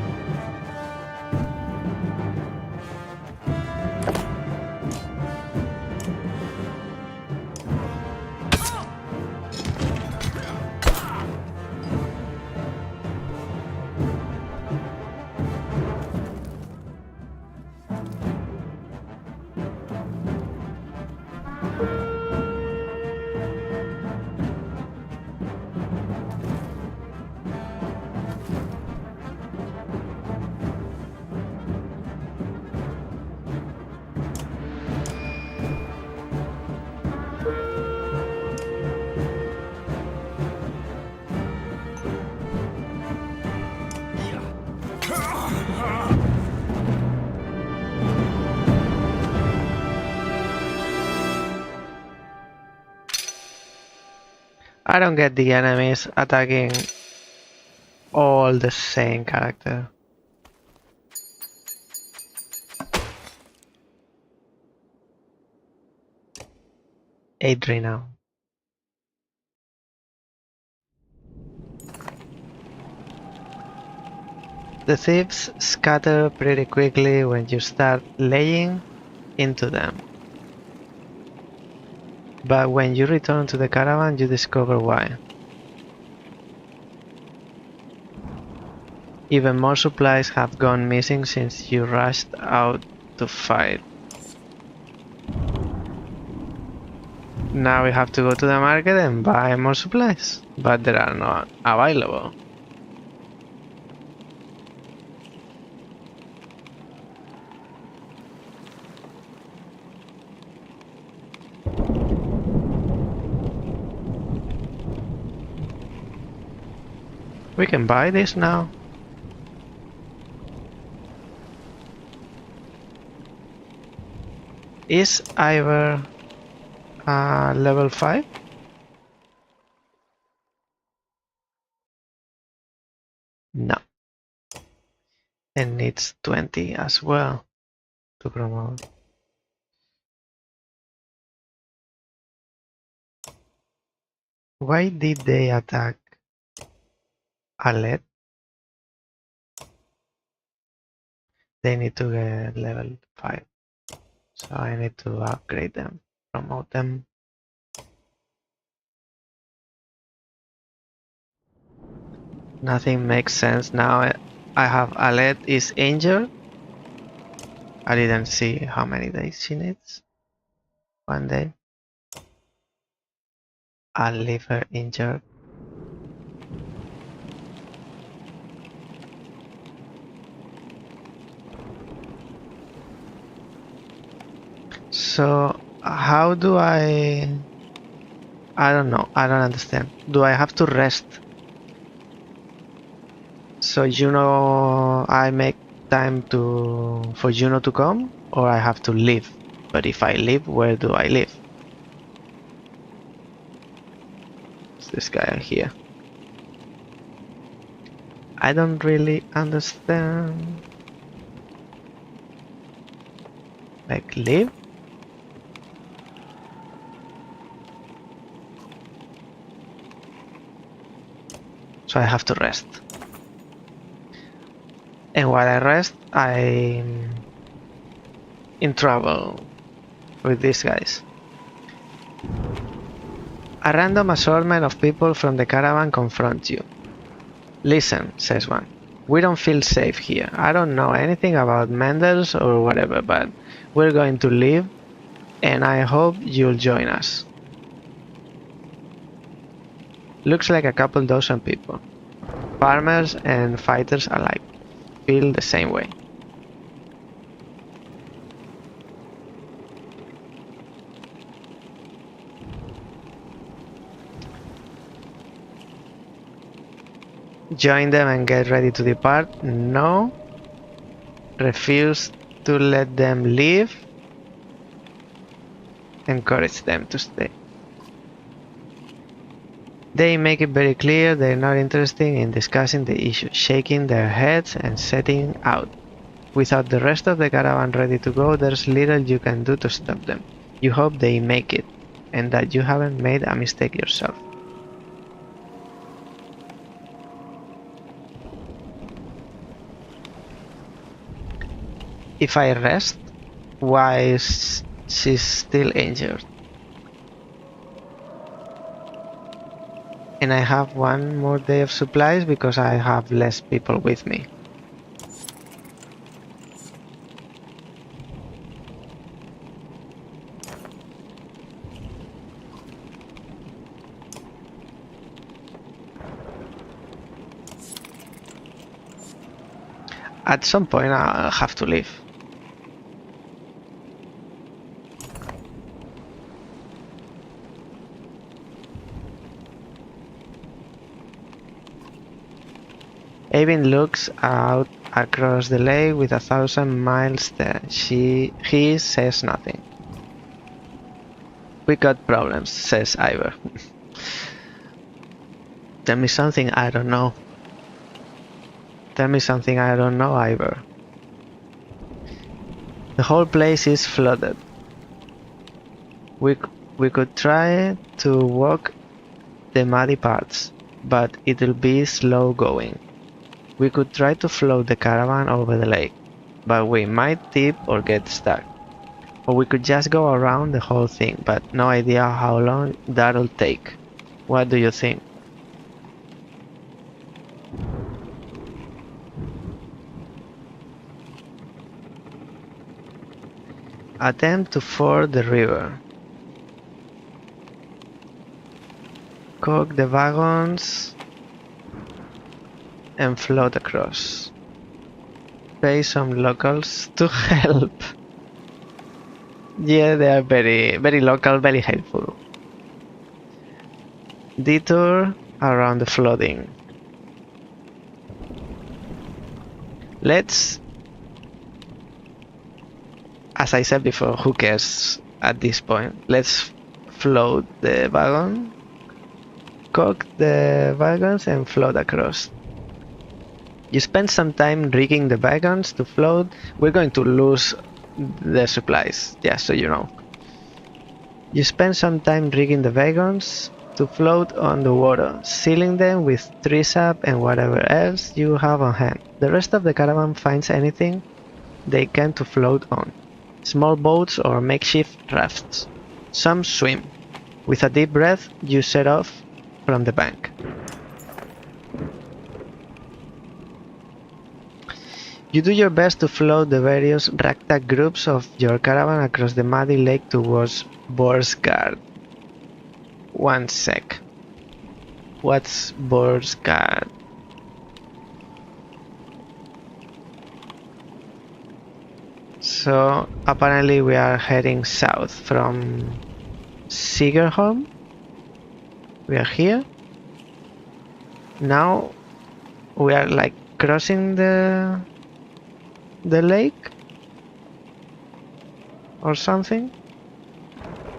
I don't get the enemies attacking all the same character. Adri now. The thieves scatter pretty quickly when you start laying into them. But when you return to the caravan, you discover why. Even more supplies have gone missing since you rushed out to fight. Now we have to go to the market and buy more supplies, but there are not available. We can buy this now. Is Ivor level 5? No. And needs 20 as well to promote. Why did they attack Alet? They need to get level 5. So I need to upgrade them, promote them. Nothing makes sense now. I have Alet is injured. I didn't see how many days she needs. 1 day. I'll leave her injured. So how do I don't know. I don't understand. Do I have to rest? So I make time for Juno to come, or I have to leave? But if I leave, where do I live? It's this guy here. I don't really understand. Like leave? So I have to rest. And while I rest, I'm in trouble with these guys. A random assortment of people from the caravan confront you. Listen, says one. We don't feel safe here. I don't know anything about Mendels or whatever, but we're going to leave, and I hope you'll join us. Looks like a couple dozen people. Farmers and fighters alike feel the same way. Join them and get ready to depart? No. Refuse to let them leave? Encourage them to stay. They make it very clear they're not interested in discussing the issue, shaking their heads and setting out. Without the rest of the caravan ready to go, there's little you can do to stop them. You hope they make it, and that you haven't made a mistake yourself. If I rest, why is she still injured? And I have 1 more day of supplies because I have less people with me. At some point I'll have to leave. Avin looks out across the lake with 1,000 miles there. He says nothing. We got problems, says Ivor. Tell me something I don't know. Tell me something I don't know, Ivor. The whole place is flooded. We could try to walk the muddy parts, but it'll be slow going. We could try to float the caravan over the lake, but we might tip or get stuck. Or we could just go around the whole thing, but no idea how long that'll take. What do you think? Attempt to ford the river. Cook the wagons and float across. Pay some locals to help. Yeah, they are very, very local, very helpful. Detour around the flooding. Let's, as I said before, who cares at this point? Let's float the wagon, cook the wagons and float across. You spend some time rigging the wagons to float. We're going to lose the supplies, just so you know. You spend some time rigging the wagons to float on the water, sealing them with tree sap and whatever else you have on hand. The rest of the caravan finds anything they can to float on. Small boats or makeshift rafts. Some swim. With a deep breath, you set off from the bank. You do your best to float the various ragtag groups of your caravan across the muddy lake towards Borsgard. One sec. What's Borsgard? So apparently we are heading south from Sigerholm. We are here. Now we are like crossing the lake or something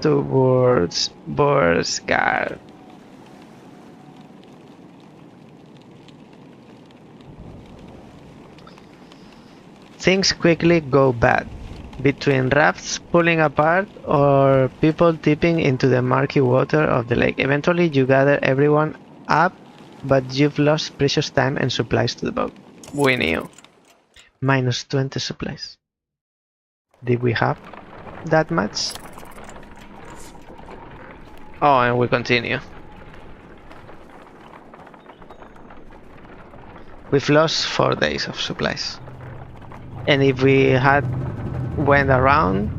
towards Borsgard. Things quickly go bad, between rafts pulling apart or people tipping into the murky water of the lake. Eventually you gather everyone up, but you've lost precious time and supplies to the boat. We knew. Minus 20 supplies. Did we have that much? Oh, and we continue. We've lost 4 days of supplies. And if we had went around,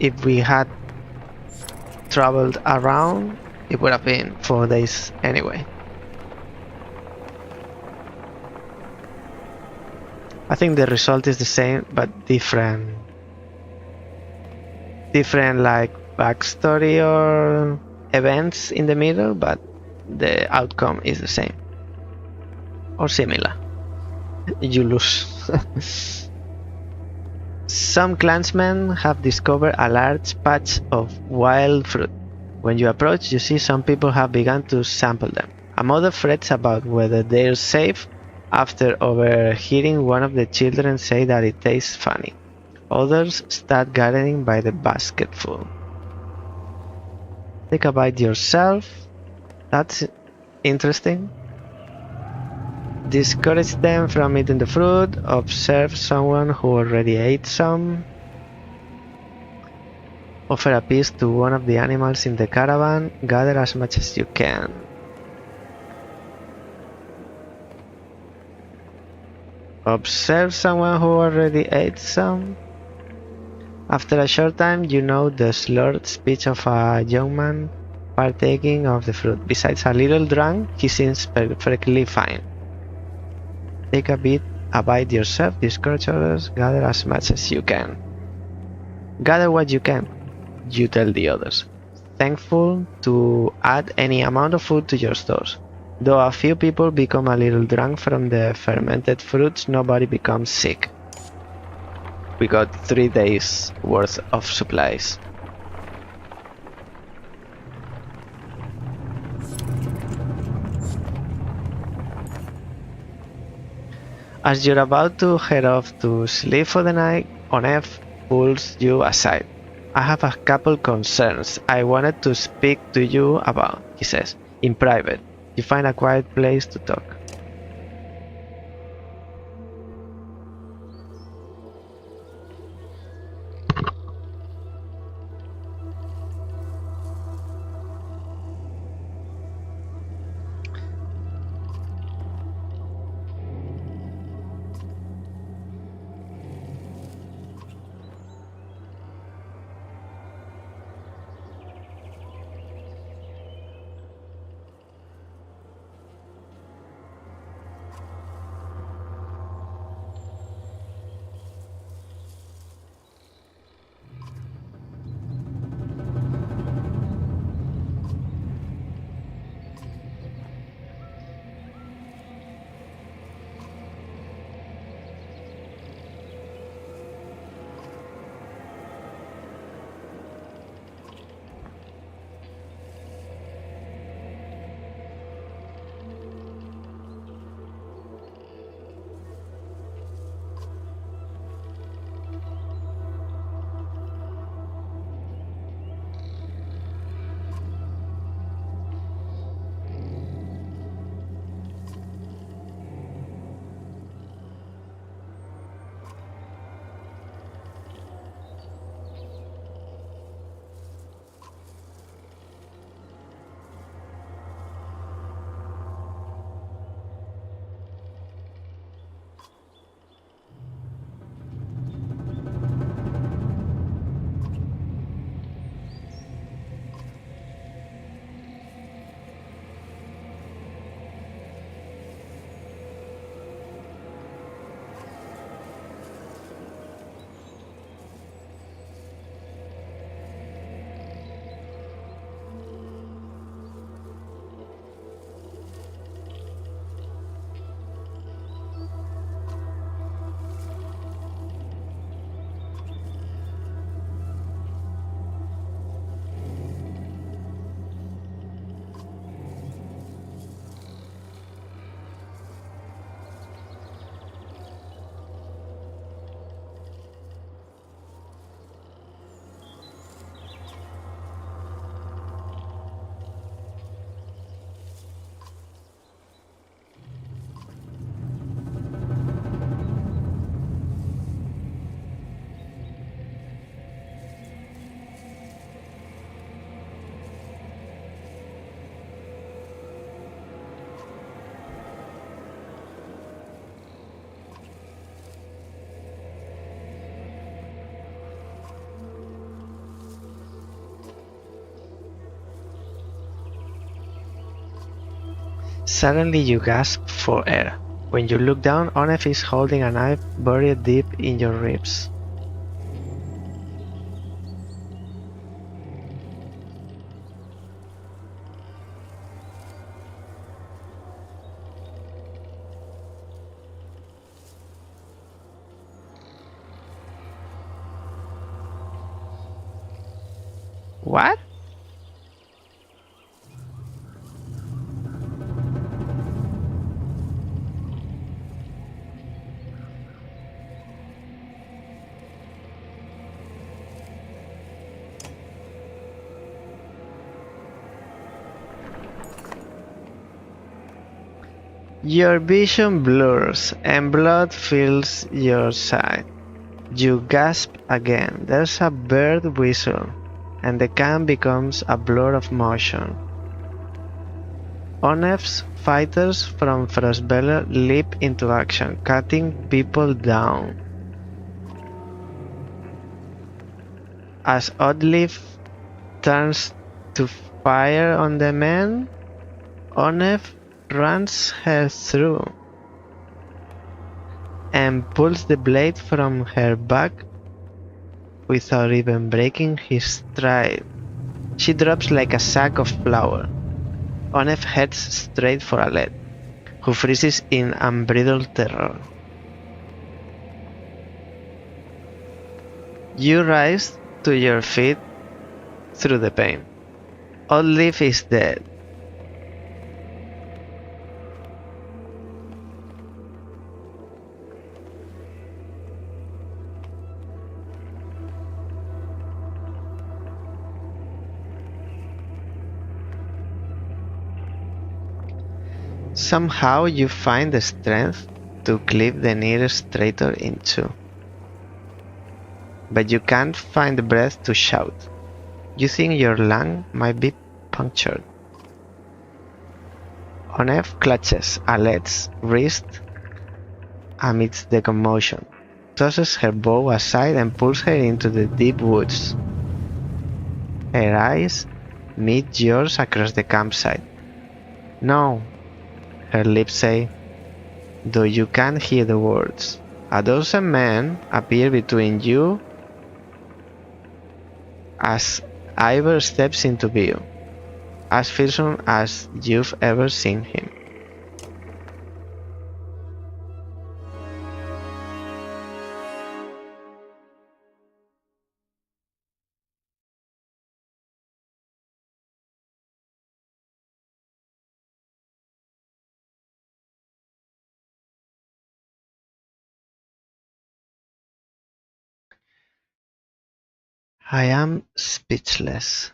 if we had traveled around, it would have been 4 days anyway. I think the result is the same, but different. Different like backstory or events in the middle, but the outcome is the same. Or similar. You lose. Some clansmen have discovered a large patch of wild fruit. When you approach, you see some people have begun to sample them. A mother frets about whether they're safe after overhearing one of the children say that it tastes funny. Others start gathering by the basketful. Take a bite yourself. That's interesting. Discourage them from eating the fruit. Observe someone who already ate some. Offer a piece to one of the animals in the caravan. Gather as much as you can. Observe someone who already ate some. After a short time, you know the slurred speech of a young man partaking of the fruit. Besides a little drunk, he seems perfectly fine. Take a bite yourself, discourage others, gather as much as you can. Gather what you can, you tell the others. Thankful to add any amount of food to your stores. Though a few people become a little drunk from the fermented fruits, nobody becomes sick. We got 3 days worth of supplies. As you're about to head off to sleep for the night, Onef pulls you aside. I have a couple concerns I wanted to speak to you about, he says. In private. You find a quiet place to talk. Suddenly you gasp for air. When you look down, Onef is holding a knife buried deep in your ribs. What? Your vision blurs and blood fills your sight. You gasp again. There's a bird whistle, and the camp becomes a blur of motion. Onef's fighters from Frostbeller leap into action, cutting people down. As Oddleaf turns to fire on the men, Onef runs her through and pulls the blade from her back without even breaking his stride. She drops like a sack of flour. Onef heads straight for Alet, who freezes in unbridled terror. You rise to your feet through the pain. Oddleaf is dead. Somehow you find the strength to clip the nearest traitor in two. But you can't find the breath to shout. You think your lung might be punctured. Onef clutches Alet's wrist amidst the commotion, tosses her bow aside and pulls her into the deep woods. Her eyes meet yours across the campsite. No, her lips say, though you can't hear the words. A dozen men appear between you as Ivor steps into view, as fearsome as you've ever seen him. I am speechless.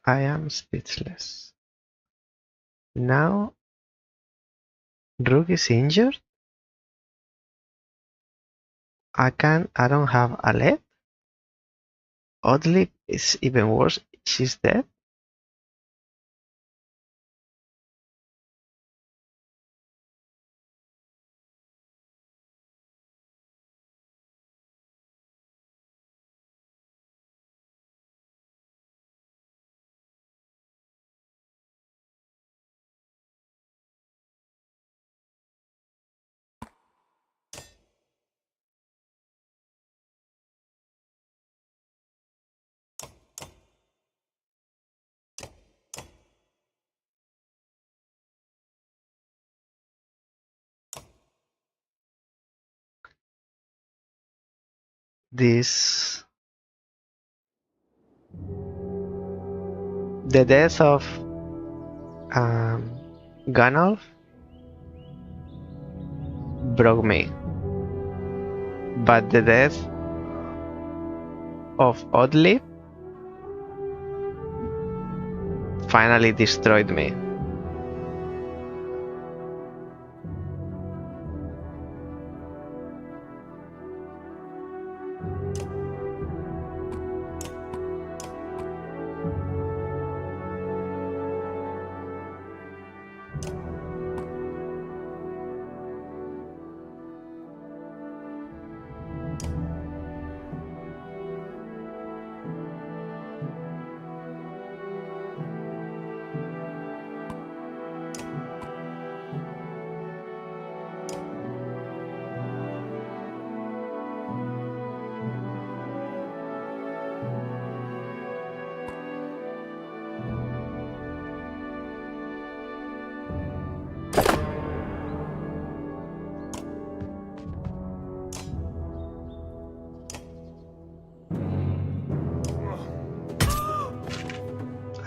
I am speechless. Now Rook is injured? I don't have Alet? Oddly, it's even worse. She's dead? This. The death of Ganolf broke me, but the death of Oddly finally destroyed me.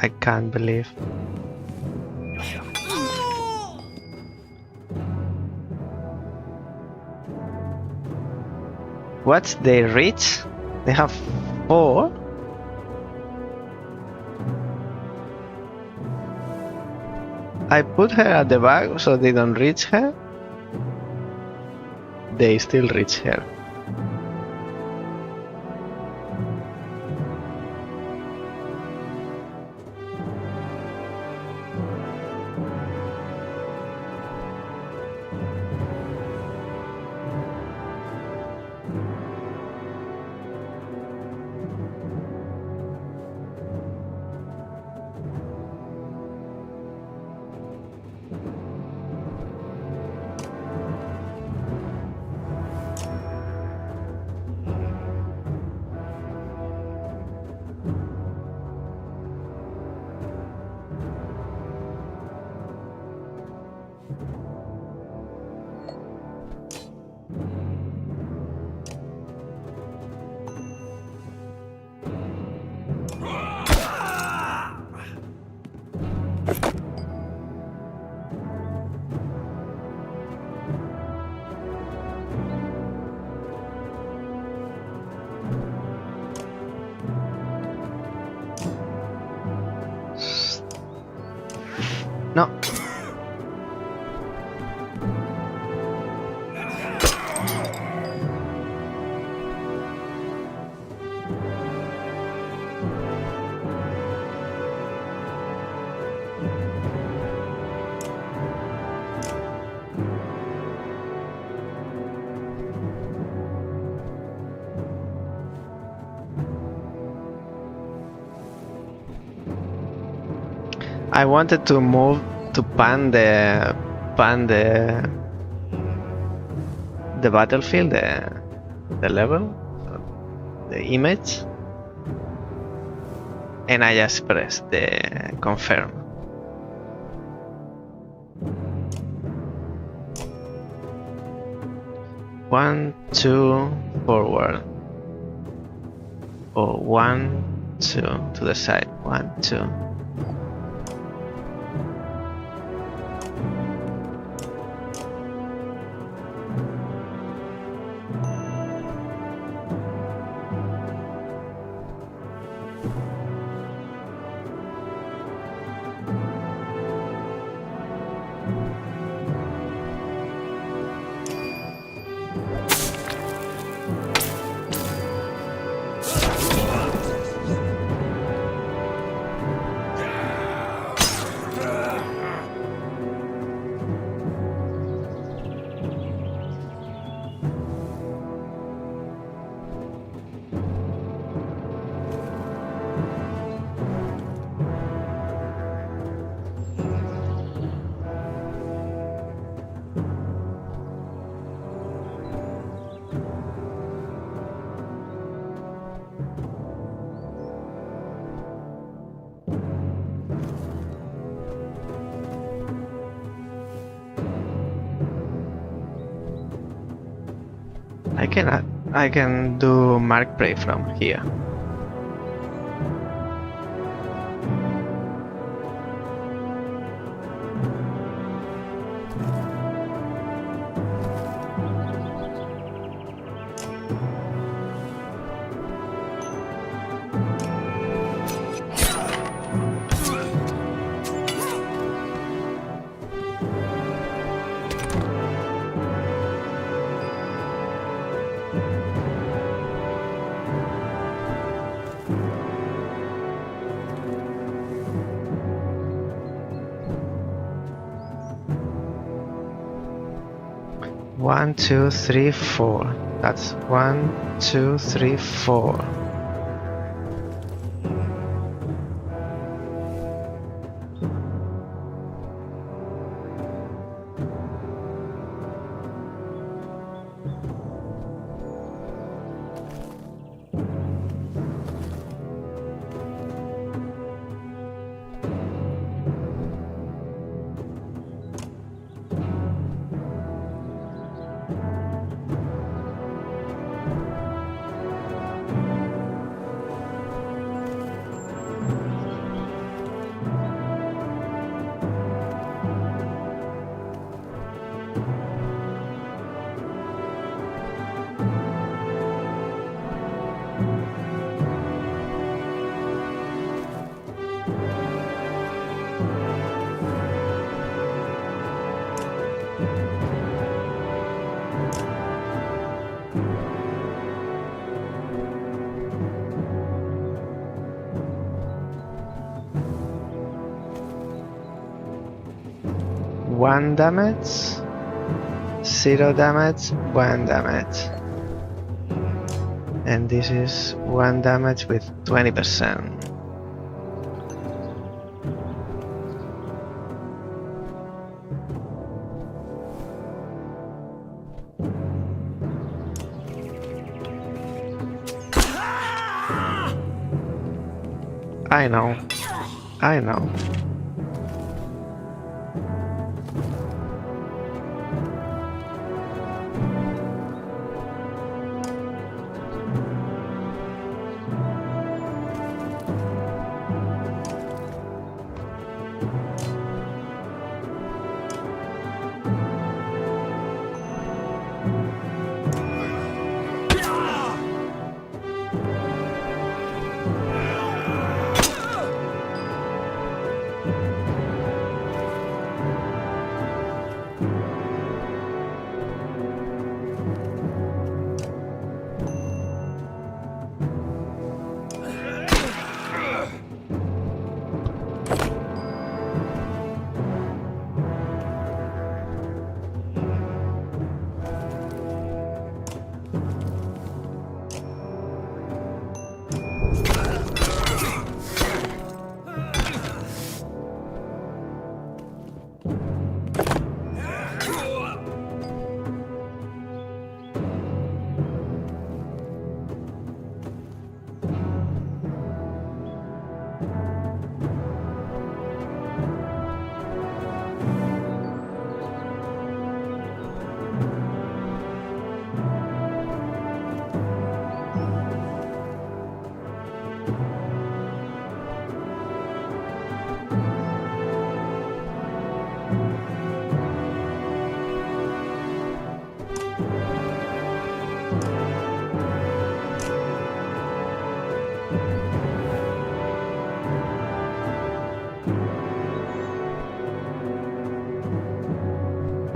I can't believe. What's their reach? They have 4. I put her at the back so they don't reach her. They still reach her. No. I wanted to move to pan the battlefield, the level, the image, and I just pressed the confirm. One, two, forward. Or 1, 2 to the side. 1, 2. I can do mark prey from here. One, two, three, four. That's 1, 2, 3, 4. 1 damage, 0 damage, 1 damage. And this is 1 damage with 20%. I know. I know.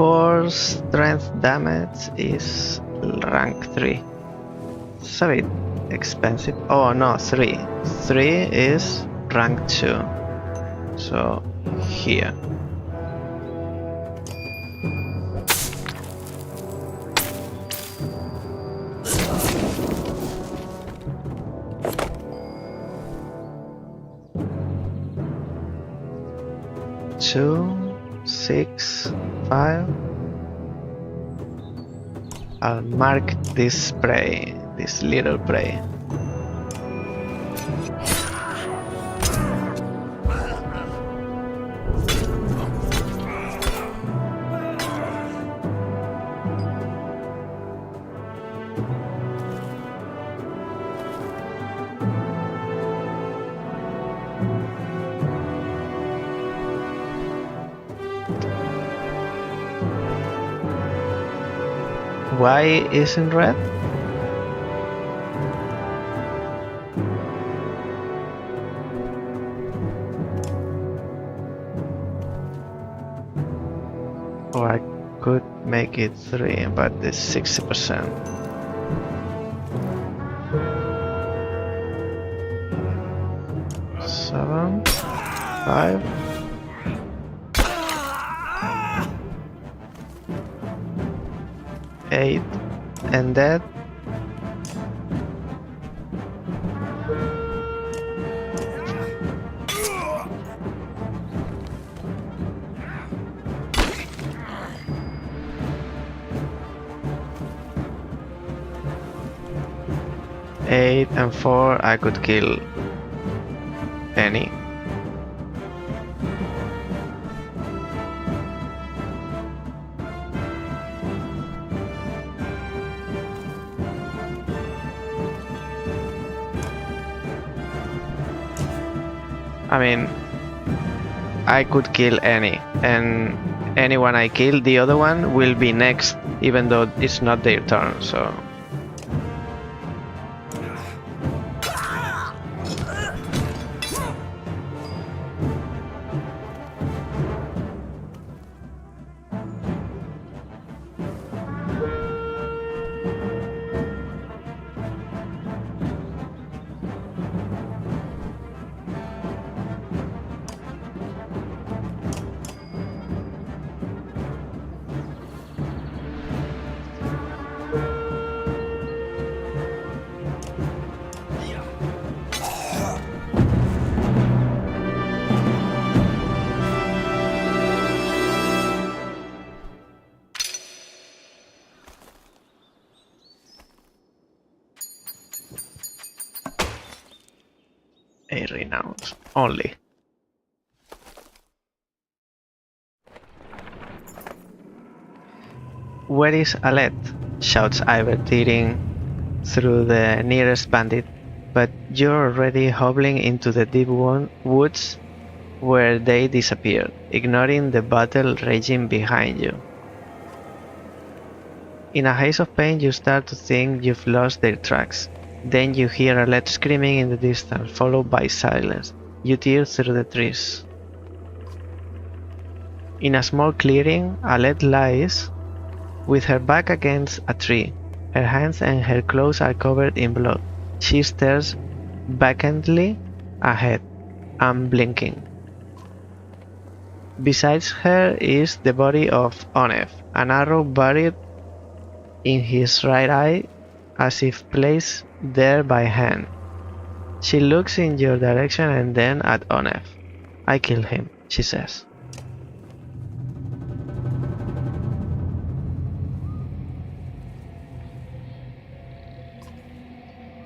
For strength damage is rank 3. It's a bit expensive. Oh no, 3. 3 is rank 2. So here. Two, 6, 5. I'll mark this prey, this little prey. Why isn't red? Or I could make it 3, but it's 60%. Seven, 5. Eight, and that. Eight and 4, I could kill any. I mean, I could kill any, and anyone I kill, the other one will be next, even though it's not their turn, so... a renounce only. Where is Alet? Shouts Iver, tearing through the nearest bandit, but you're already hobbling into the deep woods where they disappeared, ignoring the battle raging behind you. In a haze of pain, you start to think you've lost their tracks. Then you hear Alet screaming in the distance, followed by silence. You tear through the trees. In a small clearing, Alet lies with her back against a tree. Her hands and her clothes are covered in blood. She stares vacantly ahead, unblinking. Beside her is the body of Onef, an arrow buried in his right eye as if placed there by hand. She looks in your direction and then at Onef. I killed him, she says.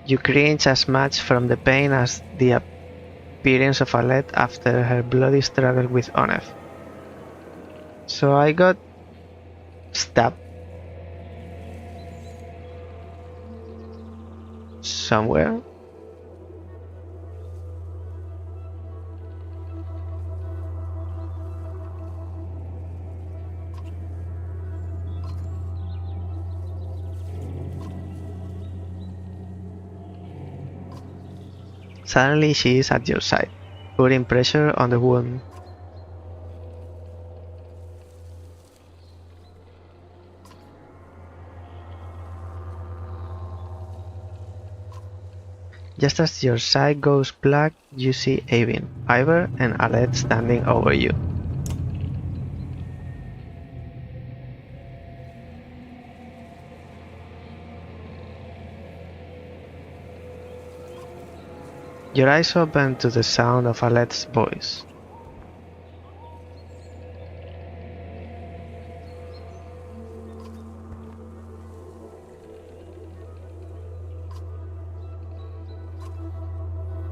You cringe as much from the pain as the appearance of Alet after her bloody struggle with Onef. So I got stabbed somewhere. Suddenly she is at your side, putting pressure on the wound. Just as your sight goes black, you see Avin, Iver, and Alet standing over you. Your eyes open to the sound of Alet's voice.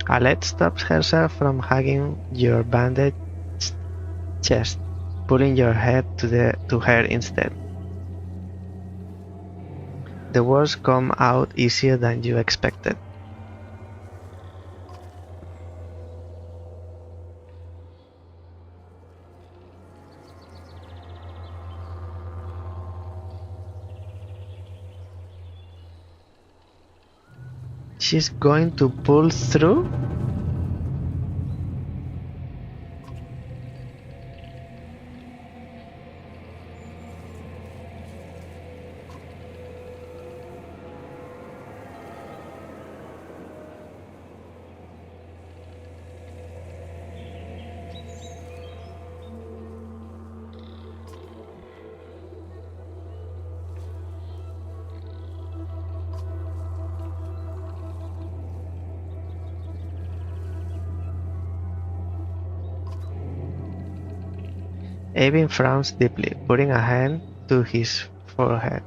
Alet stops herself from hugging your bandaged chest, pulling your head to her instead. The words come out easier than you expected. She's going to pull through? Avin frowns deeply, putting a hand to his forehead.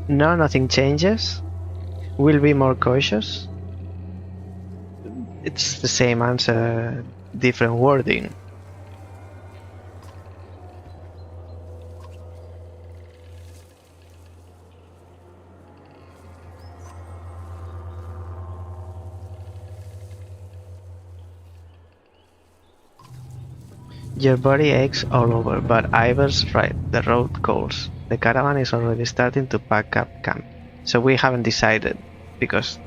No, nothing changes. We'll be more cautious. It's the same answer, different wording. Your body aches all over, but Ivor's right. The road calls. The caravan is already starting to pack up camp. So we haven't decided because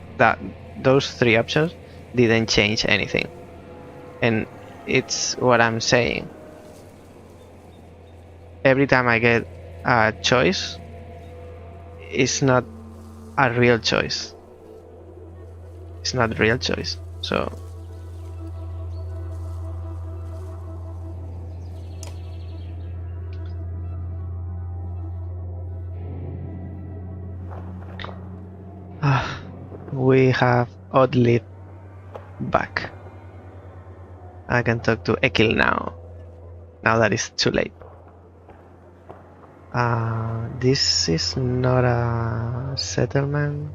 those three options didn't change anything. And it's what I'm saying. Every time I get a choice, it's not a real choice. It's not a real choice. So we have oddly back. I can talk to Ekil now. Now that it's too late. This is not a settlement,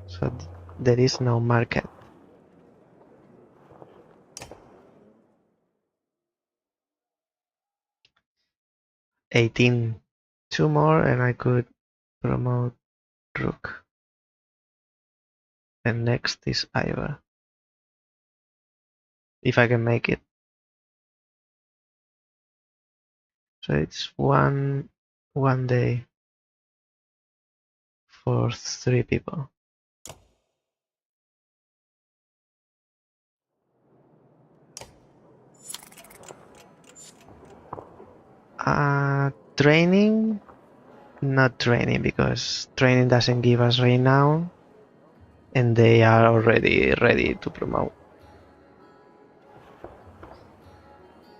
so there is no market. 18. 2 more and I could promote Rook. And next is Ivor. If I can make it. So it's one day for 3 people. Training? Not training, because training doesn't give us renown and they are already ready to promote.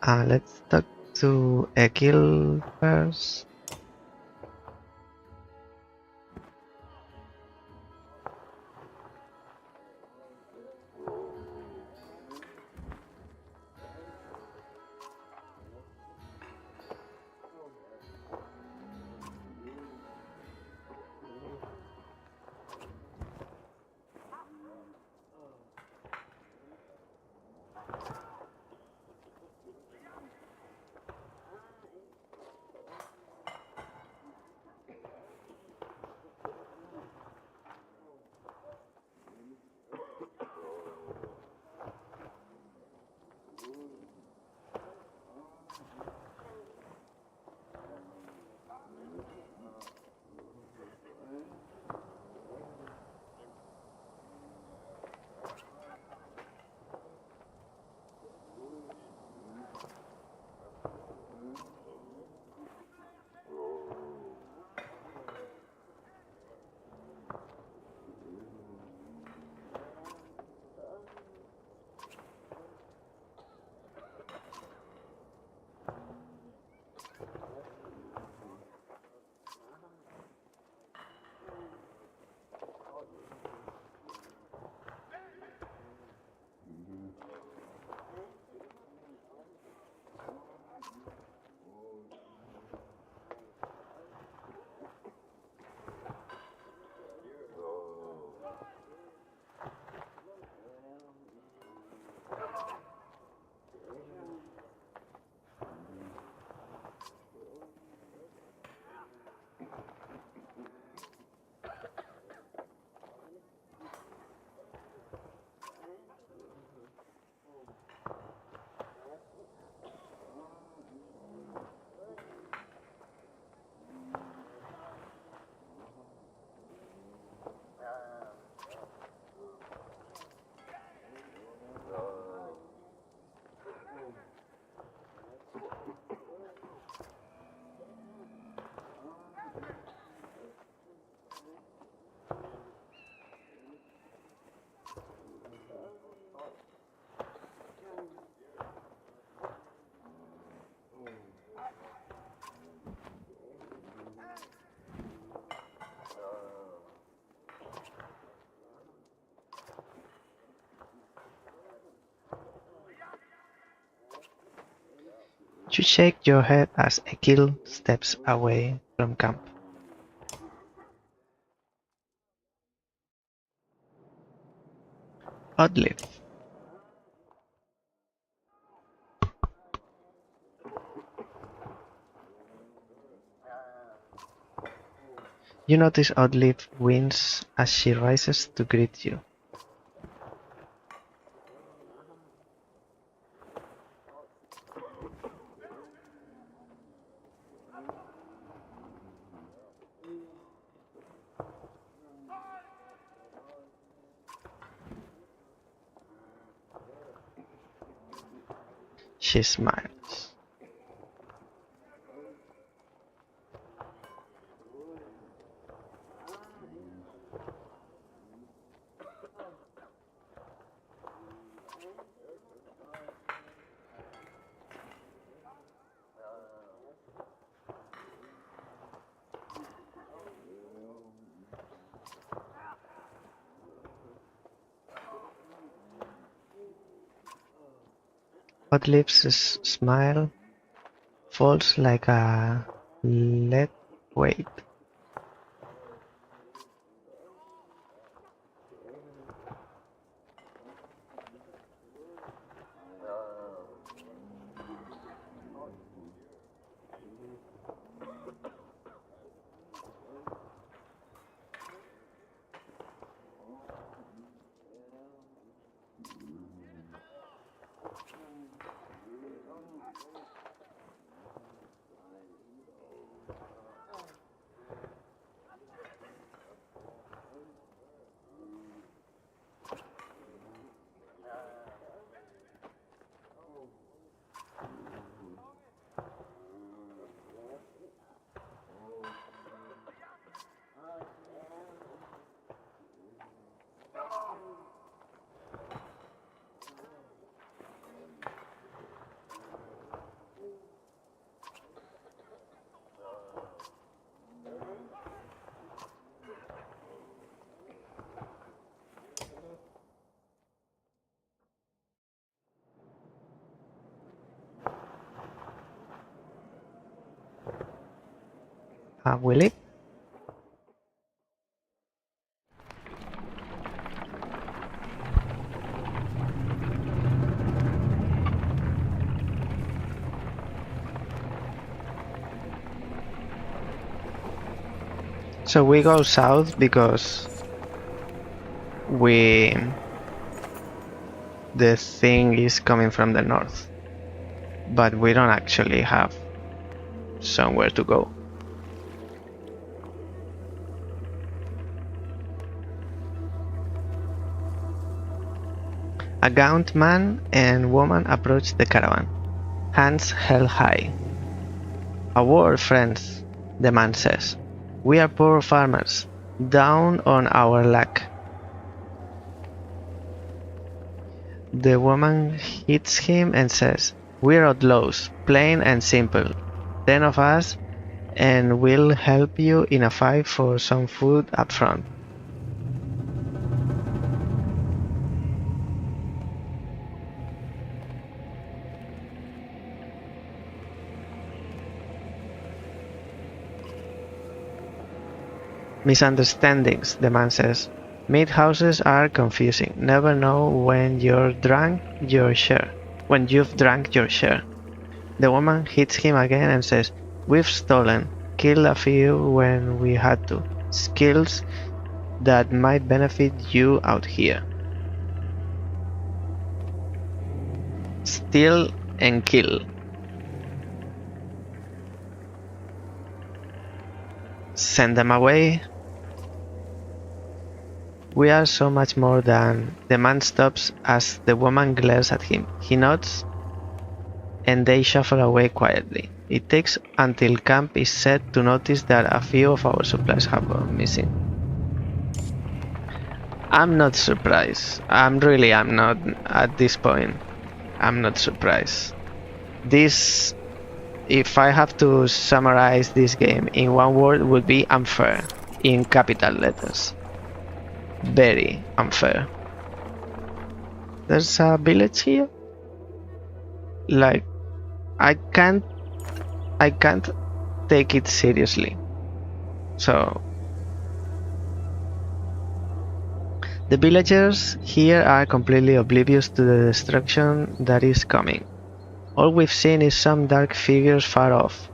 Let's talk to Ekil first. You shake your head as Ekil steps away from camp. Oddly. You notice Oddleaf wince as she rises to greet you. She smiles. Oddleaf's smile falls like a lead weight. Willie? So we go south because the thing is coming from the north, but we don't actually have somewhere to go. A gaunt man and woman approach the caravan, hands held high. "A war, friends," the man says. "We are poor farmers, down on our luck." The woman hits him and says, "We're outlaws, plain and simple. 10 of us, and we'll help you in a fight for some food up front." "Misunderstandings," the man says. "Meat houses are confusing. Never know when you've drank your share. The woman hits him again and says, "We've stolen, killed a few when we had to. Skills that might benefit you out here." Steal and kill. Send them away. "We are so much more than..." The man stops as the woman glares at him. He nods, and they shuffle away quietly. It takes until camp is set to notice that a few of our supplies have gone missing. I'm not surprised. I'm not at this point. I'm not surprised. This, if I have to summarize this game in one word, would be unfair, in capital letters. Very unfair. There's a village here? Like, I can't take it seriously. So The villagers here are completely oblivious to the destruction that is coming. All we've seen is some dark figures far off,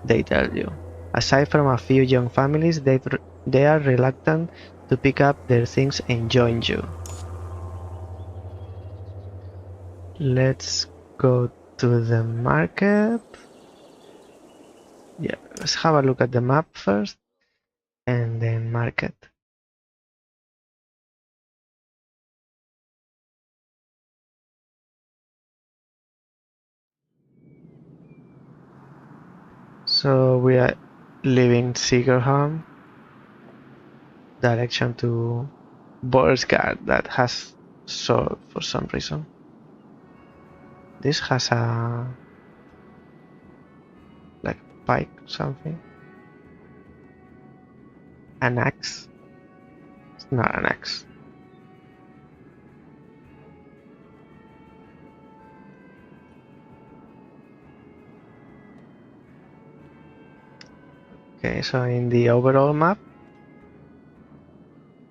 they tell you. Aside from a few young families, they are reluctant to pick up their things and join you. Let's go to the market. Yeah, let's have a look at the map first and then market. So we are leaving Sigerholm, direction to Borsgard that has sword for some reason. This has a like pike or something. An axe? It's not an axe. Okay, so in the overall map,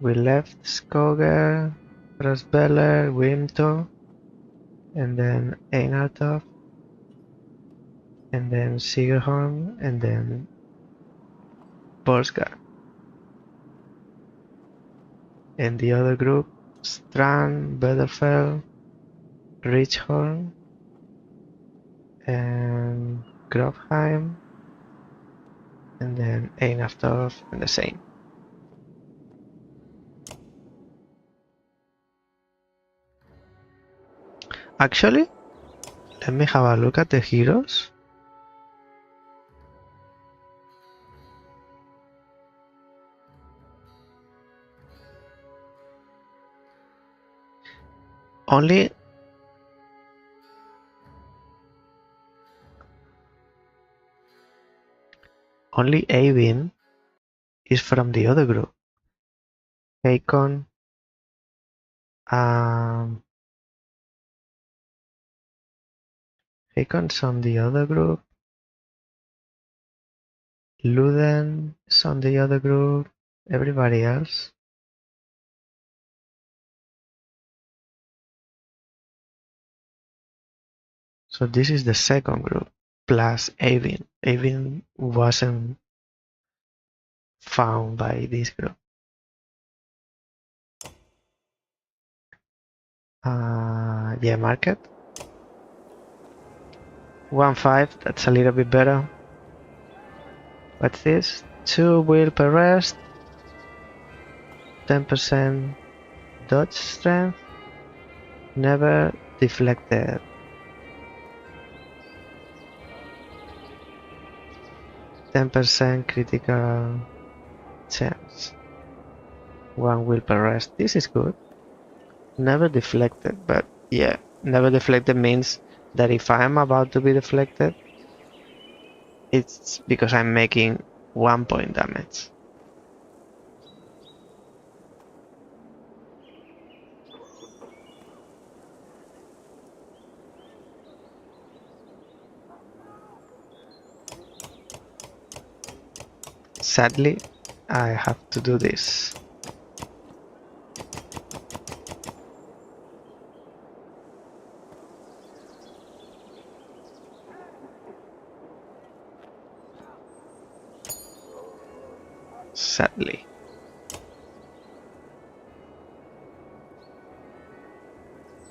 we left Skoger, Rasbeller, Wimto, and then Einartof, and then Sigerholm, and then Borsgard. And the other group, Strand, Bederfell, Richhorn, and Grofheim, and then Einartof, and the same. Actually, let me have a look at the heroes. Only Avin is from the other group. Hakon, Hakon's on the other group. Luden is on the other group. Everybody else. So this is the second group plus Avin. Avin wasn't found by this group. Yeah, market. 1.5, that's a little bit better. What's this? 2 will per rest. 10% dodge strength. Never deflected. 10% critical chance. 1 will per rest. This is good. Never deflected, but yeah, never deflected means that if I'm about to be deflected, it's because I'm making 1 point damage. Sadly, I have to do this. Sadly.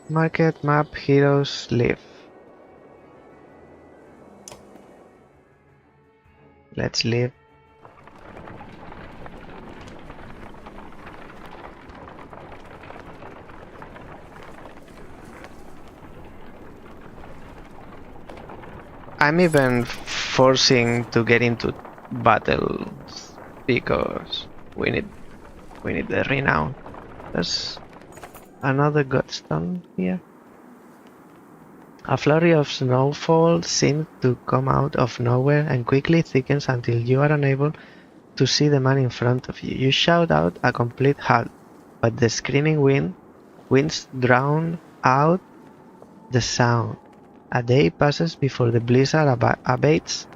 Market, map, heroes, live. Let's live. I'm even forcing to get into battles because we need the renown. There's another godstone here. A flurry of snowfall seems to come out of nowhere and quickly thickens until you are unable to see the man in front of you. You shout out a complete halt, but the screaming winds drown out the sound. A day passes before the blizzard abates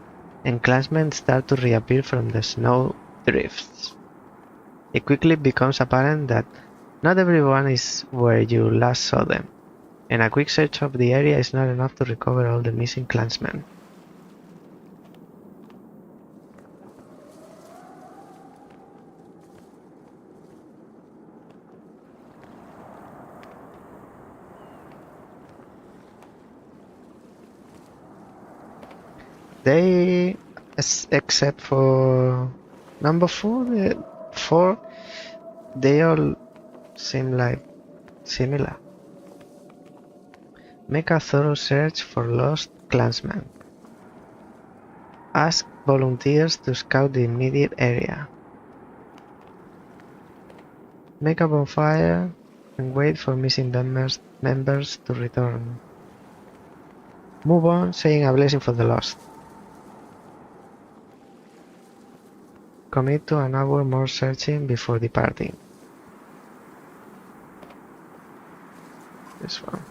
and clansmen start to reappear from the snow drifts. It quickly becomes apparent that Not everyone is where you last saw them, and a quick search of the area is not enough to recover all the missing clansmen. They, except for number 4, they all seem like similar. Make a thorough search for lost clansmen. Ask volunteers to scout the immediate area. Make a bonfire and wait for missing members to return. Move on, saying a blessing for the lost. Commit to an hour more searching before departing. This one.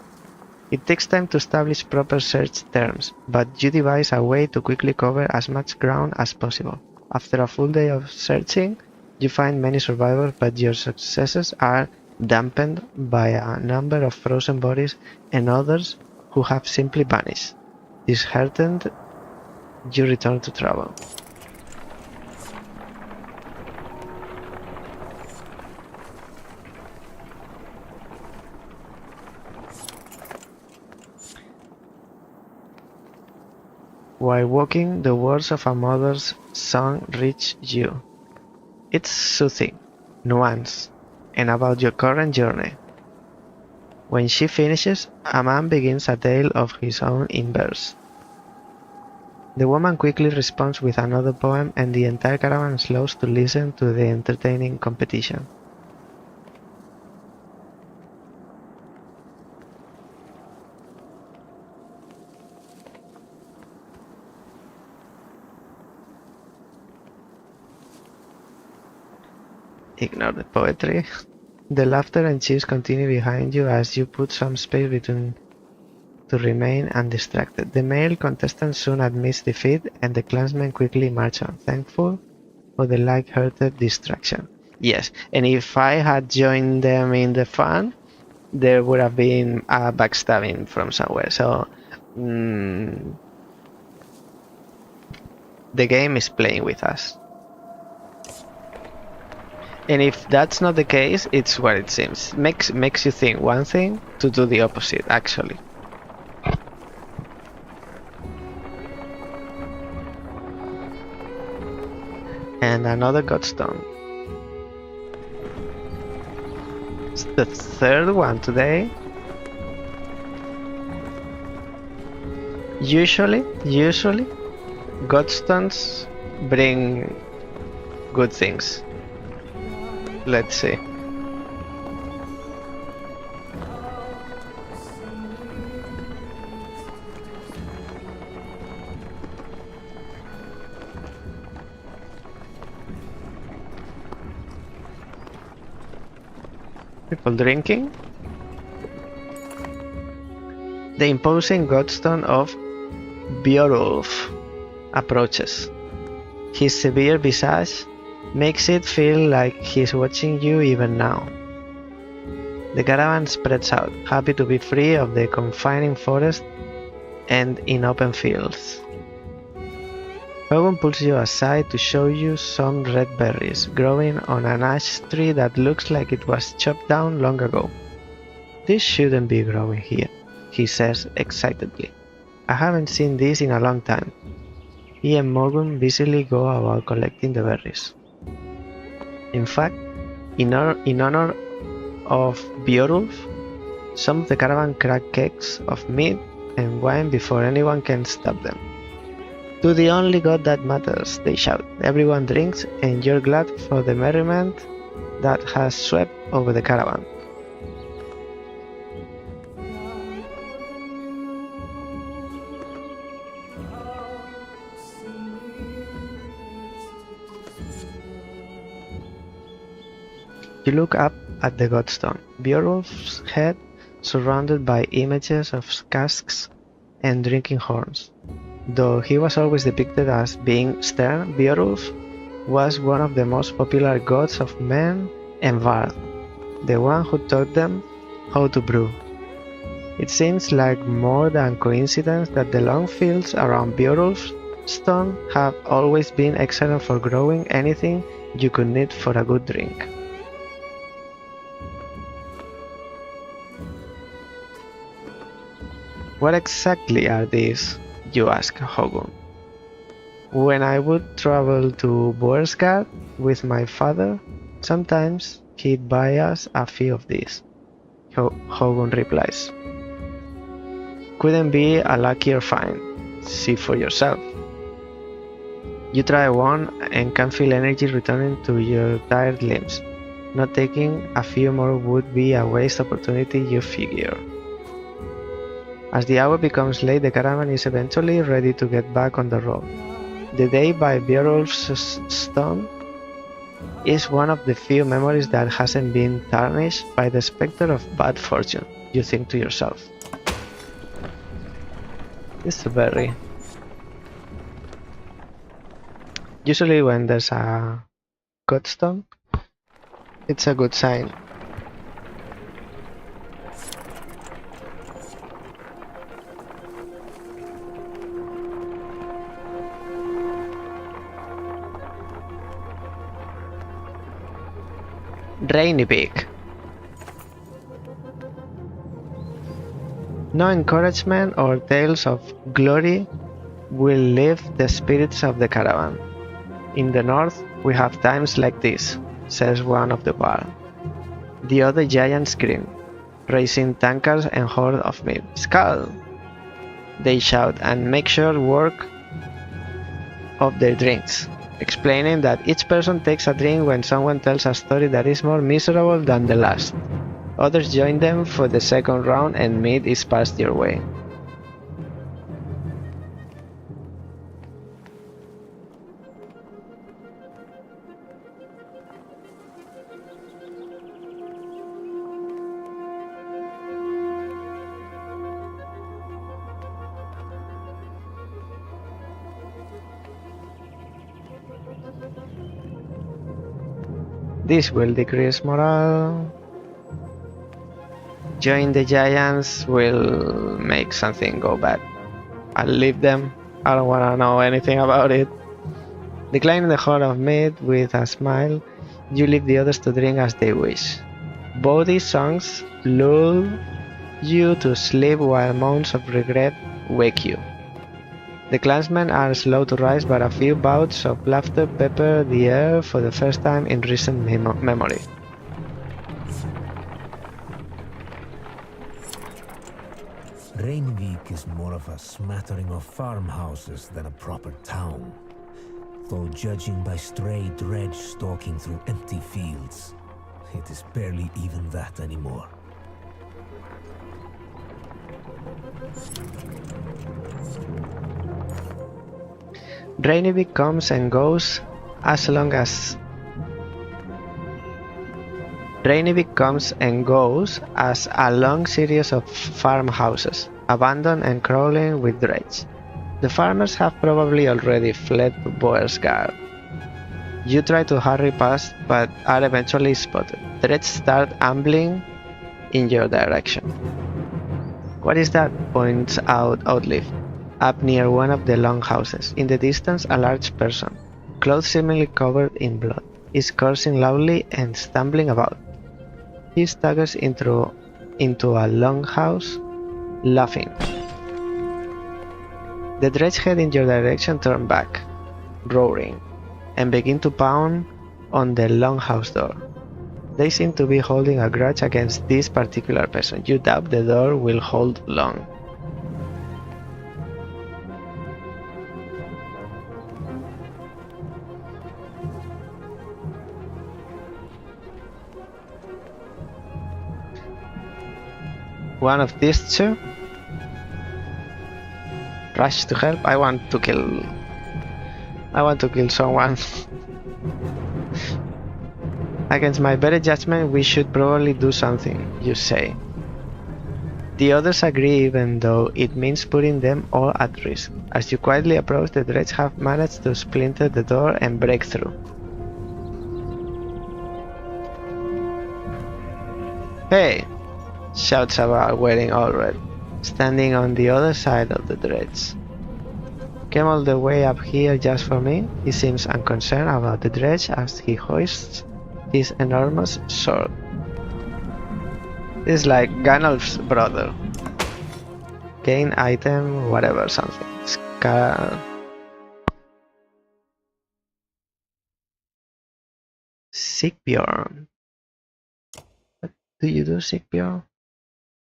It takes time to establish proper search terms, but you devise a way to quickly cover as much ground as possible. After a full day of searching, you find many survivors, but your successes are dampened by a number of frozen bodies and others who have simply vanished. Disheartened, you return to travel. While walking, the words of a mother's song reach you. It's soothing, nuanced, and about your current journey. When she finishes, a man begins a tale of his own in verse. The woman quickly responds with another poem, and the entire caravan slows to listen to the entertaining competition. Ignore the poetry. The laughter and cheers continue behind you as you put some space between to remain undistracted. The male contestant soon admits defeat, and the clansmen quickly march on, thankful for the light-hearted distraction. Yes, and if I had joined them in the fun, there would have been a backstabbing from somewhere. So the game is playing with us. And if that's not the case, it's what it seems. Makes you think one thing to do the opposite, actually. And another godstone. It's the third one today. Usually, godstones bring good things. Let's see. People drinking. The imposing godstone of Beowulf approaches. His severe visage makes it feel like he's watching you even now. The caravan spreads out, happy to be free of the confining forest and in open fields. Hogan pulls you aside to show you some red berries growing on an ash tree that looks like it was chopped down long ago. This shouldn't be growing here, he says excitedly. I haven't seen this in a long time. He and Morgan busily go about collecting the berries. In fact, in honor of Beowulf, some of the caravan crack kegs of meat and wine before anyone can stop them. To the only god that matters, they shout. Everyone drinks, and you're glad for the merriment that has swept over the caravan. You look up at the godstone, Beowulf's head surrounded by images of casks and drinking horns. Though he was always depicted as being stern, Beowulf was one of the most popular gods of men and Bard. the one who taught them how to brew. It seems like more than coincidence that the long fields around Bjorulfstone have always been excellent for growing anything you could need for a good drink. What exactly are these? You ask Hogun. When I would travel to Boersgard with my father, sometimes he'd buy us a few of these. Hogun replies. Couldn't be a luckier find. See for yourself. You try one and can feel energy returning to your tired limbs. Not taking a few more would be a waste opportunity, you figure. As the hour becomes late, the caravan is eventually ready to get back on the road. The day by Bjorulfstone is one of the few memories that hasn't been tarnished by the specter of bad fortune, you think to yourself. It's a berry. Usually when there's a godstone, it's a good sign. Rainy Peak. No encouragement or tales of glory will lift the spirits of the caravan. In the north, we have times like this, says one of the bar. The other giants grin, raising tankards and hoard of meat. Skull! They shout and make short work of their drinks, explaining that each person takes a drink when someone tells a story that is more miserable than the last. Others join them for the second round and meat is passed your way. This will decrease morale. Join the giants will make something go bad. I'll leave them. I don't want to know anything about it. Declining the hoard of meat with a smile, you leave the others to drink as they wish. Bawdy songs lull you to sleep while moans of regret wake you. The clansmen are slow to rise, but a few bouts of laughter pepper the air for the first time in recent memory. Rainvik is more of a smattering of farmhouses than a proper town. Though judging by stray dredge stalking through empty fields, it is barely even that anymore. Rainvik comes and goes as long as Rainvik comes and goes as a long series of farmhouses, abandoned and crawling with dredge. The farmers have probably already fled to Boersgard. You try to hurry past, but are eventually spotted. Dredge start ambling in your direction. What is that? Points out Outleaf, up near one of the long houses. In the distance, a large person, clothes seemingly covered in blood, is cursing loudly and stumbling about. He staggers into a long house, laughing. The dredge head in your direction turn back, roaring, and begin to pound on the longhouse door. They seem to be holding a grudge against this particular person. You doubt the door will hold long. One of these two rush to help. I want to kill someone. Against my better judgment, we should probably do something, you say. The others agree, even though it means putting them all at risk. As you quietly approach, the dredge have managed to splinter the door and break through. Hey! Shouts about wearing all red, standing on the other side of the dredge. Came all the way up here just for me. He seems unconcerned about the dredge as he hoists his enormous sword. It's like Gandalf's brother. Gain item, whatever, something. Sigbjorn. What do you do, Sigbjorn?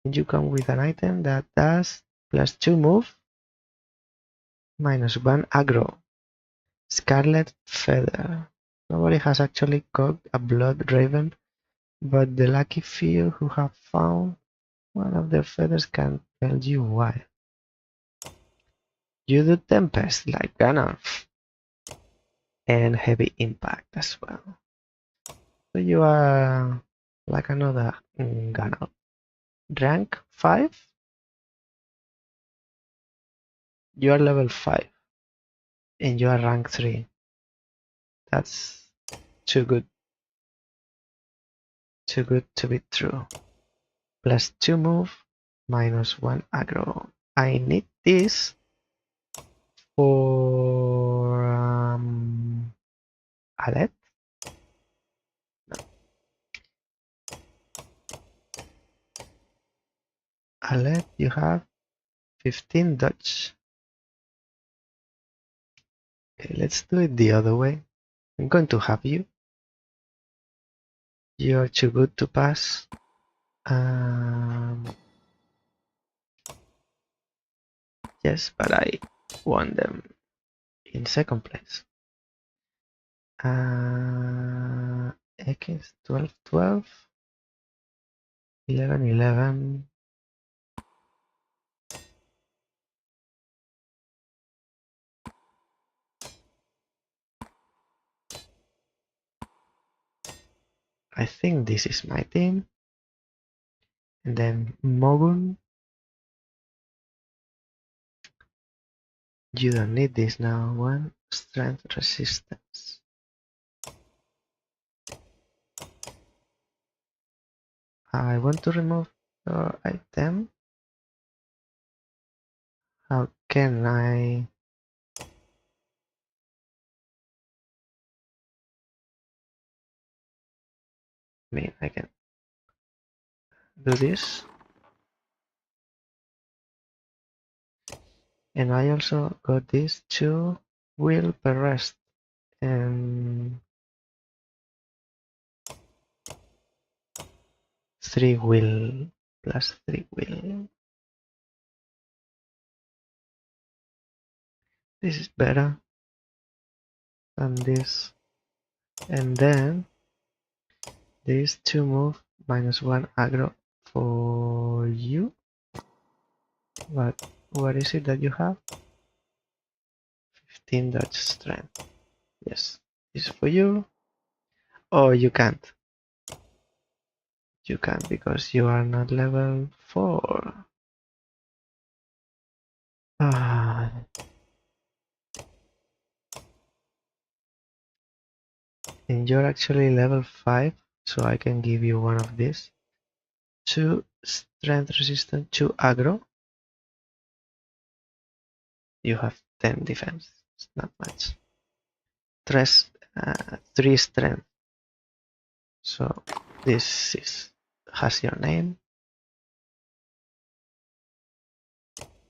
You come with an item that does +2 move, -1 aggro. Scarlet Feather. Nobody has actually caught a blood raven, but the lucky few who have found one of their feathers can tell you why. You do Tempest like Gandalf, and Heavy Impact as well. So you are like another Gandalf. Rank 5? You are level 5, and you are rank 3. That's too good to be true. +2 move, -1 aggro. I need this for Alet. Alet, you have 15 dodge. Okay, let's do it the other way. I'm going to have you. You're too good to pass. Yes, but I won them in second place. X 12 12 11 11. I think this is my team. And then Mogun. You don't need this now. 1 strength resistance. I want to remove your item. How can I? I mean, I can do this. And I also got this 2 will per rest and 3 will +3 will. This is better than this. And then these 2 move -1 aggro for you. But what is it that you have? 15 dodge strength. Yes, this is for you. Oh, you can't. You can't because you are not level 4. Ah. And you're actually level 5, so I can give you one of these. 2 strength resistant, 2 aggro. You have 10 defense. It's not much. 3 strength. So this has your name.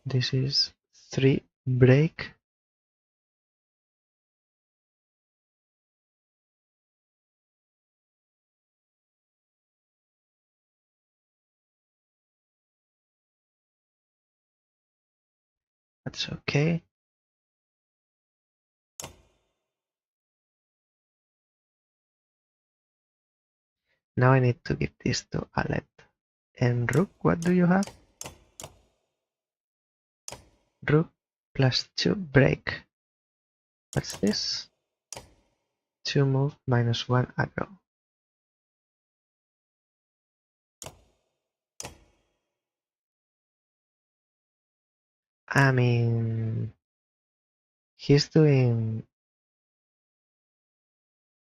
This is 3 break. That's okay. Now I need to give this to Alet. And Rook, what do you have? Rook +2 break. What's this? 2 move -1 aggro. I mean, he's doing.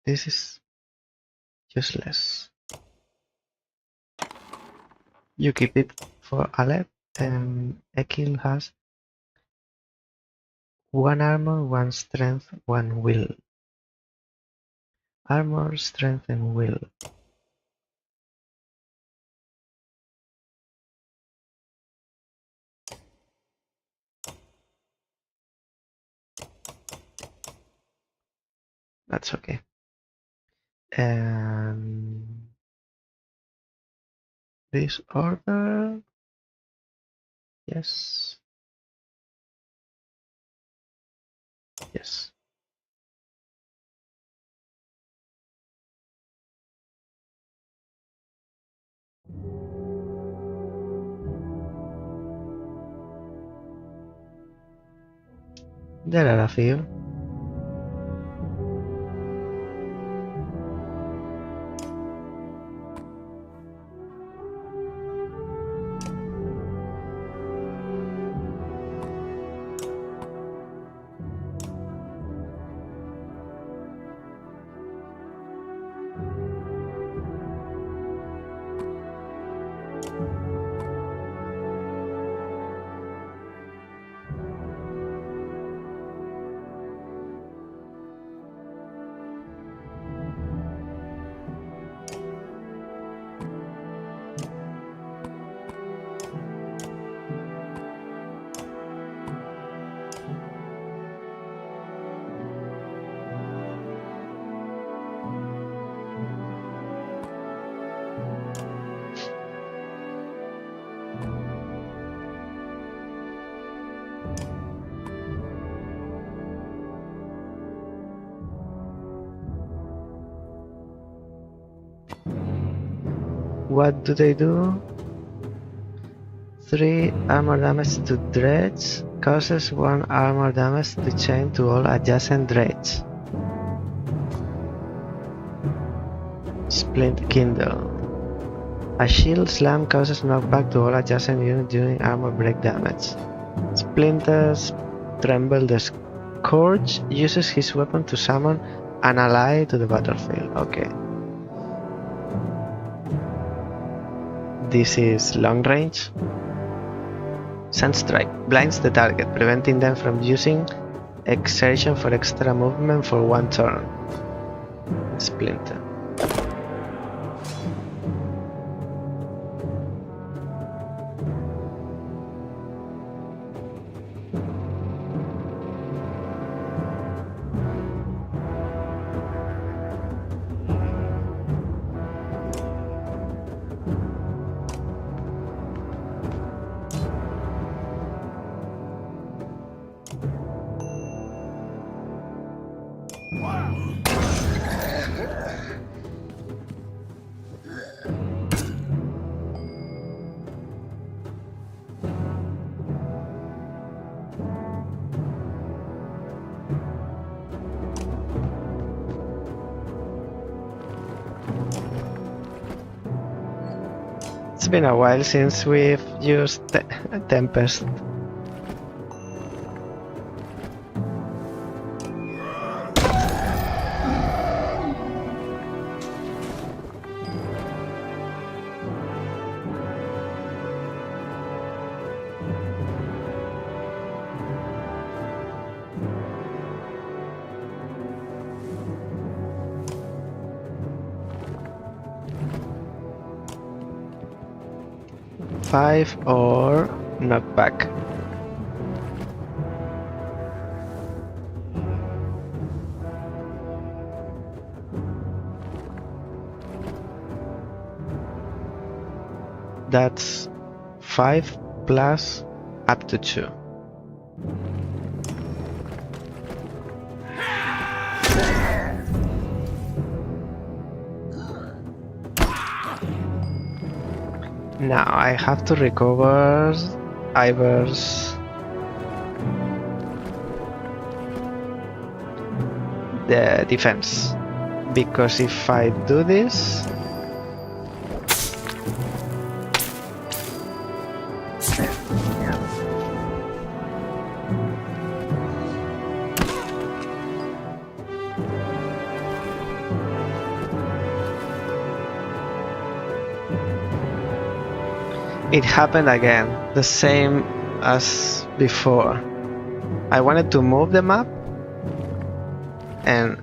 This is useless. You keep it for Alep, and Ekil has 1 armor, 1 strength, 1 will. Armor, strength, and will. That's okay. And this order, yes, yes. There are a few. What do they do? 3 armor damage to dredge, causes 1 armor damage to chain to all adjacent dredge. Splint Kindle. A shield slam causes knockback to all adjacent units during armor break damage. Splinters Tremble the Scourge uses his weapon to summon an ally to the battlefield. Okay. This is long range. Sunstrike blinds the target, preventing them from using exertion for extra movement for 1 turn. Splinter. It's been a while since we've used Tempest. Five or knockback. That's 5 plus up to 2. Now I have to recover Ivor's the defense, because if I do this, It happened again, the same as before. I wanted to move the map and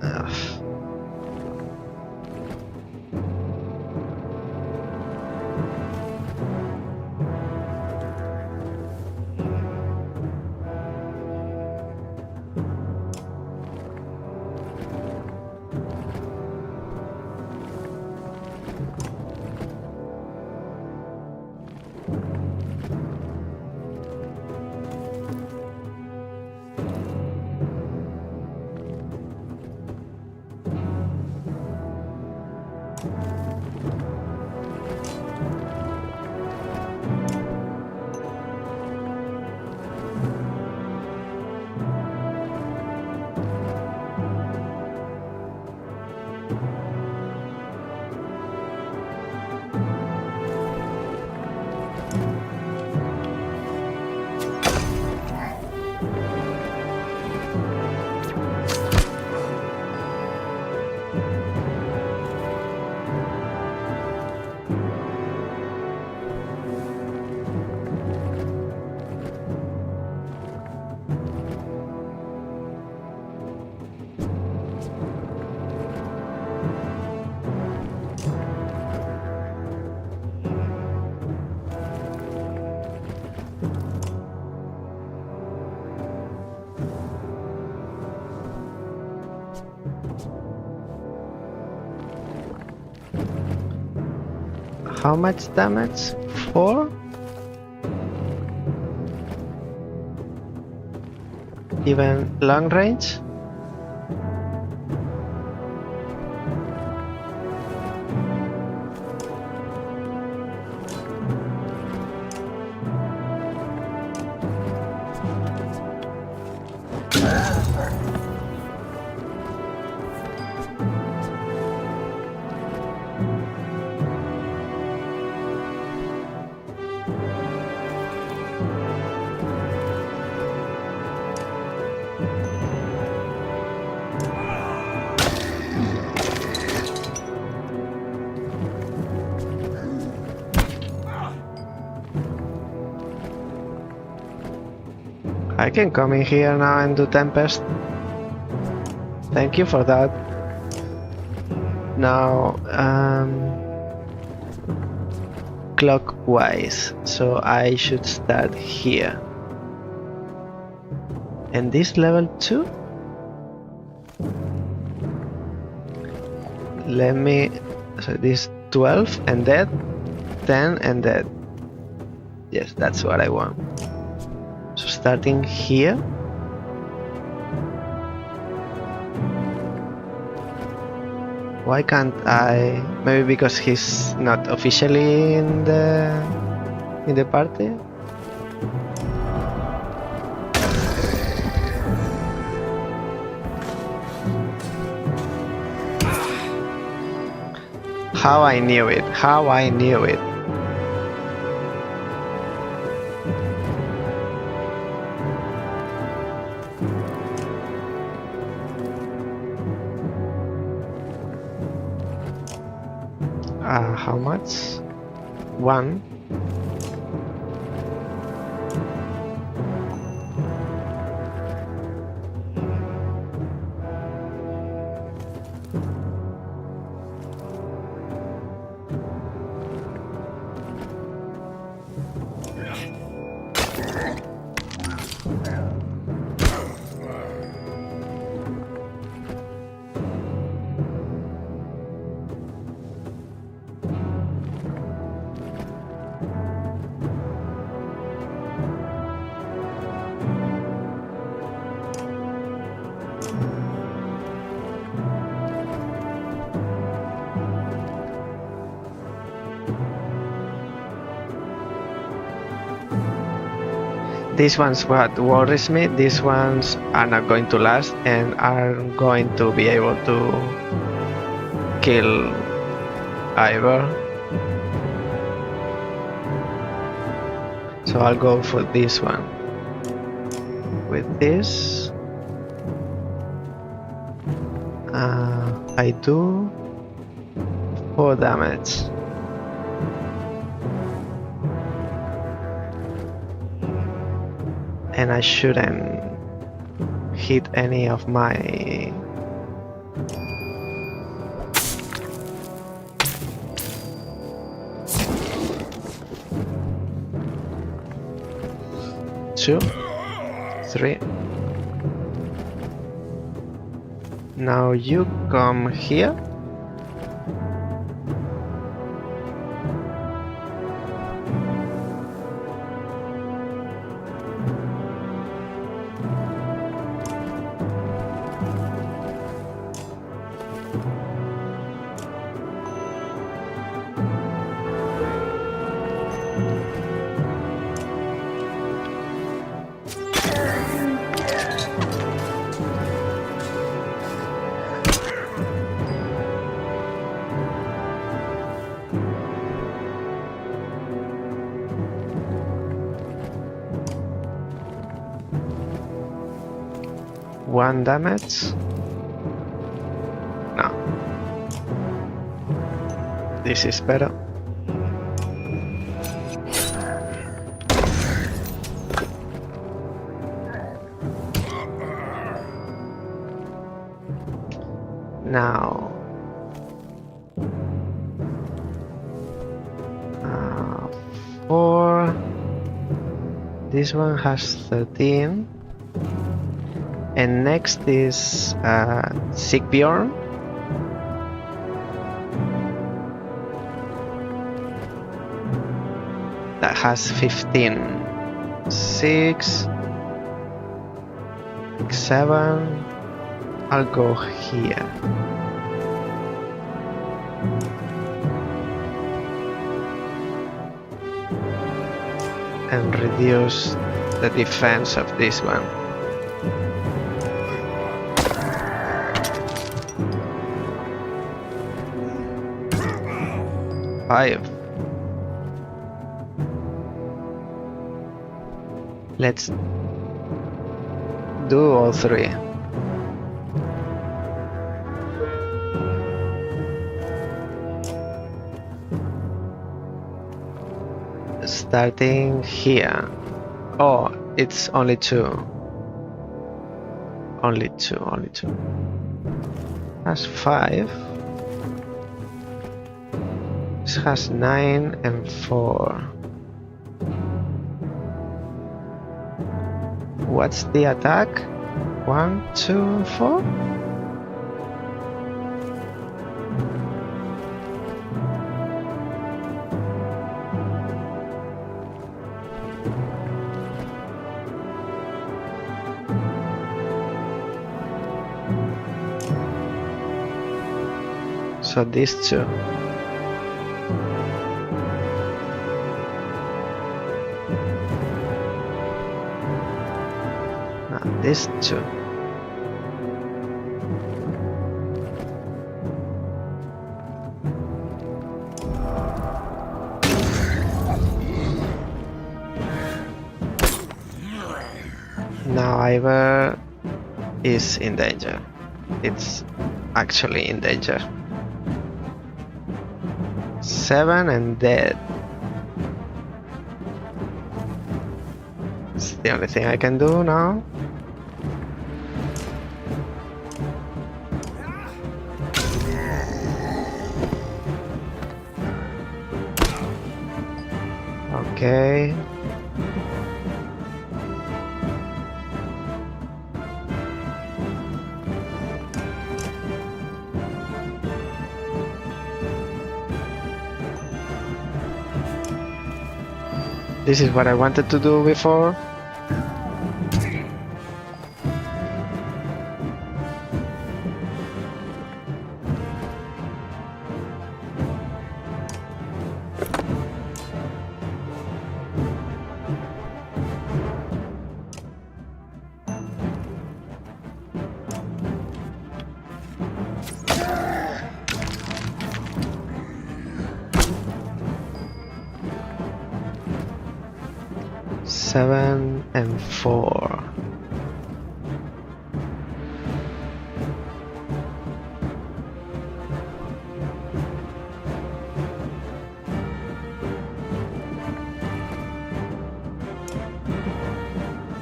how much damage? 4? Even long range? I can come in here now and do Tempest. Thank you for that. Now, clockwise, so I should start here. And this level 2? Let me, so this 12 and that, 10 and that. Yes, that's what I want. So starting here. Why can't I? Maybe because he's not officially in the party. How I knew it. How I knew it. How much? 1. These ones what worries me, these ones are not going to last and are going to be able to kill Ivor. So I'll go for this one. With this, I do 4 damage. And I shouldn't hit any of my... Two, three. Now you come here. One damage. No. This is better. Now. Four. This one has 13. And next is Sigbjorn. That has 15. 6, 7. I'll go here. And reduce the defense of this one. Five. Let's do all three. Starting here. Oh, it's only two. Only two. That's 5. This has 9 and 4. What's the attack? 1, 2, 4? So these two. These two. Now Iver is in danger. It's actually in danger. 7 and dead. It's the only thing I can do now. Okay. This is what I wanted to do before. Seven and 4.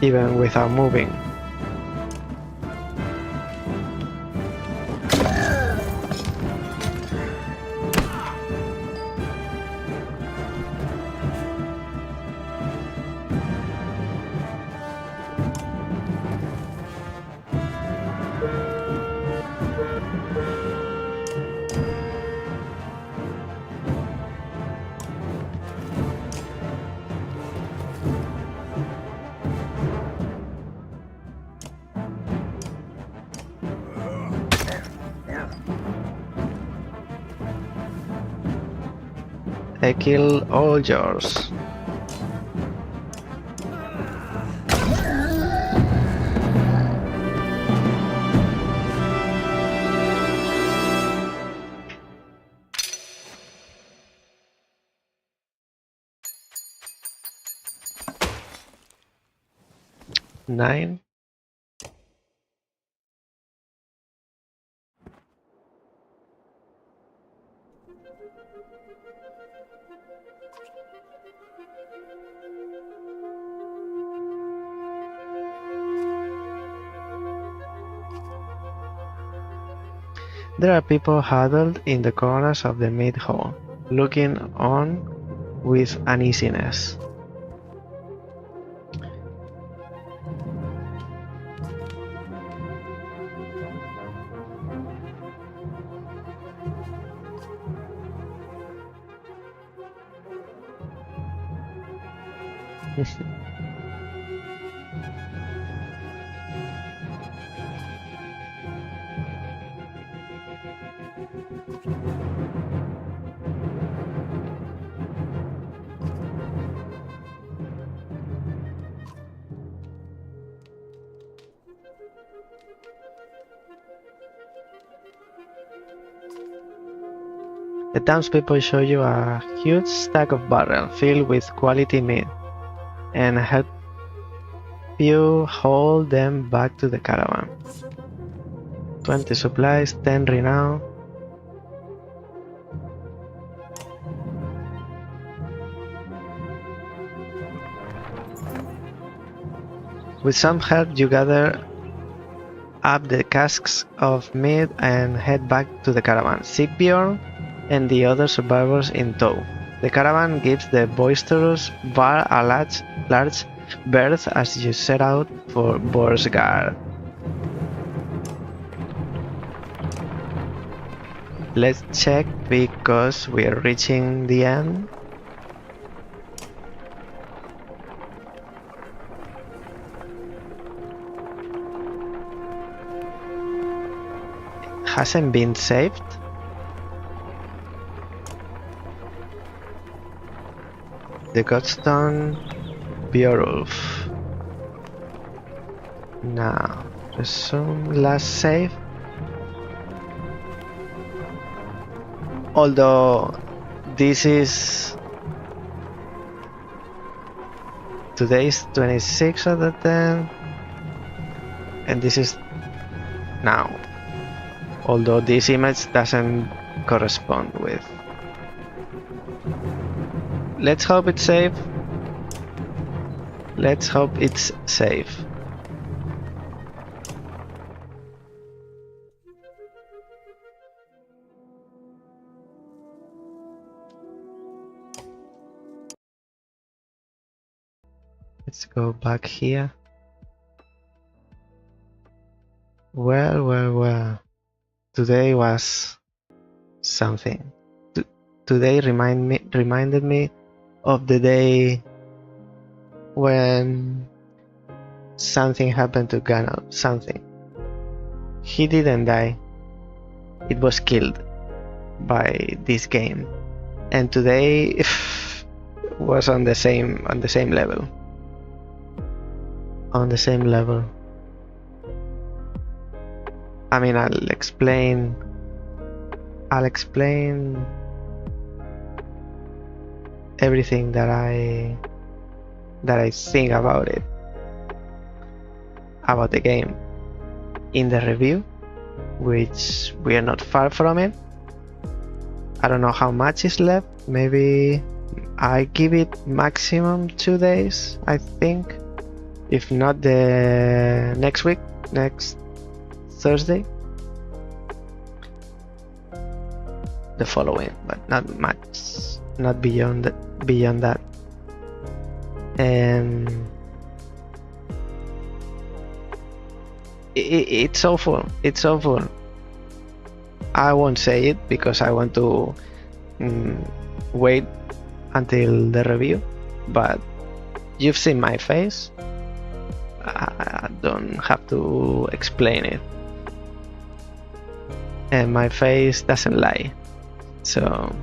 even without moving. I kill all yours. Nine. There are people huddled in the corners of the meat hall, looking on with uneasiness. The townspeople show you a huge stack of barrels filled with quality meat and help you haul them back to the caravan. 20 supplies, 10 renown. With some help, you gather up the casks of meat and head back to the caravan. Sigbjorn and the other survivors in tow. The caravan gives the boisterous bar a large berth as you set out for Borsgard. Let's check because we are reaching the end. Hasn't been saved. The Godstone Beowulf. Now, resume last save. Although this is today's 26th of the 10th, and this is now. Although this image doesn't correspond with. Let's hope it's safe. Let's hope it's safe. Let's go back here. Well. Today was something. Today reminded me of the day when something happened to Gandalf. Something. He didn't die. It was killed by this game, and today was on the same level. On the same level. I mean, I'll explain everything that I think about it, about the game, in the review, which we are not far from it. I don't know how much is left. Maybe I give it maximum 2 days, I think. If not the next week, next Thursday, the following, but not much, not beyond that. And it's awful. It's awful. I won't say it because I want to wait until the review, but you've seen my face. I don't have to explain it, and my face doesn't lie. So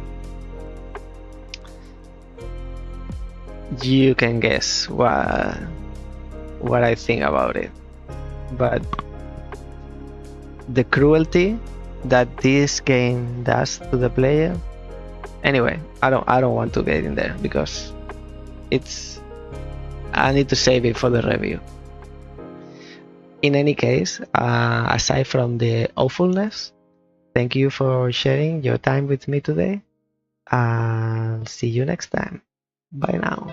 you can guess what I think about it. But the cruelty that this game does to the player. Anyway, I don't want to get in there because I need to save it for the review. In any case, aside from the awfulness, thank you for sharing your time with me today. I'll see you next time. Bye now.